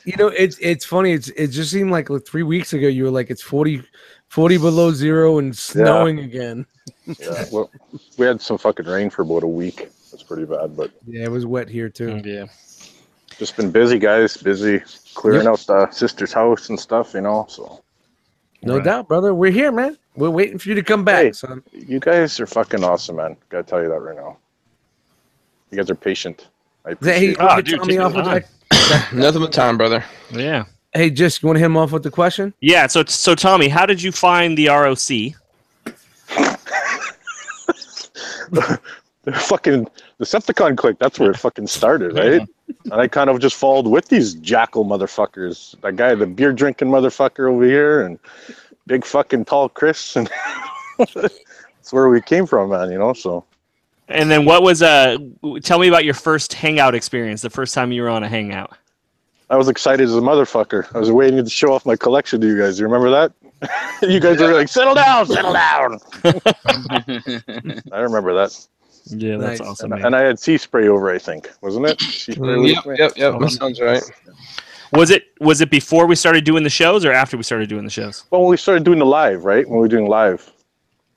You know, it's funny. It just seemed like 3 weeks ago you were like it's 40 below zero and snowing again. Yeah, well, we had some fucking rain for about a week. That's pretty bad, but Yeah, it was wet here too. Yeah. just been busy, guys. Busy clearing out the sister's house and stuff, you know. So No doubt, brother. We're here, man. We're waiting for you to come back, Hey. son. you guys are fucking awesome, man. Gotta tell you that right now. You guys are patient. I Hey, appreciate it. get dude, Tommy take off your with time. that. Nothing but time, brother. Yeah. Hey, just you want to hit him off with the question? Yeah. So Tommy, how did you find the ROC? The fucking Decepticon clique, that's where it fucking started, right? And I kind of just followed with these jackal motherfuckers. That guy, the beer drinking motherfucker over here, and big fucking tall Chris, and that's where we came from, man, you know, so. And then what was tell me about your first hangout experience, the first time you were on a hangout. I was excited as a motherfucker. I was waiting to show off my collection to you guys. You remember that? You guys were like, settle down, settle down. I remember that. Yeah, that's Nice. awesome, man. And I had sea spray over, I think, wasn't it? Sea spray was- Yep. That sounds right. Was it before we started doing the shows or after we started doing the shows? Well, when we started doing the live, right? When we were doing live.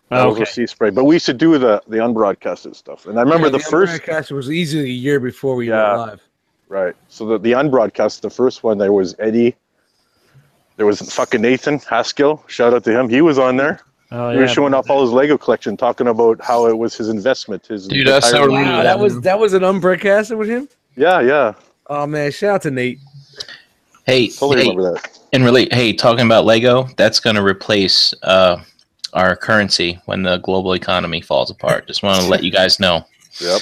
That was Okay. with sea spray. But we used to do the unbroadcasted stuff. And I remember the first. podcast was easily a year before we went live. Right. So the unbroadcast, the first one, there was Eddie. There was fucking Nathan Haskell. Shout out to him. He was on there. Oh, He was showing off all his Lego collection, talking about how it was his investment. His Dude, that's so retirement. rude. Wow, that was an unbroadcasted with him. Yeah. Oh man, shout out to Nate. Hey, Totally remember that. and really, hey, talking about Lego, that's going to replace our currency when the global economy falls apart. Just want to let you guys know. Yep.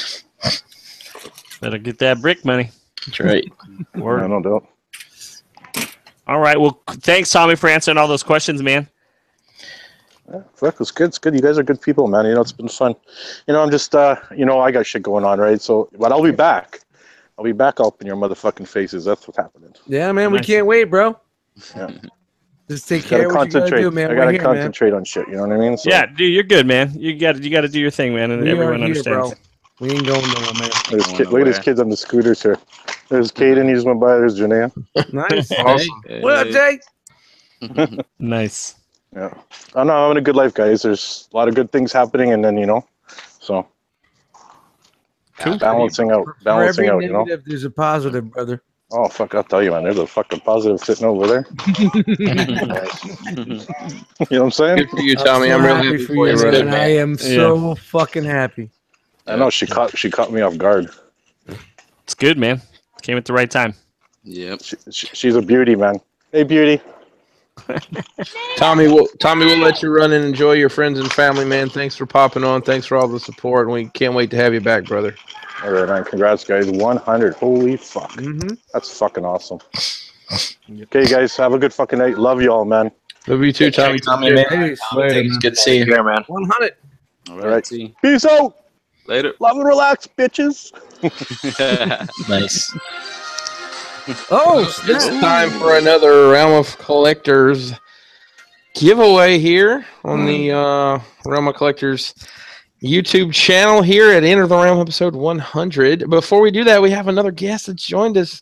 Better get that brick money. That's right. I no doubt. All right. Well, thanks, Tommy, for answering all those questions, man. Yeah, fuck, it's good. It's good. You guys are good people, man. You know, it's been fun. You know, I'm just, you know, I got shit going on, right? So, but I'll be back. I'll be back up in your motherfucking faces. That's what's happening. Yeah, man, we can't wait, bro. Yeah. Just take care of Gotta what you gotta concentrate. do, man. I We're gotta here, concentrate on shit. You know what I mean? So, Yeah, dude, you're good, man. You got to do your thing, man, and We are everyone here, understands. bro. We ain't going nowhere, man. Look at these kids on the scooters here. There's Caden. He just went by. There's Janae. Nice. Awesome. What up, Jay? Nice. Yeah. I'm having a good life, guys. There's a lot of good things happening, and then so balancing out, For every you know. negative, there's a positive, brother. Oh fuck! I'll tell you, man. There's a fucking positive sitting over there. You know what I'm saying? Good for you, Tommy. I'm really happy for you, man. brother. I am so fucking happy. I know she caught me off guard. It's good, man. Came at the right time. Yep. She's a beauty, man. Hey, beauty. Tommy, we'll let you run and enjoy your friends and family, man. Thanks for popping on. Thanks for all the support, and we can't wait to have you back, brother. All right, man. Congrats, guys. 100. Holy fuck. Mm-hmm. That's fucking awesome. Okay, guys. Have a good fucking night. Love you all, man. Love you too, Tommy. Tommy, man. Later, It's good to see you here, man. 100. All right. Peace out. Later. Love and relax, bitches. Nice. Oh, It's time for another Realm of Collectors giveaway here on the Realm of Collectors YouTube channel here at Enter the Realm episode 100. Before we do that, we have another guest that's joined us.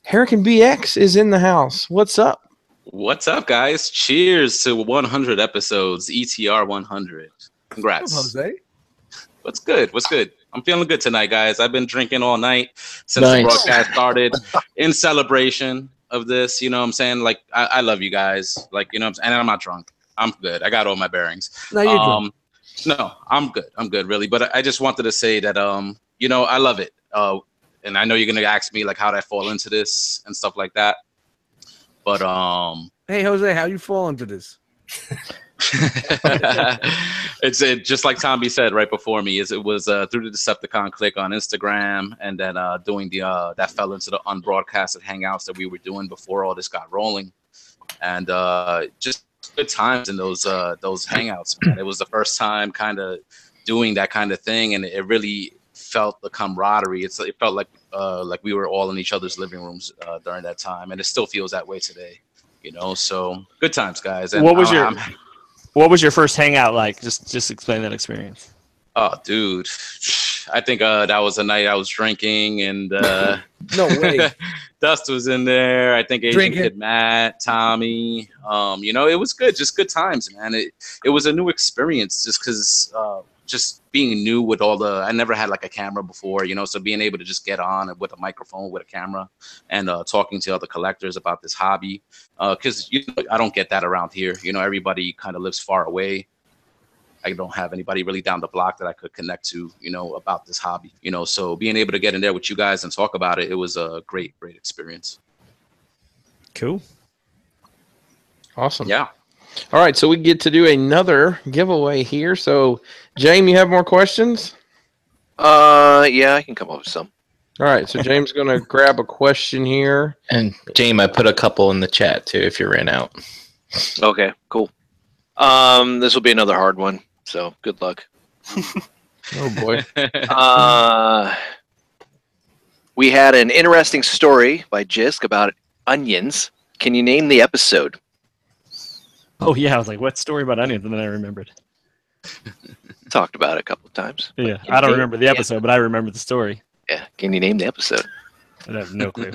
Hurricane BX is in the house. What's up? What's up, guys? Cheers to 100 episodes, ETR 100. Congrats. Jose. What's good? What's good? I'm feeling good tonight, guys. I've been drinking all night since Nice. the broadcast started in celebration of this. You know what I'm saying? Like, I love you guys. Like, you know what I'm saying? And I'm not drunk. I'm good. I got all my bearings. No, you're drunk. No, I'm good. I'm good, really. But I just wanted to say that, you know, I love it. And I know you're going to ask me, like, how did I fall into this and stuff like that. But, Hey, Jose, how you fall into this? It's just like Tommy said right before me. It was through the Decepticon click on Instagram, and then doing that fell into the unbroadcasted hangouts that we were doing before all this got rolling, and just good times in those hangouts, man. It was the first time kind of doing that kind of thing, and it really felt the camaraderie. It felt like we were all in each other's living rooms during that time, and it still feels that way today. You know, so good times, guys. And What was your first hangout like? Just explain that experience. Oh, dude, I think that was the night I was drinking, and No way. Dust was in there. I think Asian Drinking. Kid Matt, Tommy. You know, it was good, just good times, man. It was a new experience, just because just being new with all I never had like a camera before, you know, so being able to just get on with a microphone, with a camera, and talking to other collectors about this hobby, because you know, I don't get that around here. You know, everybody kind of lives far away. I don't have anybody really down the block that I could connect to, you know, about this hobby, you know, so being able to get in there with you guys and talk about it, it was a great experience. Cool. Awesome. Yeah. All right, so we get to do another giveaway here. So, James, you have more questions? Yeah, I can come up with some. All right, so James is going to grab a question here. And James, I put a couple in the chat too if you ran out. Okay, cool. This will be another hard one, so good luck. Oh boy. We had an interesting story by Jisk about onions. Can you name the episode? Oh yeah, I was like, what story about onions? And then I remembered. Talked about it a couple of times. Yeah, I don't remember the episode, but I remember the story. Yeah, can you name the episode? I have no clue.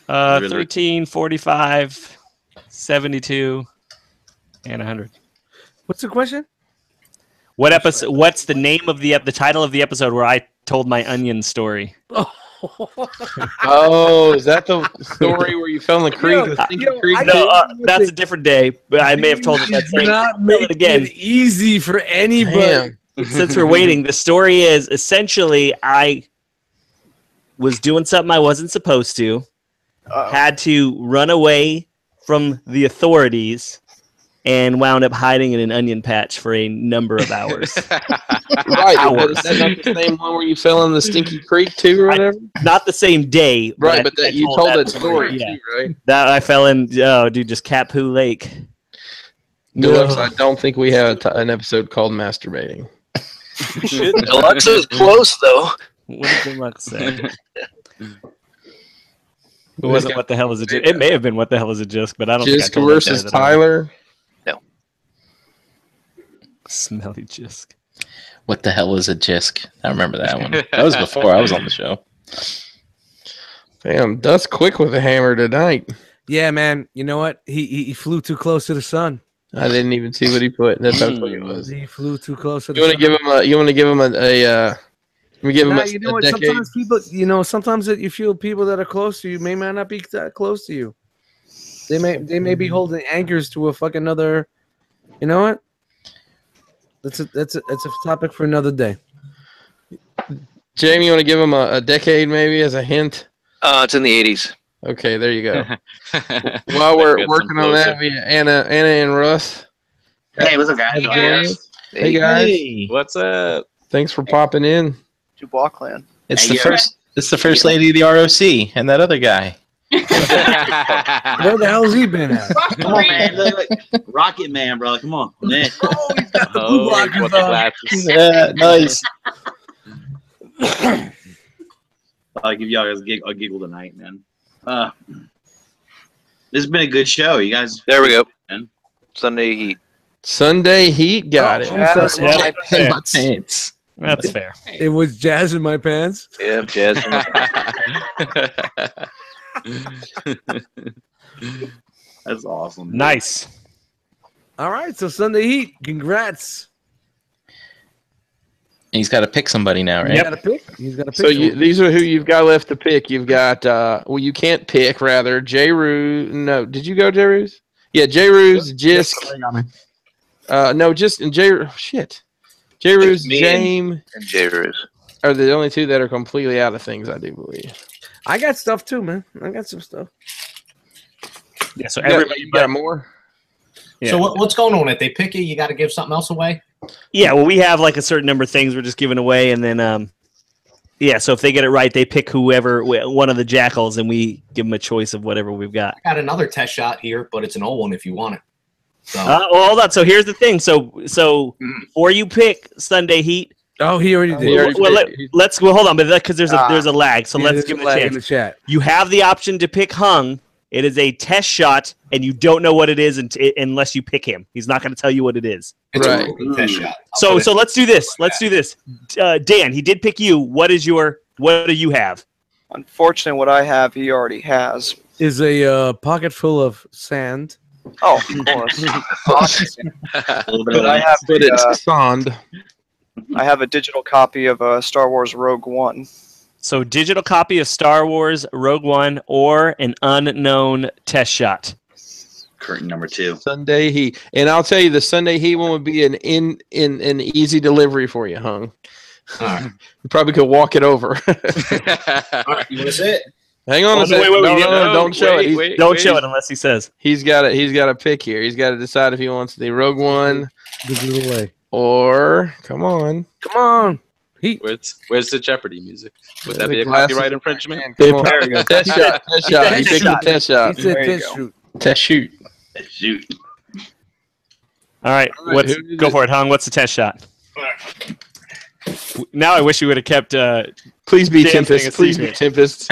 13, 45, 72, and 100. What's the question? What episode? What's the name of the title of the episode where I told my onion story? Oh, is that the story where you fell in the creek? The stinky creek? No, that's a different day. But I may have told it that same. Not make it again. it easy for anybody. Since we're waiting, the story is essentially I was doing something I wasn't supposed to, had to run away from the authorities, and wound up hiding in an onion patch for a number of hours. Right, but is that not the same one where you fell in the stinky creek too, or whatever? Not the same day, right? But that you told that story yeah. too, right? That I fell in. Oh, dude, just Cat Poo Lake. Deluxe, I don't think we have an episode called masturbating. Deluxe is close though. What did Deluxe say? It wasn't what the hell is a Jisk. It may have been what the hell is a Jisk, but I don't think I Jisk told versus Tyler. No. Smelly Jisk. What the hell is a Jisk? I remember that one. That was before I was on the show. Damn, Dust quick with a hammer tonight. Yeah, man. You know what? He flew too close to the sun. I didn't even see what he put. That's how quick it was. He flew too close to the You want sun. to give him a? You want to give him we give him You know a what? decade. Sometimes people, sometimes that you feel people that are close to you may not be that close to you. They may be holding anchors to a fucking other. You know what? That's a topic for another day. Jamie, you want to give him a decade maybe as a hint? It's in the 80s. Okay, there you go. While we're working on that, we Anna and Russ. Hey, what's up, guys? Hey guys. Hey, what's up? Thanks for popping in. Dubois clan. It's the first lady of the R.O.C. and that other guy. Where the hell's he been at? Come on, man. Look. Rocket Man, bro. Come on, man. Oh, he's got the blue blockers what the on. glasses. Yeah, nice. I'll give y'all a giggle tonight, man. This has been a good show. You guys. There we go. Man. Sunday Heat. Sunday Heat got it. Jazz in my pants. Pants. That's fair. It was jazz in my pants. Yeah, jazz in my That's awesome. dude. Nice. All right, so Sunday Heat, congrats. He's got to pick somebody now, right? He's got to pick. He's got to pick. So these are who you've got left to pick. You've got well, you can't pick rather. J-Roo. No, did you go J-Roo's? Yeah, J-Roo's, Jisk. No, just shit. J-Roo's, James, and J-Roo's are the only two that are completely out of things, I do believe. I got stuff too, man. I got some stuff. Yeah, so everybody got more. Yeah. So what's going on? If they pick you, you got to give something else away? Yeah, well, we have like a certain number of things we're just giving away, and then yeah. So if they get it right, they pick whoever one of the jackals, and we give them a choice of whatever we've got. I got another test shot here, but it's an old one if you want it. So. Well, hold on. So here's the thing. So before you pick Sunday Heat. Oh, he already did. Let's hold on, but because there's a lag, so let's give him a chance. In the chat. You have the option to pick Hung. It is a test shot, and you don't know what it is unless you pick him. He's not going to tell you what it is. It's a test shot. So let's do this. Let's do this. Dan, he did pick you. What do you have? Unfortunately, what I have, he already has. Is a pocket full of sand. Oh, of course. But I have it's sand. I have a digital copy of Star Wars Rogue One. So digital copy of Star Wars Rogue One or an unknown test shot. Curtain number 2. Sunday Heat. And I'll tell you, the Sunday Heat one would be an easy delivery for you, Hung. All right. You probably could walk it over. All right, you want to say it? Hang on a second. No, don't show it. Don't show it unless he says. He's got a pick here. He's got to decide if he wants the Rogue One or come on. Where's the Jeopardy music? Would that be a copyright infringement? There we go. Test shot. Test shot. He picked the test shot. He said test shoot. Test shoot. Shoot. All right. Go for it, Hung. What's the test shot? Now I wish you would have kept. Please be Tempest. Please be Tempest.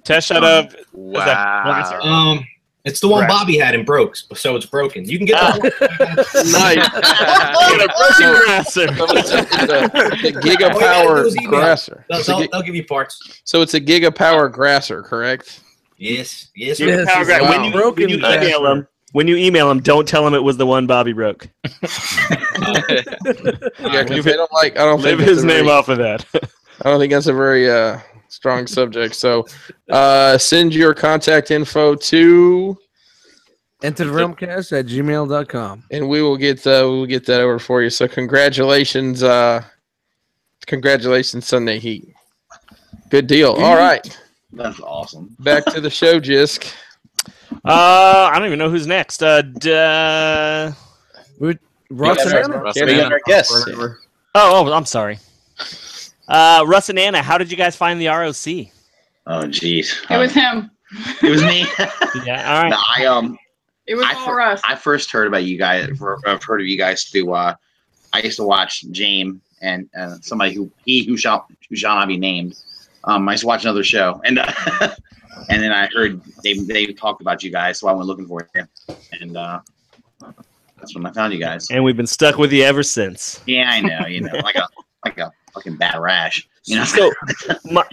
Test shot of. Wow. It's the one Bobby had and broke, so it's broken. You can get that. Nice. It's a gigapower grasser. They'll give you parts. So it's a gigapower grasser, correct? Yes. Wow. When you email him, don't tell him it was the one Bobby broke. I don't leave his name off of that. I don't think that's a very strong subject. So send your contact info to entertherealmcast@gmail.com, and we will get that over for you. So congratulations, Sunday Heat. Good deal. All right, that's awesome. Back to the show, Jisk. I don't even know who's next. Russ and Anna. Our guest. Oh, I'm sorry. Russ and Anna, how did you guys find the R.O.C? Oh, geez. It was him. It was me. Yeah, all right. No, it was all Russ. I first heard about you guys. I've heard of you guys through. I used to watch James and somebody who shall not be named. I used to watch another show, and and then I heard they talked about you guys, so I went looking for you, and that's when I found you guys. And we've been stuck with you ever since. Yeah, I know. Like a fucking bad rash. So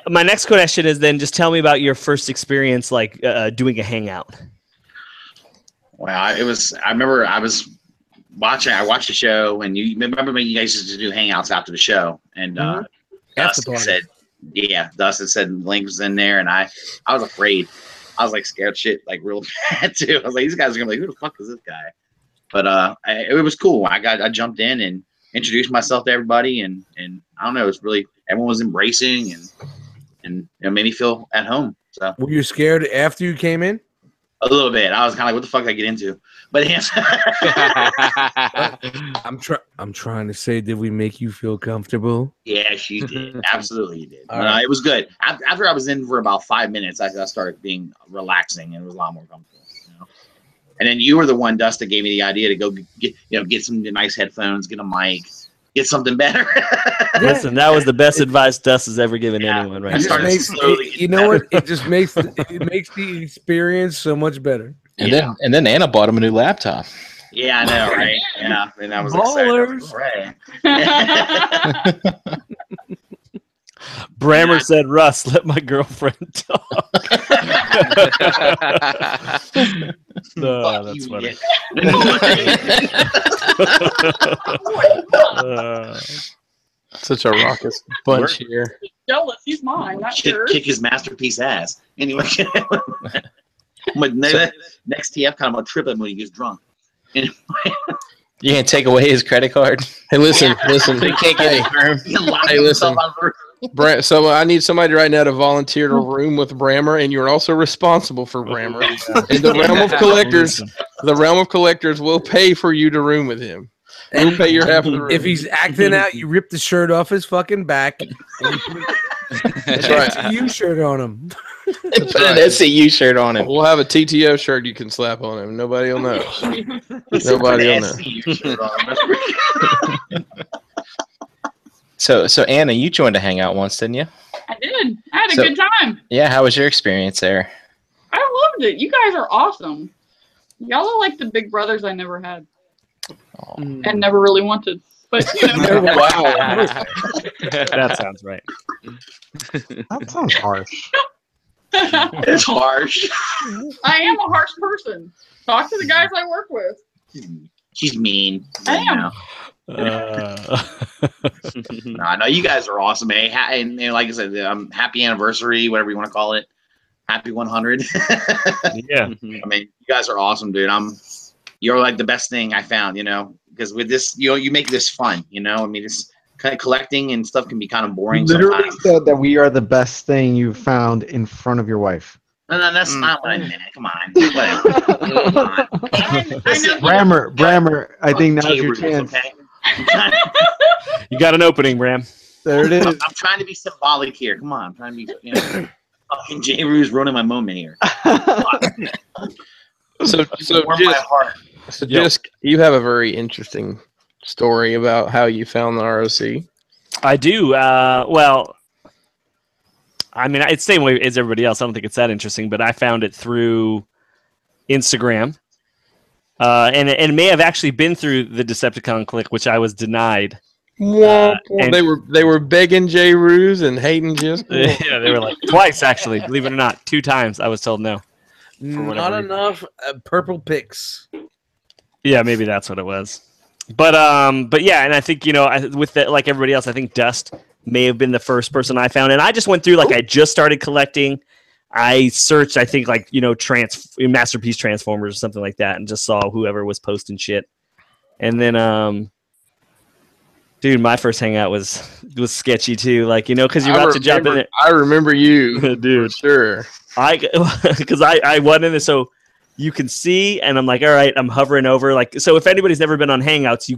my next question is then just tell me about your first experience like doing a hangout. Well, I remember I was watching. I watched the show, and you remember when you guys used to do hangouts after the show, and Dustin said, Dustin said Link was in there, and I was afraid. I was like scared shit, like real bad too. I was like, these guys are gonna be like, who the fuck is this guy? But it was cool. I jumped in and introduced myself to everybody, and I don't know, it was really everyone was embracing and it made me feel at home. So were you scared after you came in? A little bit. I was kind of like, what the fuck did I get into? But I'm trying to say, did we make you feel comfortable? Yeah, she did. Absolutely, you did. Right. It was good. After I was in for about 5 minutes, I started being relaxing, and it was a lot more comfortable. And then you were the one, Dust, that gave me the idea to go get some nice headphones, get a mic, get something better. Listen, that was the best advice Dust has ever given anyone. Right? You know what? It just makes the experience so much better. And then Anna bought him a new laptop. Yeah, I know, right? Yeah, and I was Ballers. excited. Right. Brammer said, "Russ, let my girlfriend talk." No, that's funny. Such a raucous bunch here. Jealous, he's mine, not yours. Kick his masterpiece ass. Anyway, but next TF kind of a trip him when he gets drunk. Anyway. You can't take away his credit card. Hey, listen. He can't get his room. Hey, listen. So I need somebody right now to volunteer to room with Brammer, and you're also responsible for Brammer. In the realm of collectors, will pay for you to room with him. We'll pay your half of the room. If he's acting out, you rip the shirt off his fucking back. That's right. A U-shirt on him. Put an SCU shirt on him. We'll have a TTO shirt you can slap on him. Nobody will know. Nobody will know. So Anna, you joined a hangout once, didn't you? I did. I had a good time. Yeah, how was your experience there? I loved it. You guys are awesome. Y'all are like the big brothers I never had. And never really wanted. But you know. Wow. That sounds right. That sounds harsh. It's harsh. I am a harsh person. Talk to the guys I work with. She's mean. I am. No, you guys are awesome, eh? And like I said, happy anniversary, whatever you want to call it. Happy 100. Yeah. I mean, you guys are awesome, dude. You're like the best thing I found, because with this, you make this fun, I mean, it's kind of collecting and stuff can be kind of boring. Literally sometimes. said that we are the best thing you've found in front of your wife. No, that's not what I meant. Come on. Whatever. Come on. Brammer, I think now's your chance. Okay? You got an opening, Bram. There it is. I'm trying to be symbolic here. Come on. I'm trying to be, fucking J. Rue's ruining my moment here. So just you have a very interesting story about how you found the R.O.C. I do. Well, I mean, it's the same way as everybody else. I don't think it's that interesting, but I found it through Instagram. And it may have actually been through the Decepticon click, which I was denied. And they were begging J. Ruse and hating just. Yeah, they were like twice, actually. Believe it or not, 2 times I was told no. Not enough purple picks. Yeah, maybe that's what it was. But yeah, and I think with the, like everybody else, I think Dust may have been the first person I found, and I just went through I just started collecting. I searched, I think Masterpiece Transformers or something like that, and just saw whoever was posting shit. And then, dude, my first hangout was sketchy too. Because you're about to jump in it. I remember you, dude. For sure. Because I went in there, so you can see, and I'm like, all right, I'm hovering over. So if anybody's never been on Hangouts, you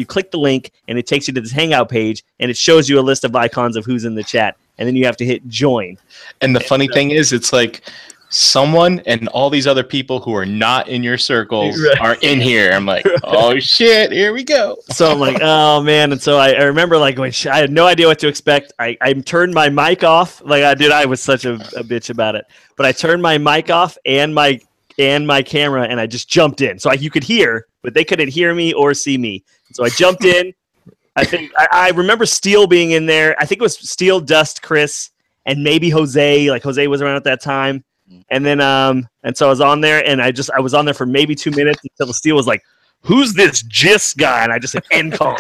click the link, and it takes you to this Hangout page, and it shows you a list of icons of who's in the chat, and then you have to hit join. And the funny thing is, it's like someone and all these other people who are not in your circles are in here. I'm like, oh shit, here we go. So I'm like, oh man. And so I remember when I had no idea what to expect. I turned my mic off. I was such a bitch about it. But I turned my mic off and my camera, and I just jumped in. So you could hear, but they couldn't hear me or see me. So I jumped in. I think I remember Steel being in there. I think it was Steel, Dust, Chris, and maybe Jose. Jose was around at that time. And then and so I was on there, and I was on there for maybe 2 minutes until Steel was like, "Who's this Gist guy?" And I just said end call.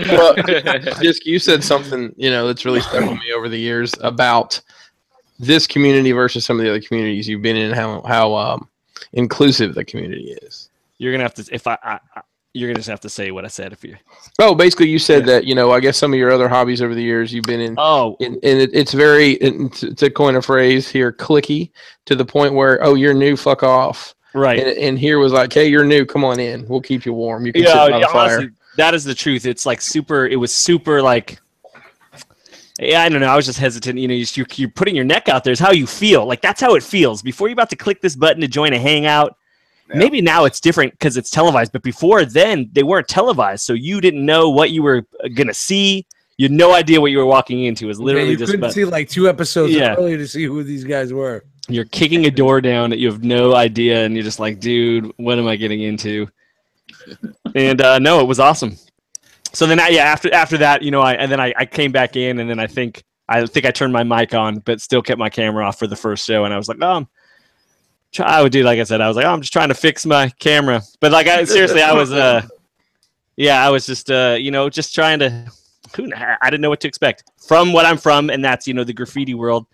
Well, Gist, you said something that's really stuck with me over the years about this community versus some of the other communities you've been in, and how inclusive the community is. You're gonna have to you're gonna just have to say what I said if you. Oh, basically, you said that I guess some of your other hobbies over the years you've been in. Oh, and it's very, to coin a phrase here, clicky to the point where you're new, fuck off. Right. And here was like, hey, you're new, come on in, we'll keep you warm. You can sit by the fire. Honestly, that is the truth. It's super. It was super Yeah, I don't know. I was just hesitant. You're putting your neck out there. Is how you feel. That's how it feels. Before you're about to click this button to join a hangout. Yeah. Maybe now it's different because it's televised, but before then they weren't televised, so you didn't know what you were gonna see. You had no idea what you were walking into. It was literally you couldn't see 2 episodes earlier to see who these guys were. You're kicking a door down that you have no idea, and you're just like, dude, what am I getting into? And no, it was awesome. So then, after that, I came back in, and then I think I turned my mic on, but still kept my camera off for the first show, and I was like, I would do like I said, I was like, I'm just trying to fix my camera, but like seriously, I was I was just just trying to. I didn't know what to expect from what I'm from, and that's the graffiti world.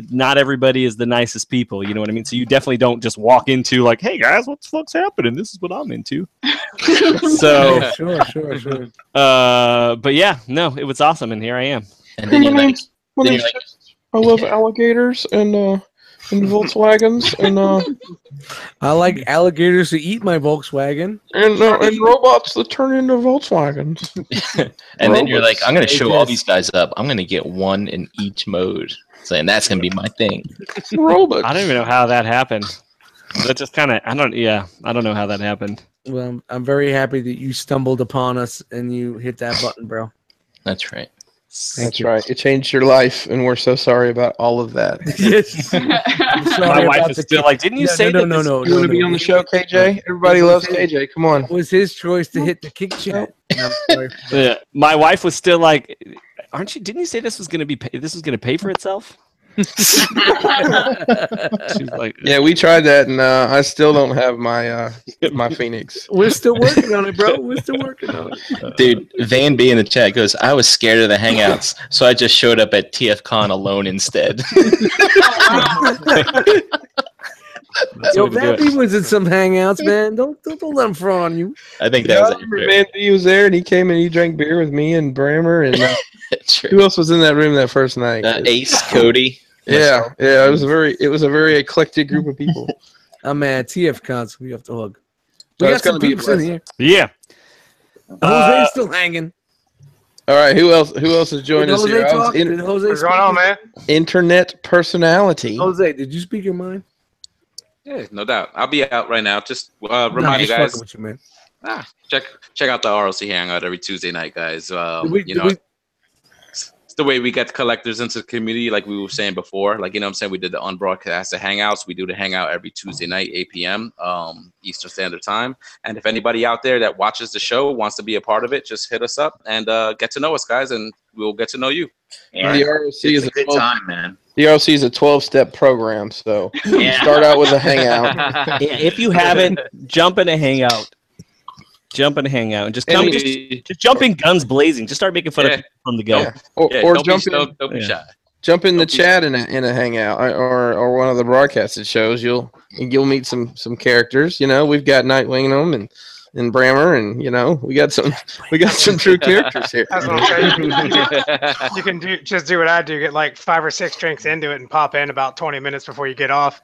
Not everybody is the nicest people, you know what I mean? So you definitely don't just walk into like, hey guys, what the fuck's happening? This is what I'm into. So sure. But yeah, no, it was awesome, and here I am. And then I love alligators and Volkswagens and I like alligators to eat my Volkswagen and robots that turn into Volkswagens. And then you're like, I'm gonna show all these guys up. I'm gonna get one in each mode. Saying that's gonna be my thing. Robots. I don't even know how that happened. That just kind of I don't know how that happened. Well, I'm very happy that you stumbled upon us and you hit that button, bro. That's right. That's right. It changed your life, and we're so sorry about all of that. Yes. My wife is still like, didn't you say that? No. You want to be on the show, KJ? Everybody loves KJ. Come on. It was his choice to hit the kick chat. I'm sorry. Yeah. My wife was still like, aren't you? Didn't you say this was going to pay for itself? She's like, yeah, we tried that, and I still don't have my my Phoenix. We're still working on it, bro. We're still working on it. Dude, Van B in the chat goes, I was scared of the hangouts, so I just showed up at TFCon alone instead. Yo, Van B was in some hangouts, man. Don't let him throw on you. I think that was Van B was there, and he came and he drank beer with me and Brammer, and who else was in that room that first night? Ace, Cody. Yeah. It was a very eclectic group of people. Oh man, TFCons, we have to hug. We got some peeps in here. Yeah. Jose's still hanging. All right, who else has joined us here? Did Jose What's going on, man? Internet personality. Jose, did you speak your mind? Yeah, no doubt. I'll be out right now. Just remind you guys. With you, man. Check out the R.O.C. hangout every Tuesday night, guys. It's the way we get collectors into the community, like we were saying before. Like, what I'm saying? We did the unbroadcasted hangouts. We do the hangout every Tuesday night, 8 p.m. Eastern Standard Time. And if anybody out there that watches the show wants to be a part of it, just hit us up and get to know us, guys, and we'll get to know you. Yeah, the ROC is a good time, man. The ROC is a 12-step program, so start out with a hangout. If you haven't, jump in a hangout. And just come. Just jump in guns blazing. Just start making fun of people from the go. Yeah. Or don't be shy. Jump in the chat in a hangout or one of the broadcasted shows. You'll meet some characters. We've got Nightwing in them and Brammer, and we got some true characters here. That's what I'm saying. You can just do what I do. Get like 5 or 6 drinks into it and pop in about 20 minutes before you get off.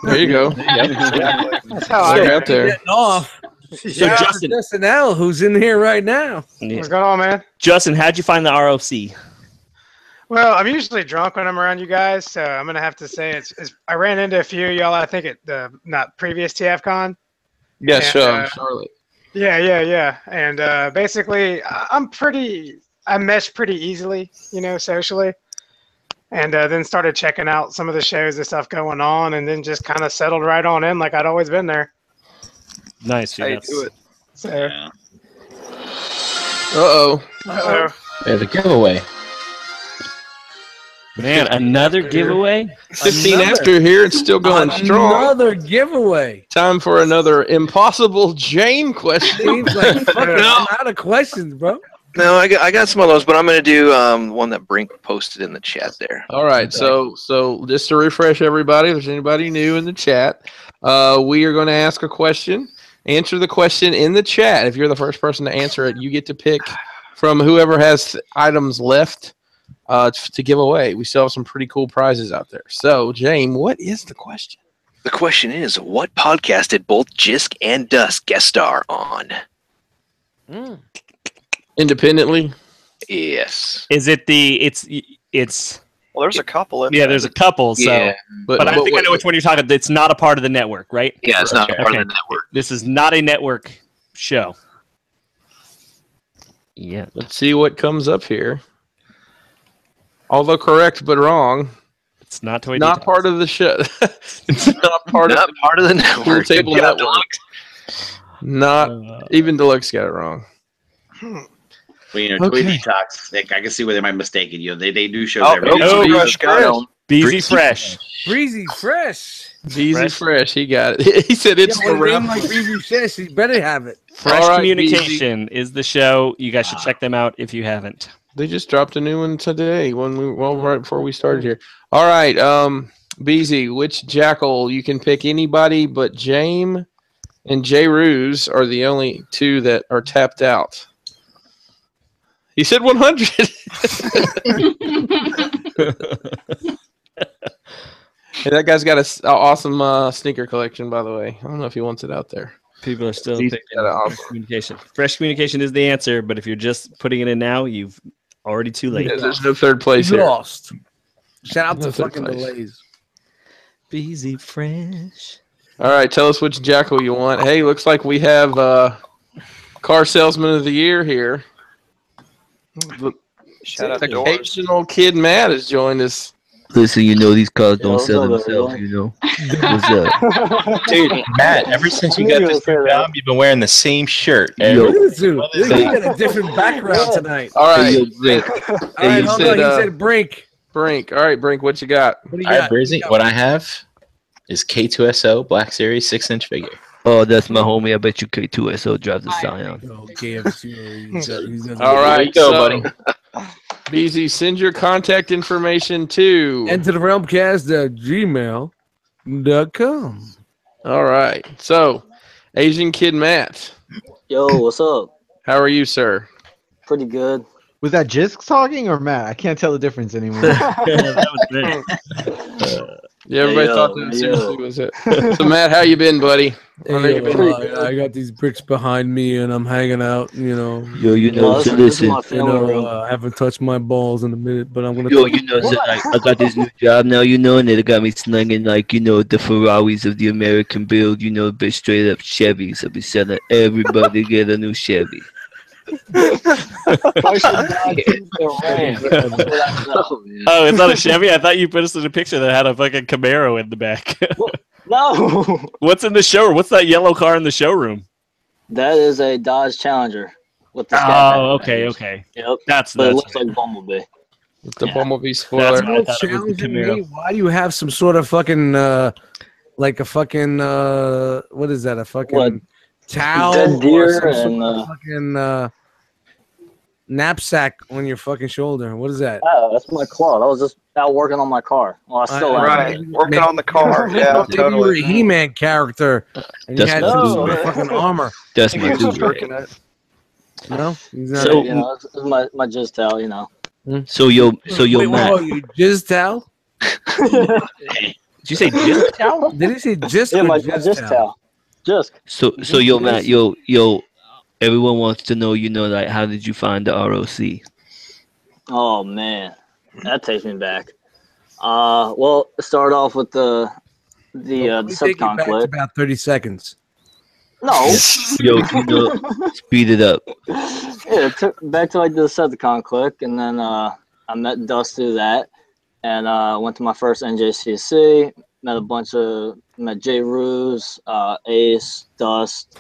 There you go. That's how I out there. Getting off. So Justin L, who's in here right now? What's going on, man? Justin, how'd you find the ROC? Well, I'm usually drunk when I'm around you guys, so I'm gonna have to say I ran into a few of y'all. I think at the not previous TFCon. Yeah, Charlotte. Yeah. And basically, I mesh pretty easily, socially. And then started checking out some of the shows and stuff going on, and then just kind of settled right on in like I'd always been there. Nice. How you do it? So. Yeah. Uh-oh. There's a giveaway. Man, another giveaway? 15 after here, it's still going strong. Another giveaway. Time for another impossible Jane question. Seems like fucking I'm out of questions, bro. No, I got some of those, but I'm going to do one that Brink posted in the chat there. All right, so just to refresh everybody, if there's anybody new in the chat, we are going to ask a question. Answer the question in the chat. If you're the first person to answer it, you get to pick from whoever has items left to give away. We still have some pretty cool prizes out there. So, Jane, what is the question? The question is, what podcast did both Jisk and Dusk guest star on? Independently? Yes. Is it it's Well, there's a couple. There's a couple. So, Yeah. but I think I know which one you're talking about. It's not a part of the network, right? Yeah, it's not a part of the network. This is not a network show. Yeah. Let's see what comes up here. Although correct but wrong. It's not Toy Not Detox. part of the show. It's not part of the network. Pool Table Good job, Network. Not even Deluxe got it wrong. Well, Toy Detox. I can see where they might mistaken you. They do shows Oh, every Breezy Fresh. Breezy Fresh. Breezy Fresh. Breezy Fresh. He got it. He said it's yeah, the name like Breezy Fresh. He better have it. Fresh All right, Communication is the show. You guys should check them out if you haven't. They just dropped a new one today right before we started here. All right, BZ, which jackal? You can pick anybody but James and J. Ruse are the only two that are tapped out. He said 100. Hey, that guy's got an awesome sneaker collection, by the way. I don't know if he wants it out there. People are still He's picking got an Fresh Communication. Fresh Communication is the answer, but if you're just putting it in now, you've already too late. Yeah, there's no third place You here. lost. Shout out No to third fucking place. delays. Breezy Fresh. All right, tell us which jackal you want. Hey, looks like we have car salesman of the year here. Shout out to Occasional Kid Matt has joined us. Listen, you know these cars don't Yo, sell what's up, themselves, everyone? you know. What's up? Dude, Matt, ever since you got this new job, you've been wearing the same shirt. Look at this dude. What Look, is he that? got a different background tonight. All right. Hey, yo, Brink. All right, hold on. He said Brink. Brink. All right, Brink, what you got? What do you All right, got? Breezy, what I have is K2SO Black Series 6-inch figure. Oh, that's my homie. I bet you K2SO drives the Scion. All right, There you go, so, buddy. BZ, send your contact information to Enter the realmcast@gmail.com. All right. So, Asian Kid Matt, Yo, what's up? how are you, sir? Pretty good. Was that Jisk talking or Matt? I can't tell the difference anymore. Yeah, everybody Hey, thought yo, that hey, seriously yo. was it. So, Matt, how you been, buddy? I know you been. I got these bricks behind me and I'm hanging out, you know. Yo, you No, know, this so is listen. my family room. I haven't touched my balls in a minute, but I'm gonna. Yo, you know, so, like, I got this new job now, you know, and they got me slinging, like, you know, the Ferraris of the American build, you know, but straight up Chevys. I'll be selling everybody get a new Chevy. Oh, it's not a Chevy? I thought you put us in a picture that had a fucking Camaro in the back. No, What's in the showroom? What's that yellow car in the showroom? that is a Dodge Challenger with the scat Oh, pattern. okay, okay. Yep. That's But it that's looks like Bumblebee. With the Bumblebee That's spoiler. what I What's thought it was the challenging Camaro. me? Why do you have some sort of fucking like a fucking what is that? A fucking What? towel Dead or deer some sort and, of fucking knapsack on your fucking shoulder? What is that? Oh, that's my claw. I was just out working on my car. Well, I still am. Right, working on the car. Yeah, Maybe you were a totally. He-Man character and you That's had my some dude. sort of fucking armor. That's He my was dude. working it. No, he's not. So- You know, it's my jizz towel, you know. So, yo, Wait, Matt. whoa, you jizz towel? Did you say jizz towel? Did he say jizz Yeah, or my jizz jizz towel? towel. Just. So, yo, Matt, yo, everyone wants to know, you know, like, how did you find the R.O.C.? Oh man, that takes me back. Well, it started off with the Let me take you Decepticon back to clip. about 30 seconds. No. Yo, you know, speed it up. Yeah, it took back to like the Decepticon click, and then I met Dust through that, and went to my first NJCC. Met J. Ruse, Ace, Dust.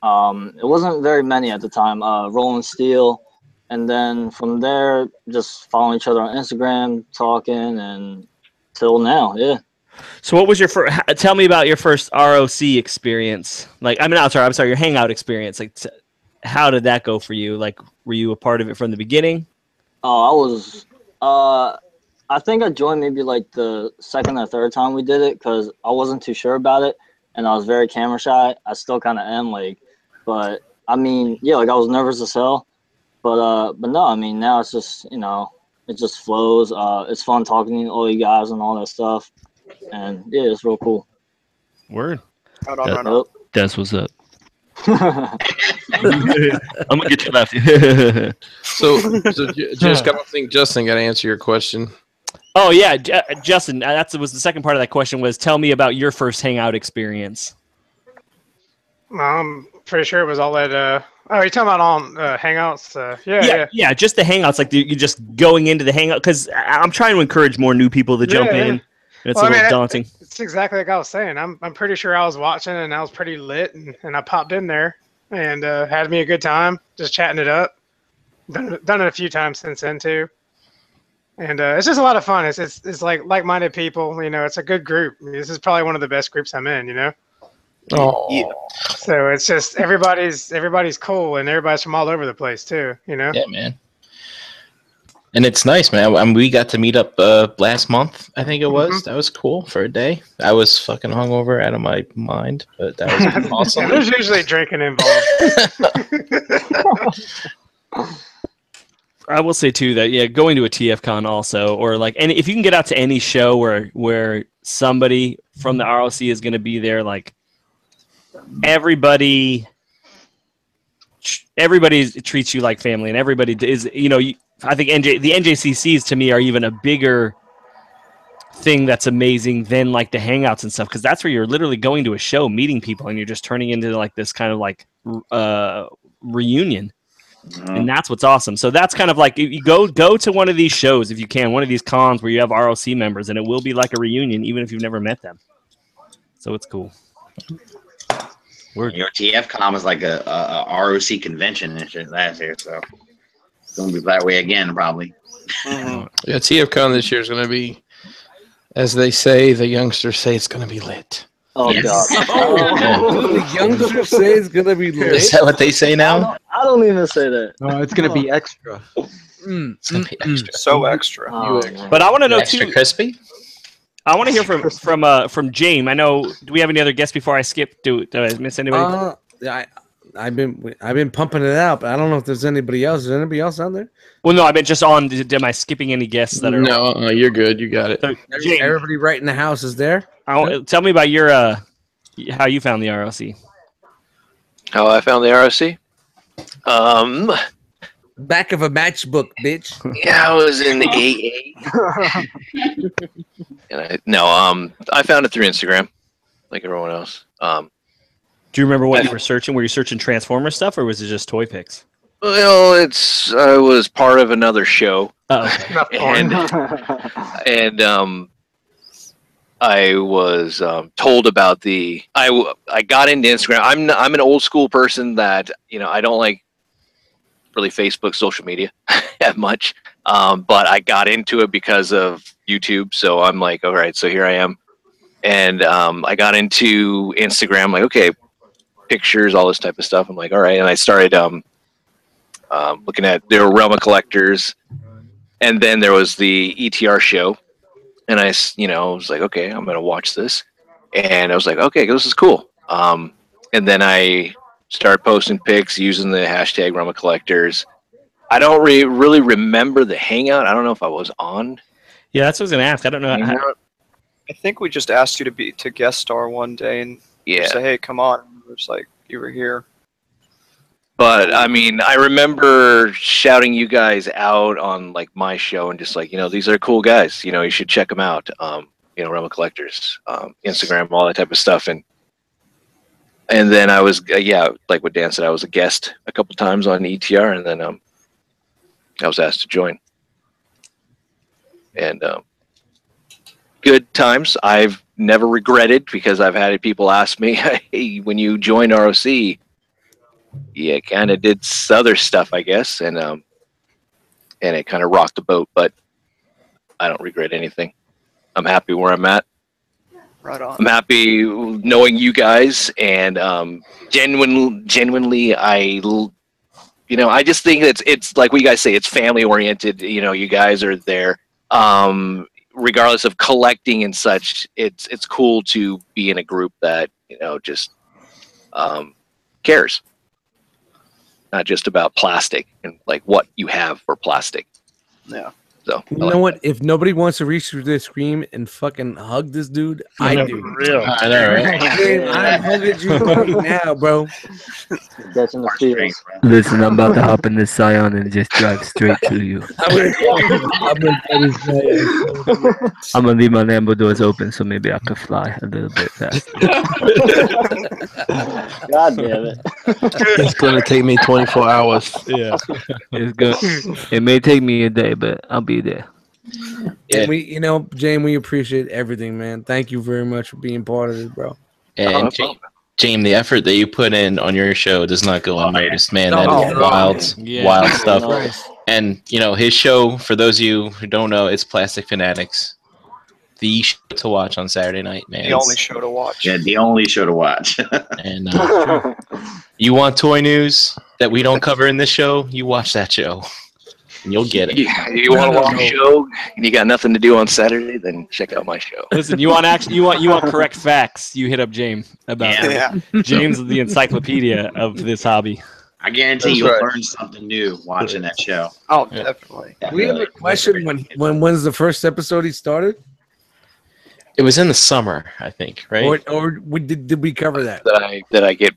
It wasn't very many at the time. Roland Steele, and then from there, just following each other on Instagram, talking, and till now, yeah. So what was your first? Tell me about your first R.O.C. experience. Like, I'm sorry, your hangout experience. Like, how did that go for you? Like, were you a part of it from the beginning? Oh, I was. I think I joined maybe like the second or third time we did it because I wasn't too sure about it, and I was very camera shy. I still kind of am, like, but I mean, yeah, like I was nervous as hell, but no, I mean now it's just it just flows. It's fun talking to all you guys and all that stuff, and yeah, it's real cool. Word. Right on, right on. That's what's up. I'm gonna get you laughing. So just I don't think Justin got to answer your question. Oh yeah, Justin. That was the second part of that question. Was tell me about your first hangout experience. I'm pretty sure it was all at. Oh, you're talking about on Hangouts? Yeah. Just the Hangouts, like you just going into the Hangout, because I'm trying to encourage more new people to jump in. And it's a little daunting. It's exactly like I was saying. I'm pretty sure I was watching and I was pretty lit, and I popped in there and had me a good time, just chatting it up. Done it a few times since then too. And it's just a lot of fun. It's like-minded people. You know, it's a good group. I mean, this is probably one of the best groups I'm in. You know. Oh. Yeah. So it's just everybody's cool, and everybody's from all over the place too. You know. Yeah, man. And it's nice, man. I mean, we got to meet up last month, I think it was. That was cool for a day. I was fucking hungover out of my mind, but that was awesome. Yeah, there's usually drinking involved. I will say too that going to a TFCon also, or like, and if you can get out to any show where somebody from the R.O.C. is going to be there, like everybody treats you like family, and everybody is, I think the NJCCs to me are even a bigger thing that's amazing than like the Hangouts and stuff, because that's where you're literally going to a show, meeting people, and you're just turning into like this kind of like reunion. And that's what's awesome. So that's kind of like, you go to one of these shows if you can, one of these cons where you have R.O.C. members, and it will be like a reunion even if you've never met them. So it's cool. Your TFCon was like a R.O.C. convention and shit last year, so it's gonna be that way again probably. Yeah, TFCon this year is gonna be, as they say, the youngsters say, it's gonna be lit. Oh, yes. God. The youngsters say it's going to be lit. Is that what they say now? I don't even say that. No, it's going to be extra. It's going to be extra. So extra. But I want to know extra too. crispy? I want to hear from James. I know. Do we have any other guests before I skip? Did I miss anybody? I've been pumping it out, but I don't know if there's anybody else. Is there anybody else out there? Well, no, I meant just on. Am I skipping any guests that are? No, you're good. You got it. So, Everybody right in the house is there. Tell me about your how you found the R.O.C. How I found the R.O.C. Back of a matchbook, bitch. Yeah, I was in AA. And I found it through Instagram, like everyone else. Do you remember what you were searching? Were you searching Transformer stuff, or was it just toy pics? Well, I was part of another show. Okay. and I was told about I got into Instagram. I'm an old school person that I don't like really Facebook, social media that much. But I got into it because of YouTube. So I'm like, all right, so here I am. And I got into Instagram, like, okay, pictures, all this type of stuff. I'm like, all right. And I started looking at, there were Realm of Collectors. And then there was the ETR show. And I was like, okay, I'm going to watch this. And I was like, okay, this is cool. And then I started posting pics using the hashtag Realm of Collectors. I don't really remember the Hangout. I don't know if I was on. Yeah, that's what I was going to ask. I don't know. I think we just asked you to guest star one day and say, hey, come on. It was like you were here. But I mean, I remember shouting you guys out on like my show and just like, these are cool guys. You should check them out. Realm of Collectors, Instagram, all that type of stuff. And then I was, like what Dan said, I was a guest a couple times on ETR, and then I was asked to join. And good times. I've never regretted, because I've had people ask me, hey, when you joined R.O.C., yeah, kind of did other stuff, I guess, and it kind of rocked the boat, but I don't regret anything. I'm happy where I'm at. Right on. I'm happy knowing you guys, and genuinely, I just think it's like what you guys say, it's family oriented. You guys are there, regardless of collecting and such. It's cool to be in a group that just cares. Not just about plastic and like what you have for plastic. Yeah. So You know what? If nobody wants to reach through their screen and fucking hug this dude, I do. Real. I know, right? Dude, I'm hugging you right now, bro. That's in the field. Listen, I'm about to hop in this Scion and just drive straight to you. I'm gonna leave my Lambo doors open so maybe I could fly a little bit faster. God damn it. It's gonna take me 24 hours. Yeah, it's good. It may take me a day, but I'll be there. And we, you know, Jane, we appreciate everything, man. Thank you very much for being part of this, bro. And James, the effort that you put in on your show does not go unnoticed, man. That is wild stuff. And you know, his show, for those of you who don't know, it's Plastic Fanatics. The show to watch on Saturday night, man. The only show to watch. Yeah, the only show to watch. And you want toy news that we don't cover in this show? You watch that show, and you'll get it. You want to watch a show and you got nothing to do on Saturday? Then check out my show. Listen, you want correct facts? You hit up James about it. James is the encyclopedia of this hobby. I guarantee That's you'll right. learn something new watching that show. Oh, definitely. We have a question. When's the first episode he started? It was in the summer, I think, right? Or did we cover that? Did I get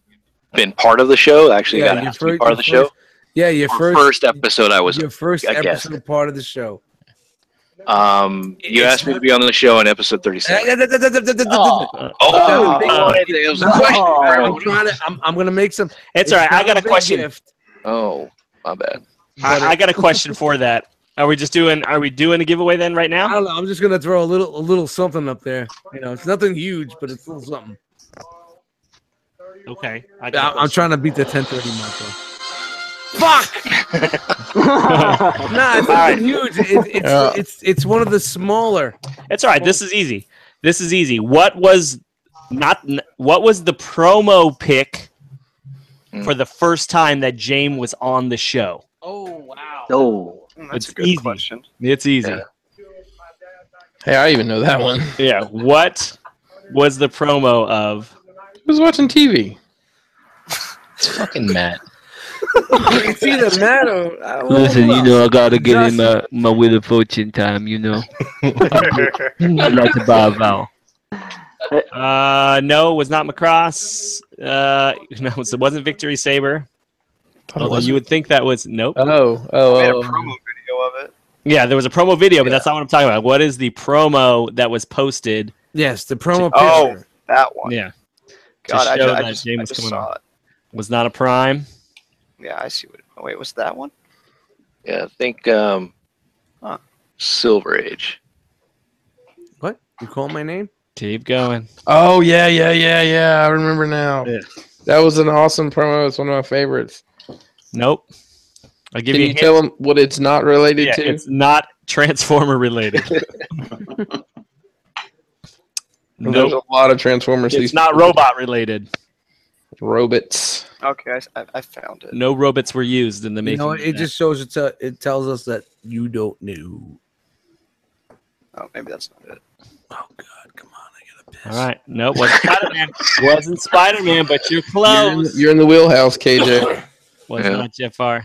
been part of the show? Actually, got asked to be part of the show. Yeah, your first episode. I was your first I guess. episode part of the show. You asked me to be on the show in episode 37. I'm gonna make some. It's all right. I got a question. Oh, my bad. I got a question for that. Are we doing a giveaway then right now? I don't know. I'm just gonna throw a little something up there. You know, it's nothing huge, but it's a little something. Okay. I'm trying to beat the 10:30 mark. Fuck! Nah, it's nothing huge. It's one of the smaller. It's all right. This is easy. What was the promo pick for the first time that James was on the show? Oh wow. Oh. That's It's a good easy. question. It's easy. Yeah. Hey, I even know that one. Yeah. What was the promo of? I was watching TV. It's fucking Matt. It's either Matt or Listen, you know I gotta get in my Wheel of Fortune time, you know. I'd like to buy a vowel. No, it was not Macross. No, it wasn't Victory Saber. Although you would think that was nope. I made a promo video of it. Yeah, there was a promo video, but that's not what I'm talking about. What is the promo that was posted? Yes, the promo picture. That one. Yeah. God, I show just- I that just- James I was just coming saw on. it. Was not a prime. Yeah, I see what. Oh, wait, was that one? Yeah, I think Silver Age. What? You call my name? Keep going. Oh yeah. I remember now. Yeah. That was an awesome promo. It's one of my favorites. Nope. I'll give Can you you tell them what it's not related to? It's not Transformer related. There's a lot of Transformers. It's not robot related. Robots. Okay, I found it. No robots were used in the making. You know, of it that. just shows it tells us that you don't know. Oh, maybe that's not it. All right. Nope. Wasn't Spider-Man. Wasn't Spider-Man, but you're close. You're in the wheelhouse, KJ. Was not Jeff R.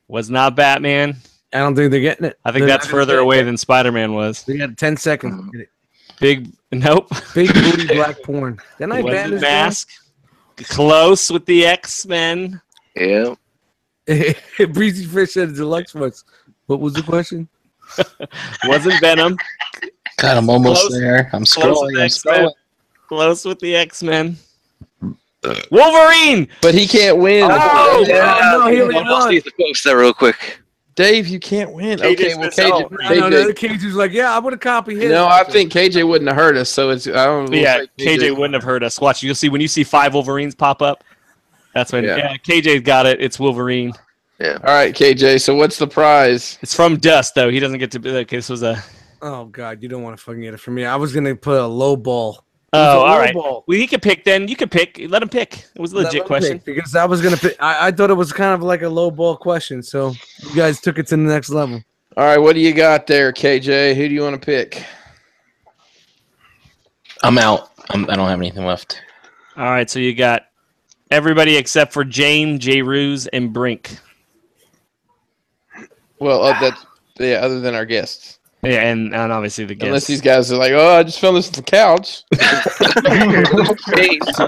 Was not Batman. I don't think they're getting it. I think They're that's not gonna further get away it. than Spider-Man was. They got 10 seconds. Big nope. Big booty black porn. Then I Wasn't ban this Mask. Close with the X-Men. Yeah. Breezy Fish said deluxe ones. What was the question? Wasn't Venom. God, I'm almost Close- there. I'm close with scrolling. I'm X-Men. scrolling. Close with the X-Men. Wolverine. But he can't win. Oh, no, he already I'll won. see if I post that real quick. Dave, you can't win. KJ's Okay, well, missed out. KJ. No, the KJ was like, yeah, I would have copied his. No, I think KJ wouldn't have hurt us. So it's I don't. we'll Yeah, say KJ wouldn't have hurt us. Watch, you'll see when you see 5 Wolverines pop up. That's when Yeah. KJ's got it. It's Wolverine. Yeah. All right, KJ. So what's the prize? It's from Dust though. He doesn't get to be like this was a. Oh God, you don't want to fucking get it from me. I was gonna put a low ball. Oh, all right. Well, he could pick then. You could pick. Let him pick. It was a legit question. Because I was gonna pick. I thought it was kind of like a low ball question. So you guys took it to the next level. All right, what do you got there, KJ? Who do you want to pick? I'm out. I don't have anything left. All right, so you got everybody except for Jane, J. Ruse, and Brink. Well, that's Yeah, other than our guests. Yeah, and obviously the guests. Unless these guys are like, oh, I just found this on the couch.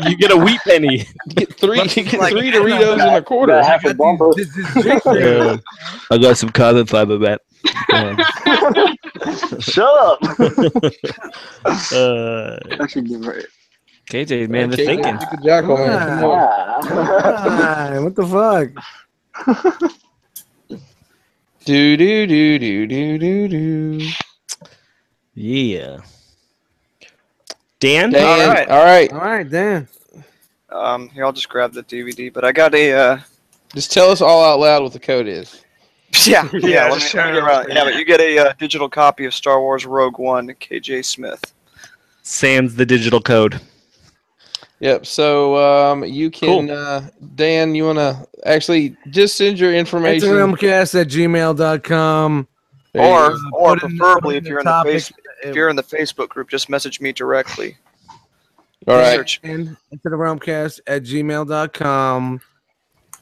You get a wheat penny. You get three Doritos and a quarter. Half a bumper. I got some carbon fiber wrap. Shut up. That should be right. KJ, man, the thinking. What the fuck? Do do do do do do do. Yeah. Dan? All right. All right, Dan. Here, I'll just grab the DVD. But I got a. Just tell us all out loud what the code is. Yeah. Let me get around. Yeah, but you get a digital copy of Star Wars Rogue One, KJ Smith. Sans the digital code. Yep. So you can, Dan, you want to actually just send your information. Instagramcast@gmail.com. Or preferably, if you're in the Facebook group, just message me directly. All right. Search. Instagramcast@gmail.com.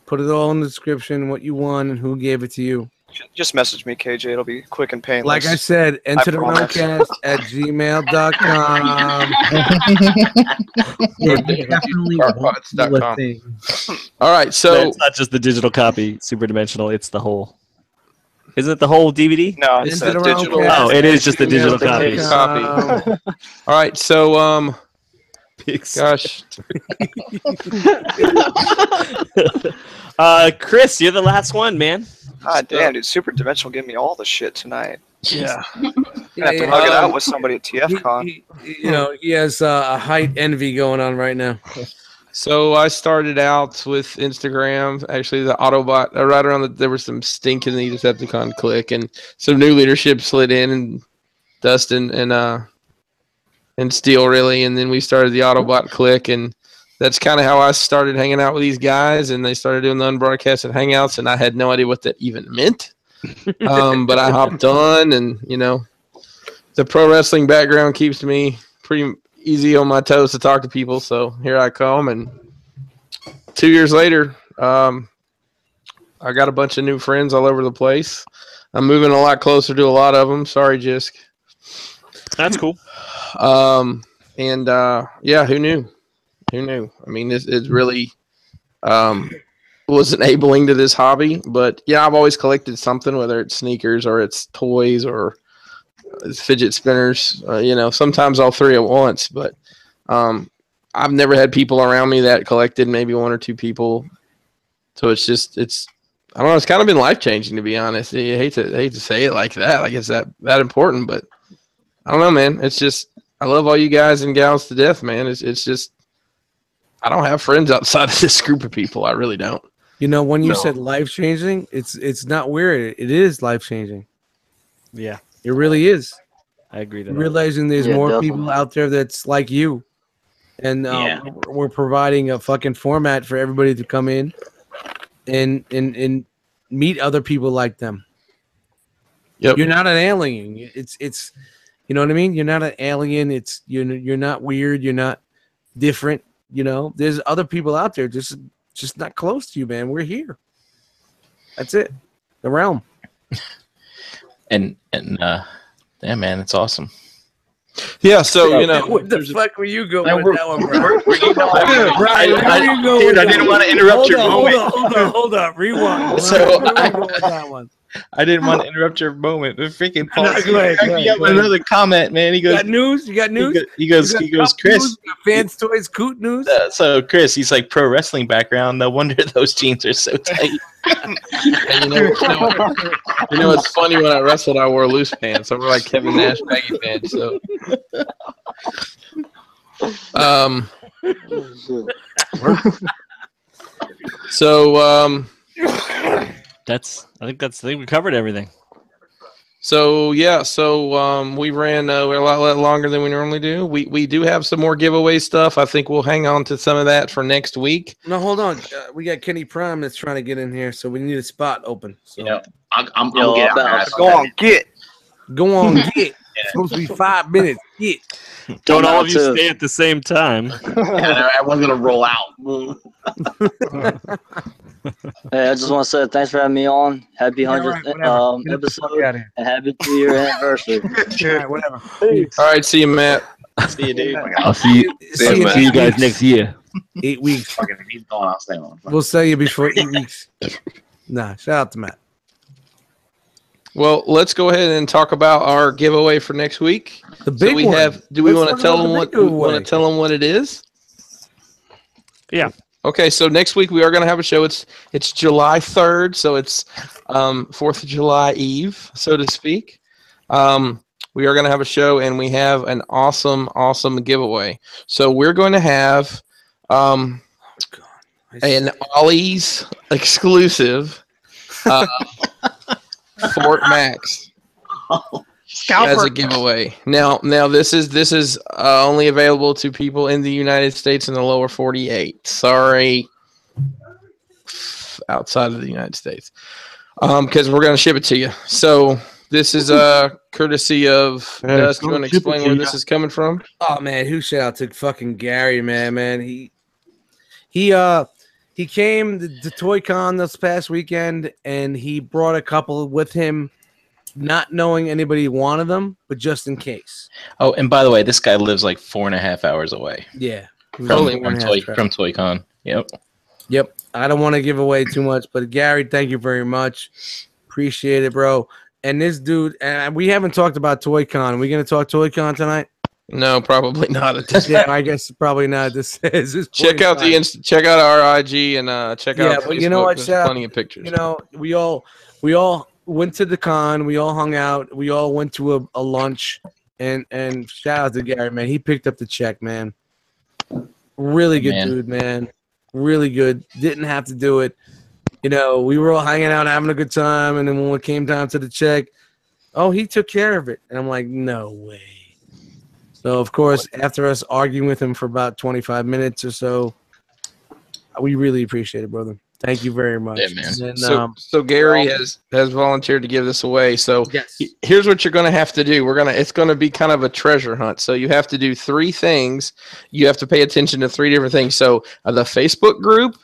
Put it all in the description, what you won and who gave it to you. Just message me, KJ. It'll be quick and painless. Like I said, entertherealmcast@gmail.com. All right, so it's not just the digital copy, super dimensional. It's the whole. Isn't it the whole DVD? No, it's the digital. Oh, it is just the digital copy. All right, so gosh. Chris, you're the last one, man. God damn, dude, Super Dimensional gave me all the shit tonight. Yeah. I'm gonna have to hug it out with somebody at TFCon. He has a height envy going on right now. So I started out with Instagram. Actually, the Autobot right around there was some stink in the Decepticon clique, and some new leadership slid in, and Dustin and Steel really, and then we started the Autobot clique, and that's kind of how I started hanging out with these guys, and they started doing the unbroadcasted hangouts, and I had no idea what that even meant. But I hopped on, and the pro wrestling background keeps me pretty easy on my toes to talk to people. So here I come, and 2 years later, I got a bunch of new friends all over the place. I'm moving a lot closer to a lot of them. Sorry, Jisk. That's cool. Yeah, who knew? Who knew? I mean, it really was enabling to this hobby. But yeah, I've always collected something, whether it's sneakers or it's toys or it's fidget spinners. Sometimes all three at once. But I've never had people around me that collected, maybe one or two people. So it's I don't know. It's kind of been life changing, to be honest. I hate to say it like that, like it's that important, but I don't know, man. It's just I love all you guys and gals to death, man. It's just I don't have friends outside of this group of people. I really don't. When you said life changing, it's not weird. It is life changing. Yeah, it really is. I agree. Realizing there's more people out there that's like you, and we're providing a fucking format for everybody to come in and meet other people like them. Yep. You're not an alien. It's you know what I mean? You're not an alien. You're not weird. You're not different. There's other people out there just not close to you, man. We're here. That's it. The realm. And yeah, man, it's awesome. Yeah, so what the fuck were you going with that one, bro? Dude, I didn't want to interrupt your moment. Hold on, rewind. So that one. I didn't want to interrupt your moment. But freaking Paul, Go ahead. another comment, man. He goes, You got news? He goes, Chris. Fans Toys Coot news. So Chris, he's like pro wrestling background. No wonder those jeans are so tight. It's funny, when I wrestled, I wore loose pants. I wore like Kevin Nash baggy pants. I think we covered everything. So we ran we're a lot longer than we normally do. We do have some more giveaway stuff. I think we'll hang on to some of that for next week. No, hold on. We got Kenny Prime that's trying to get in here, so we need a spot open. So I'm Go on, get. It's supposed to be 5 minutes. Get. Don't all of you stay at the same time. Everyone's gonna roll out. Hey, I just want to say thanks for having me on. Happy Yeah, 100th right, whatever. Get the fuck episode out of here. and happy 2-year anniversary. All right, whatever. All right, see you, Matt. See you, dude. I'll see you. See you See you guys next year. 8 weeks. Fucking, he's gone. I'll stay on. We'll sell you before 8 weeks. Nah, shout out to Matt. Well, let's go ahead and talk about our giveaway for next week. The big so we one. have. Do we Let's want to talk tell about them the what? big We want giveaway. to tell them what it is? Yeah. Okay, so next week we are going to have a show. It's July 3rd, so it's 4th of July Eve, so to speak. We are going to have a show, and we have an awesome giveaway. So we're going to have an Ollie's exclusive Fort Max as a giveaway. Now this is only available to people in the United States in the lower 48. Sorry, outside of the United States, because we're going to ship it to you. So this is courtesy of Dust. You want to explain where this is coming from? Oh man, who shout out to fucking Gary, man. He came to ToyCon this past weekend, and he brought a couple with him, not knowing anybody wanted them, but just in case. Oh, and by the way, this guy lives like 4.5 hours away. Yeah, from ToyCon. Yep. I don't want to give away too much, but Gary, thank you very much. Appreciate it, bro. And this dude, and we haven't talked about ToyCon. Are we going to talk ToyCon tonight? No, probably not at this. Yeah, I guess probably not. Check out check out our IG and check out. Yeah, but you know what? There's Shout out- plenty of pictures. You know, we all went to the con. We all hung out. We all went to a lunch. And shout out to Gary, man. He picked up the check, man. Really good dude, man. Really good. Didn't have to do it. You know, we were all hanging out, having a good time, and then when it came time to the check, oh, he took care of it. And I'm like, no way. So, of course, after us arguing with him for about 25 minutes or so, we really appreciate it, brother. Thank you very much. Yeah, man. And, So Gary has volunteered to give this away. So yes. Here's what you're going to have to do. It's going to be kind of a treasure hunt. So you have to do 3 things. You have to pay attention to 3 different things. So the Facebook group,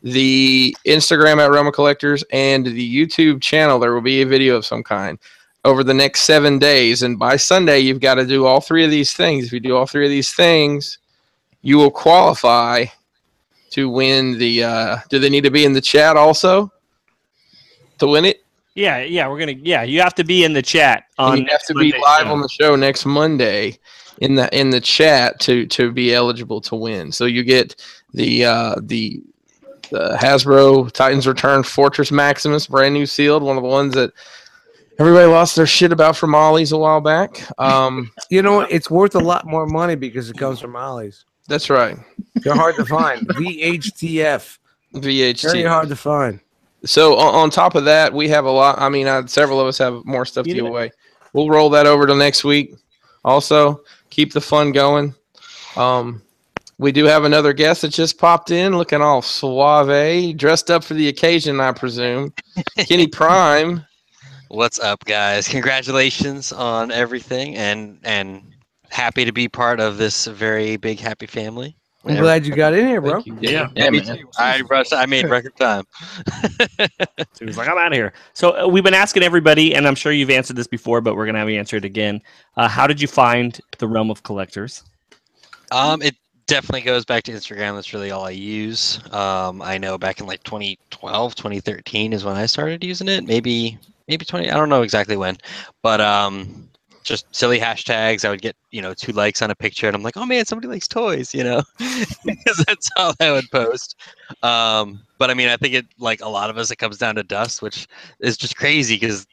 the Instagram at Realm of Collectors, and the YouTube channel, there will be a video of some kind over the next 7 days. And by Sunday, you've got to do all 3 of these things. If you do all 3 of these things, you will qualify to win the do they need to be in the chat also to win it? Yeah, you have to be in the chat on you have to be live on the show next Monday in the chat to be eligible to win. So you get the Hasbro Titans Return Fortress Maximus, brand new sealed, one of the ones that everybody lost their shit about from Ollie's a while back. You know what? It's worth a lot more money because it comes from Ollie's. That's right. They're hard to find. VHTF. Very hard to find. So on top of that, we have a lot. I mean, several of us have more stuff to give away. We'll roll that over to next week. Also, keep the fun going. We do have another guest that just popped in, looking all suave, dressed up for the occasion, I presume. Kenny Prime. What's up, guys? Congratulations on everything, and happy to be part of this very big happy family. I'm glad you got in here, bro. Yeah, me too. I made record time. So he was like, I'm out of here. So we've been asking everybody, and I'm sure you've answered this before, but we're going to have you answer it again. How did you find the Realm of Collectors? It definitely goes back to Instagram. That's really all I use. I know back in like 2012, 2013 is when I started using it. Maybe 20, I don't know exactly when, but just silly hashtags. I would get 2 likes on a picture, and I'm like, oh man, somebody likes toys, because that's all I would post. But I mean, I think like a lot of us, it comes down to Dust, which is just crazy because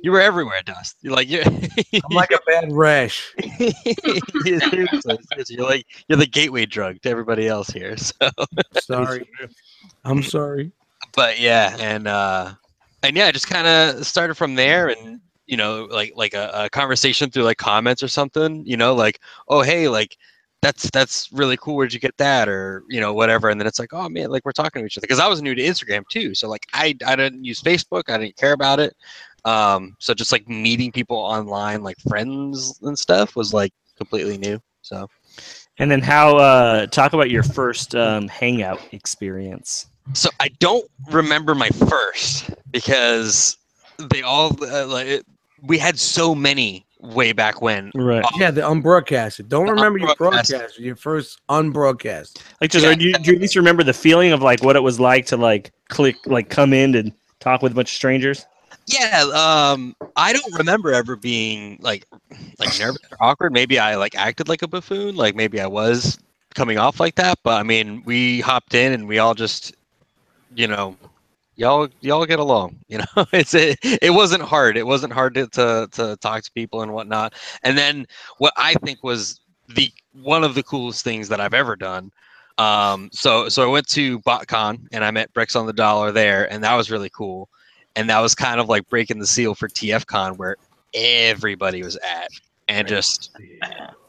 you were everywhere, Dust. You're like I'm like a bad rash. Seriously, you're the gateway drug to everybody else here. So sorry, I'm sorry. But yeah, and yeah, I just kind of started from there, and like a conversation through like comments or something, like, oh hey, like that's really cool, where'd you get that, or whatever, and then it's like, oh man, like we're talking to each other, because I was new to Instagram too, so like I didn't use Facebook, I didn't care about it, so just like meeting people online, like friends and stuff, was like completely new. So and then how talk about your first hangout experience. So I don't remember my first because they all we had so many way back when. Right. Yeah, the unbroadcasted. Don't remember your broadcast. Your first unbroadcast. Like, just do you at least remember the feeling of like what it was like to like come in and talk with a bunch of strangers? Yeah, I don't remember ever being like nervous or awkward. Maybe I like acted like a buffoon, like maybe I was coming off like that. But I mean, we hopped in and we all just, y'all get along. It wasn't hard. It wasn't hard to talk to people and whatnot. And then what I think was one of the coolest things that I've ever done. So I went to BotCon and I met Bricks on the Dollar there, and that was really cool. And that was kind of like breaking the seal for TFCon, where everybody was at, and just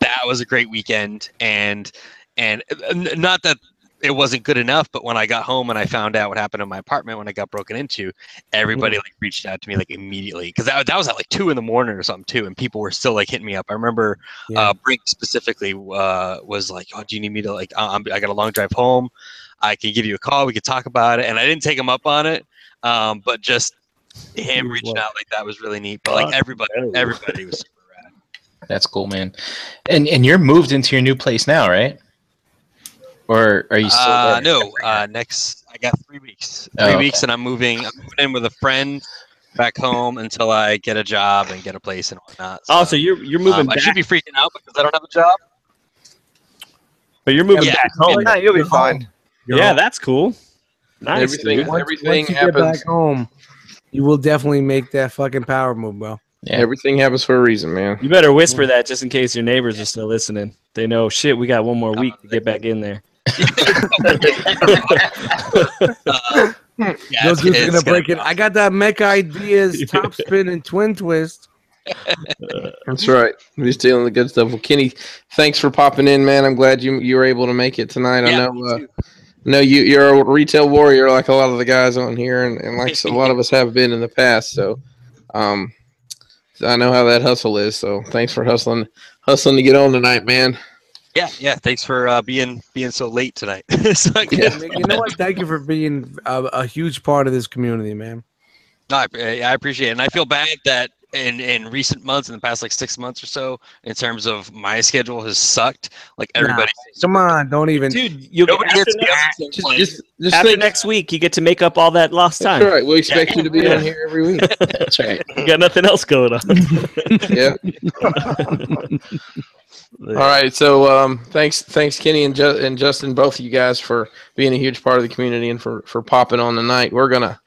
that was a great weekend. And not that it wasn't good enough, but when I got home and I found out what happened in my apartment when I got broken into, everybody like reached out to me like immediately, because that was at like 2 a.m. or something too, and people were still like hitting me up. I remember Brink specifically was like, "Oh, do you need me to like? I got a long drive home. I can give you a call. We could talk about it." And I didn't take him up on it. But just him reaching out like that was really neat. But like everybody was super rad. That's cool, man. And you're moved into your new place now, right? Or are you still there? No. Next, I got 3 weeks. 3 weeks, and I'm moving in with a friend back home until I get a job and get a place and whatnot. So you're moving. I should be freaking out because I don't have a job. But you're moving back home. Yeah, you'll be fine. Yeah, that's cool. Nice. Everything Once you happens. get back home, you will definitely make that fucking power move, bro. Yeah. Everything happens for a reason, man. You better whisper that just in case your neighbors are still listening. They know, shit, we got 1 more week to get back in there. Those dudes are gonna break it. I got that Mech Ideas top spin and twin twist. That's right. We're stealing the good stuff. Well, Kenny, thanks for popping in, man. I'm glad you were able to make it tonight. Yeah, I know. No, you're a retail warrior like a lot of the guys on here, and like a lot of us have been in the past. So, I know how that hustle is. So, thanks for hustling to get on tonight, man. Yeah. Thanks for being so late tonight. You know what? Thank you for being a huge part of this community, man. No, I appreciate it, and I feel bad that in recent months, in the past like 6 months or so, in terms of my schedule has sucked. Like everybody, come on, don't even, dude. You after next week, you get to make up all that lost time. That's right. We expect you to be on here every week. That's right. You got nothing else going on. Yeah. All right. So thanks, Kenny and Justin, both of you guys, for being a huge part of the community and for popping on tonight. We're gonna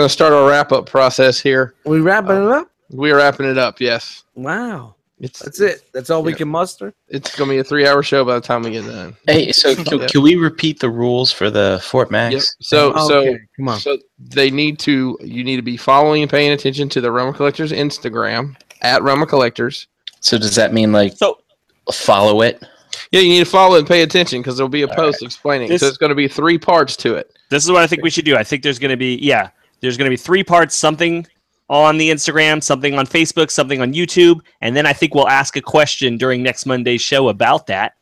start our wrap up process here. We wrapping it up? We're wrapping it up. Yes. Wow. That's it. That's all we can muster. It's gonna be a 3-hour show by the time we get done. Hey, so can we repeat the rules for the Fort Max? Yep. So come on. So you need to be following and paying attention to the Realm of Collectors Instagram at Realm of Collectors. So does that mean follow it? Yeah, you need to follow it and pay attention because there'll be a post explaining. So it's going to be 3 parts to it. This is what I think we should do. I think there's going to be 3 parts, something on the Instagram, something on Facebook, something on YouTube, and then I think we'll ask a question during next Monday's show about that.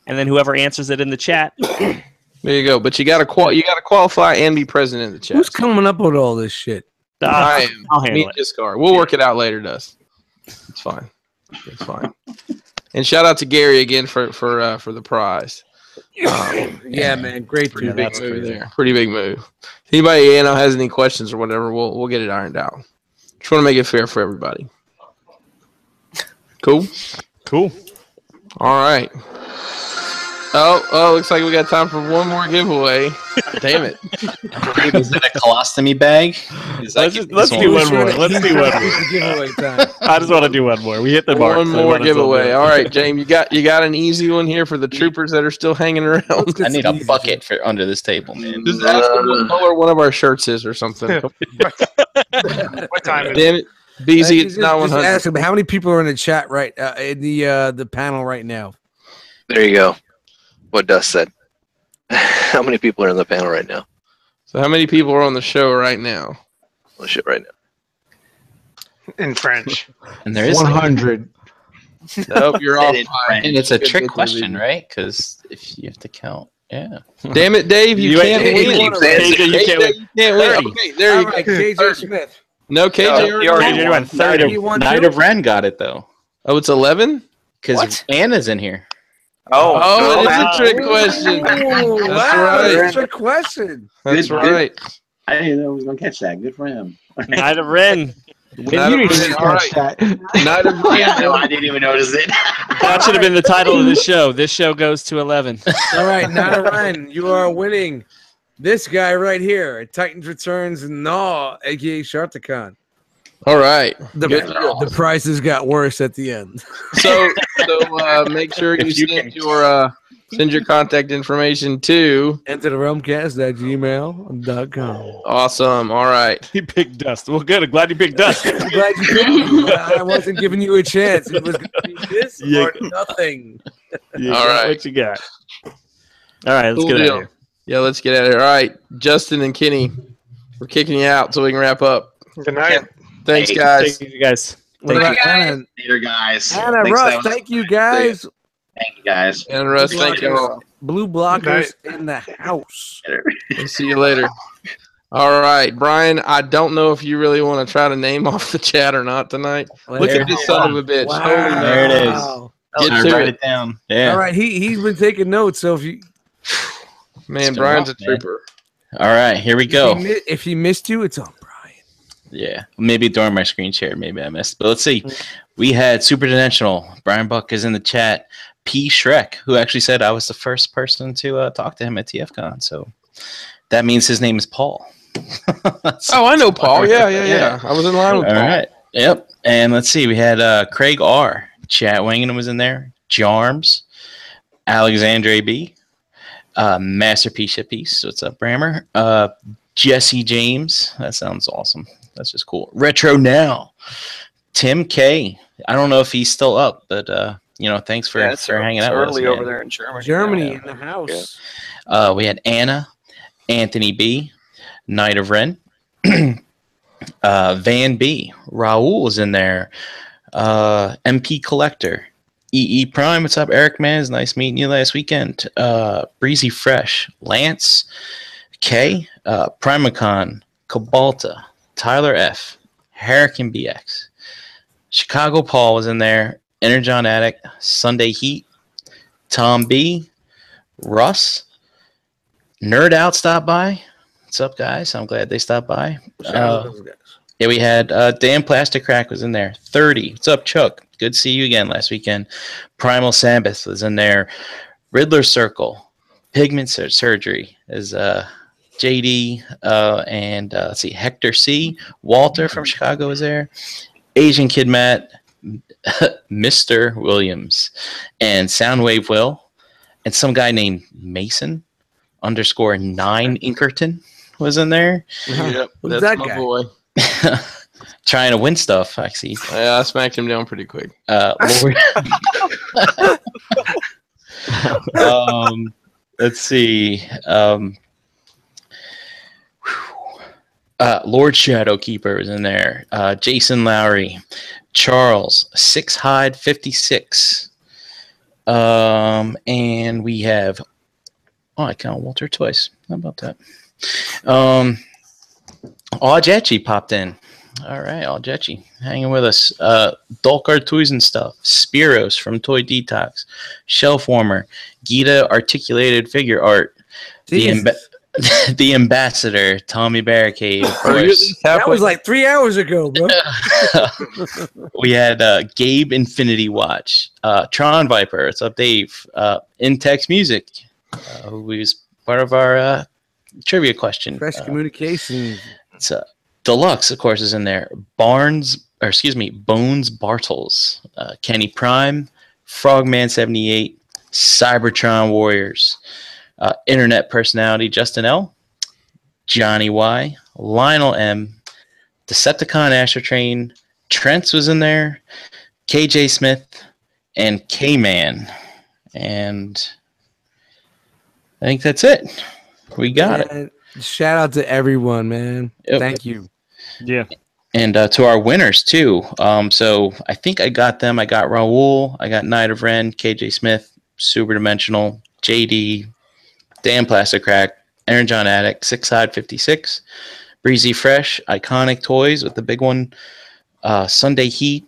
And then whoever answers it in the chat. There you go. But you got to qualify and be present in the chat. Who's coming up with all this shit? I am. I'll handle it. Discard. We'll work it out later, Dust. It's fine. It's fine. And shout out to Gary again for the prize. Yeah, man, great pretty big move there. Pretty big move. If anybody has any questions or whatever, we'll get it ironed out. Just want to make it fair for everybody. Cool. All right. Oh, looks like we got time for one more giveaway. Damn it. Is it a colostomy bag? Let's do one more. Giveaway time. I just want to do one more. We hit the mark. One more giveaway. All right, James, you got an easy one here for the troopers that are still hanging around. I need a bucket for under this table, man. Just ask them what color one of our shirts is or something. What time is Damn it. BZ, it's not 100. Ask them how many people are in the chat in the panel right now. There you go. What Dust said. How many people are in the panel right now? So how many people are on the show right now? On the shit right now. in French? And there is 100. Nope, you're off. And it's a trick question, right? Because if you have to count Yeah. Damn it, Dave, you can't win. KJ, you can't win. You can't win. Okay, there you All go. right, KJ Smith. No, KJ he already won. Knight of Ren got it though. Oh, it's 11? Because Anna's in here. Oh, it is a trick question. Ooh, That's wow, right. that's a trick question. That's right. I didn't even know he was gonna catch that. Good for him. Knight of Ren. Knight of Ren. All right. Knight of Ren. Yeah, no, I didn't even notice it. That should have been the title of this show. This show goes to 11. All right, Knight of Ren, you are winning. This guy right here, Titans Returns Gnaw, aka Shartakon. All right. The prices got worse at the end. So make sure you send your contact information to enter the realmcast@gmail.com. Awesome. All right. He picked Dust. Well, good. I'm glad you picked Dust. I'm glad you picked me. I wasn't giving you a chance. It was going to be this or nothing. All right. What you got? All right, let's Cool get out deal. of here. Yeah, let's get out of here. All right, Justin and Kenny, we're kicking you out so we can wrap up. Good night. Thanks, guys. Thank you, guys. What about Anna? Later, guys. Anna, Thanks, Russ, that was- thank you, guys. Thank you, guys. And Russ, thank you all. Blue blockers in the house. We'll see you later. All right, Brian, I don't know if you really want to try to name off the chat or not tonight. Look at this son of a bitch. Wow. Holy There it is. Get I to write it. it down. Yeah. All right, he's been taking notes, so if you Man, Brian's a trooper. All right, here we go. if he missed you, it's on. Yeah, maybe during my screen share, maybe I missed. But let's see. We had Super Dimensional. Brian Buck is in the chat. P. Shrek, who actually said I was the first person to talk to him at TFCon. So that means his name is Paul. Oh, I know Paul. Yeah. I was in line with All Paul. right. Yep. And let's see. We had Craig R. Chat Wangan was in there. Jarms. Alexandre B. Masterpiece Shippies. What's up, Brammer? Jesse James. That sounds awesome. That's just cool. Retro Now. Tim K. I don't know if he's still up, but thanks for hanging out with us. Early over there in Germany. Germany in the house. We had Anna, Anthony B, Knight of Ren, Van B, Raul was in there, MP Collector, EE Prime. What's up, Eric? Man, it's nice meeting you last weekend. Breezy Fresh, Lance, K, Primacon, Cabalta, Tyler F, Hurricane BX, Chicago Paul was in there, Energon Addict, Sunday Heat, Tom B, Russ, Nerd Out stopped by. What's up, guys? I'm glad they stopped by. Yeah, we had Dan Plastic Crack was in there. 30. What's up, Chuck? Good to see you again last weekend. Primal Sabbath was in there. Riddler Circle, Pigment Surgery is JD, and let's see, Hector C. Walter from Chicago was there. Asian Kid Matt, Mr. Williams, and Soundwave Will, and some guy named Mason _9 Inkerton was in there. Yep, Who's that's that my guy? boy. Trying to win stuff, actually. Yeah, I smacked him down pretty quick. Let's see. Lord Shadowkeeper is in there. Jason Lowry, Charles, Six Hide 56. And we have I count Walter twice. How about that? Aljechi popped in. All right, Aljechi, hanging with us. Dolkar Toys and Stuff, Spiros from Toy Detox, Shelf Warmer, Gita Articulated Figure Art, the Ambassador, Tommy Barricade, of course. That was like 3 hours ago, bro. We had Gabe Infinity Watch, Tron Viper. What's up, Dave? Intex Music, who was part of our trivia question. Fresh communication. It's Deluxe, of course, is in there. Bones Bartles, Kenny Prime, Frogman 78, Cybertron Warriors, Internet Personality Justin L, Johnny Y, Lionel M, Decepticon Asher Train, Trent's was in there, KJ Smith, and K-Man. And I think that's it. We got it. Shout out to everyone, man. Yep. Thank you. Yeah. And to our winners, too. So I think I got them. I got Raul. I got Knight of Ren, KJ Smith, Super Dimensional, JD, Dan Plastic Crack, Aaron John Addict, Six Side 56, Breezy Fresh, Iconic Toys with the big one, Sunday Heat,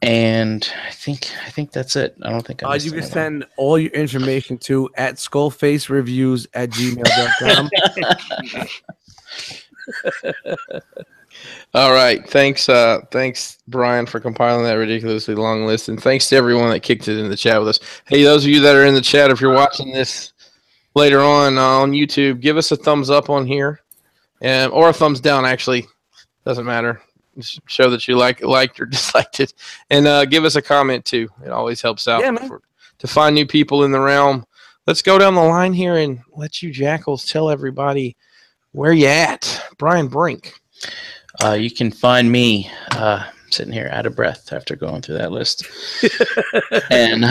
and I think that's it. I don't think I missed You can anyone. send all your information to at skullfacereviews@gmail.com. All right. Thanks, Brian, for compiling that ridiculously long list. And thanks to everyone that kicked it in the chat with us. Hey, those of you that are in the chat, if you're watching this later on YouTube, give us a thumbs up on here. Or a thumbs down, actually. Doesn't matter. Just show that you liked or disliked it. And give us a comment, too. It always helps out to find new people in the realm. Let's go down the line here and let you jackals tell everybody where you at. Brian Brink. You can find me sitting here out of breath after going through that list. And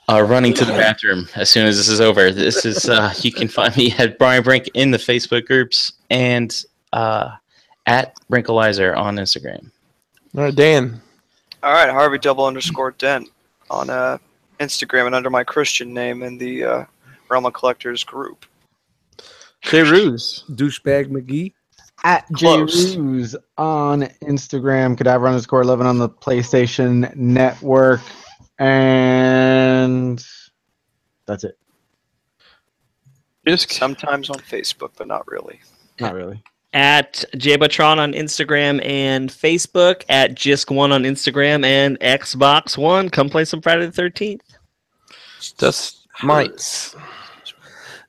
running to the bathroom as soon as this is over. This is you can find me at Brian Brink in the Facebook groups and at Brinkalizer on Instagram. All right, Dan. All right, Harvey _Dent on Instagram and under my Christian name in the Realm of Collectors group. J. Ruse. Douchebag McGee. At JRuse on Instagram, Cadaver _11 on the PlayStation Network, and that's it. Just sometimes on Facebook, but not really. Not really. At Jabatron on Instagram and Facebook, at Jisk1 on Instagram and Xbox One. Come play some Friday the 13th. Dust Mites.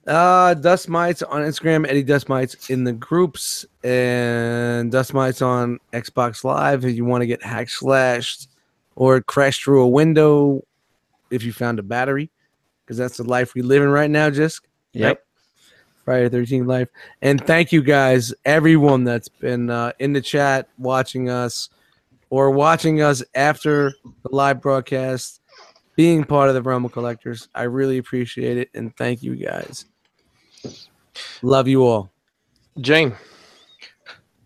Dust Mites on Instagram, Eddie Dust Mites in the groups, and Dust Mites on Xbox Live if you want to get hack slashed or crash through a window if you found a battery, because that's the life we live in right now, Jisk. Yep. Friday the 13th life. And thank you guys, everyone that's been in the chat watching us or watching us after the live broadcast, being part of the Realm of Collectors. I really appreciate it, and thank you guys. Love you all. Jane.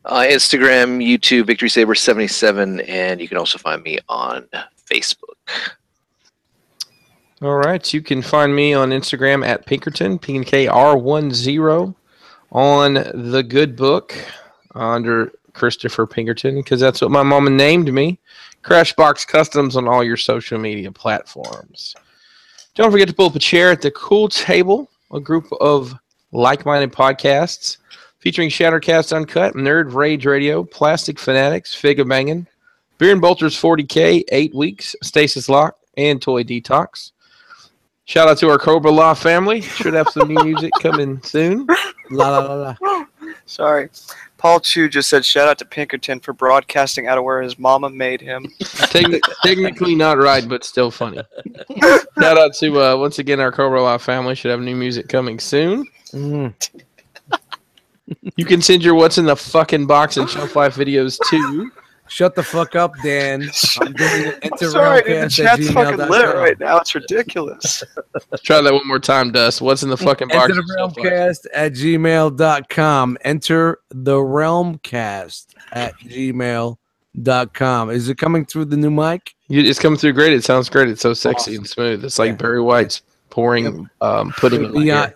Instagram, YouTube, Victory Saber 77, and you can also find me on Facebook. All right. You can find me on Instagram at Pinkerton, PNKR10, on The Good Book under Christopher Pinkerton, because that's what my mama named me. Crashbox Customs on all your social media platforms. Don't forget to pull up a chair at the Cool Table, a group of like-minded podcasts featuring Shattercast Uncut, Nerd Rage Radio, Plastic Fanatics, Figga Bangin', Beer and Bolters 40K, 8 Weeks, Stasis Lock, and Toy Detox. Shout out to our Cobra Law family. Should have some new music coming soon. La la la la. Sorry. Paul Chu just said shout out to Pinkerton for broadcasting out of where his mama made him. Technically not right, but still funny. Shout out to, once again, our Cobra Law family. Should have new music coming soon. You can send your What's in the Fucking Box and Shelf Life videos too. Shut the fuck up, Dan. I'm doing it. I'm sorry, dude, the chat's fucking lit right now. It's ridiculous. Try that one more time, Dust. What's in the fucking box? Enter the Realmcast at gmail.com. Enter the Realmcast at gmail.com. Is it coming through the new mic? It's coming through great. It sounds great. It's so sexy and smooth. It's like Barry White's pouring pudding in my ear.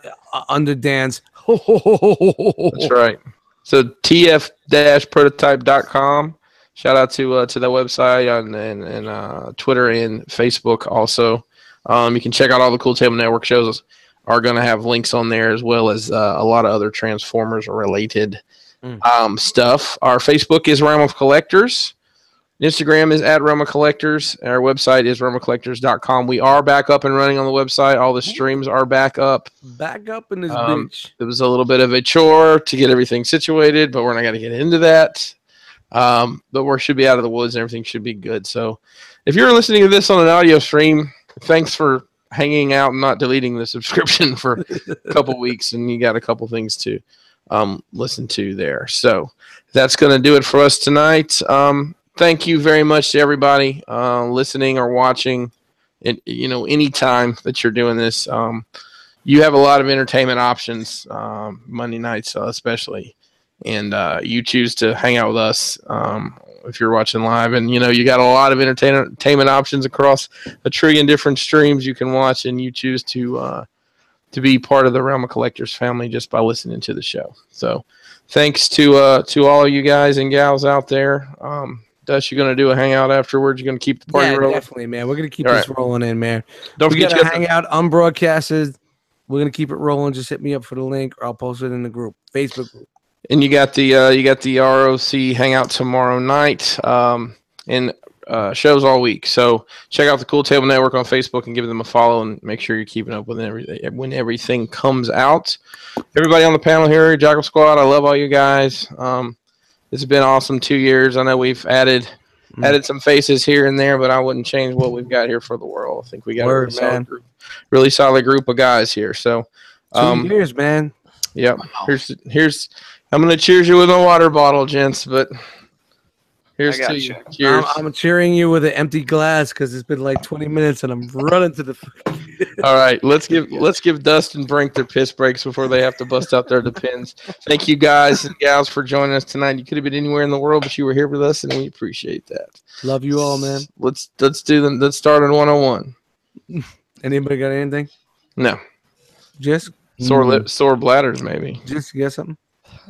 Under Dan's. That's right. So tf-prototype.com. Shout out to that website and Twitter and Facebook also. You can check out all the Cool Table Network shows are going to have links on there, as well as a lot of other Transformers related stuff. Our Facebook is Realm of Collectors. Instagram is at Realm of Collectors. Our website is realmofcollectors.com. We are back up and running on the website. All the streams are back up. Back up in this bitch. It was a little bit of a chore to get everything situated, but we're not going to get into that. But we should be out of the woods and everything should be good. So if you're listening to this on an audio stream, thanks for hanging out and not deleting the subscription for a couple weeks, and you got a couple things to listen to there. So that's going to do it for us tonight. Thank you very much to everybody listening or watching. Any time that you're doing this, you have a lot of entertainment options, Monday nights especially. And you choose to hang out with us if you're watching live. And you got a lot of entertainment options across a trillion different streams you can watch, and you choose to be part of the Realm of Collectors family just by listening to the show. So thanks to all of you guys and gals out there. Dust, you going to do a hangout afterwards? You're going to keep the party rolling? Definitely, man. We're going to keep All this right. rolling in, man. Don't we forget got a hangout unbroadcasted. We're going to keep it rolling. Just hit me up for the link, or I'll post it in the group, Facebook group. And you got the R.O.C. hangout tomorrow night, and shows all week. So check out the Cool Table Network on Facebook and give them a follow, and make sure you're keeping up with everything when everything comes out. Everybody on the panel here, Jackal Squad, I love all you guys. It's been awesome 2 years. I know we've added some faces here and there, but I wouldn't change what we've got here for the world. I think we got a really solid group of guys here. So 2 years, man. Yep. Wow. Here's I'm gonna cheers you with my water bottle, gents, but here's to you. Cheers. I'm cheering you with an empty glass because it's been like 20 minutes and I'm running to the. All right, let's give Dust and Brink their piss breaks before they have to bust out their Depends. Thank you guys and gals for joining us tonight. You could have been anywhere in the world, but you were here with us, and we appreciate that. Love you all, man. Let's do them. Let's start on 101. Anybody got anything? No. Just sore bladders, maybe. Just you got something?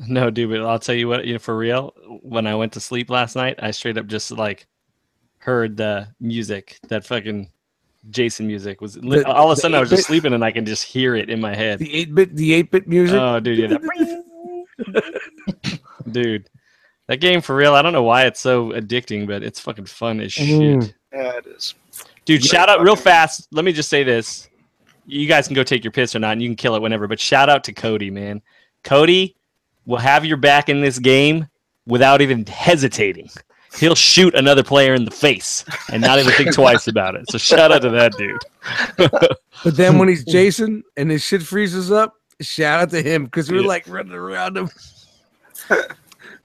No, dude, but I'll tell you what, for real, when I went to sleep last night, I straight up just like heard the music, that fucking Jason music was all of a sudden I was just sleeping and I can just hear it in my head. The 8-bit music? Oh, dude, yeah. Dude, that game for real, I don't know why it's so addicting, but it's fucking fun as shit. Yeah, it is. Dude, shout out real fast. Let me just say this. You guys can go take your piss or not, and you can kill it whenever, but shout out to Cody, man. Cody will have your back in this game without even hesitating. He'll shoot another player in the face and not even think twice about it. So shout out to that dude. But then when he's Jason and his shit freezes up, shout out to him because we're like running around him.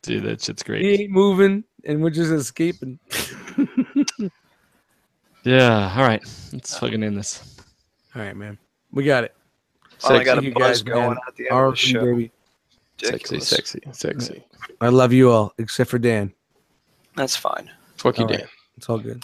Dude, that shit's great. He ain't moving and we're just escaping. Yeah, all right. Let's fucking end this. All right, man. We got it. I got a buzz going at the end of the show. Baby. Sexy. I love you all, except for Dan. That's fine. Fuck you, Dan. It's all good.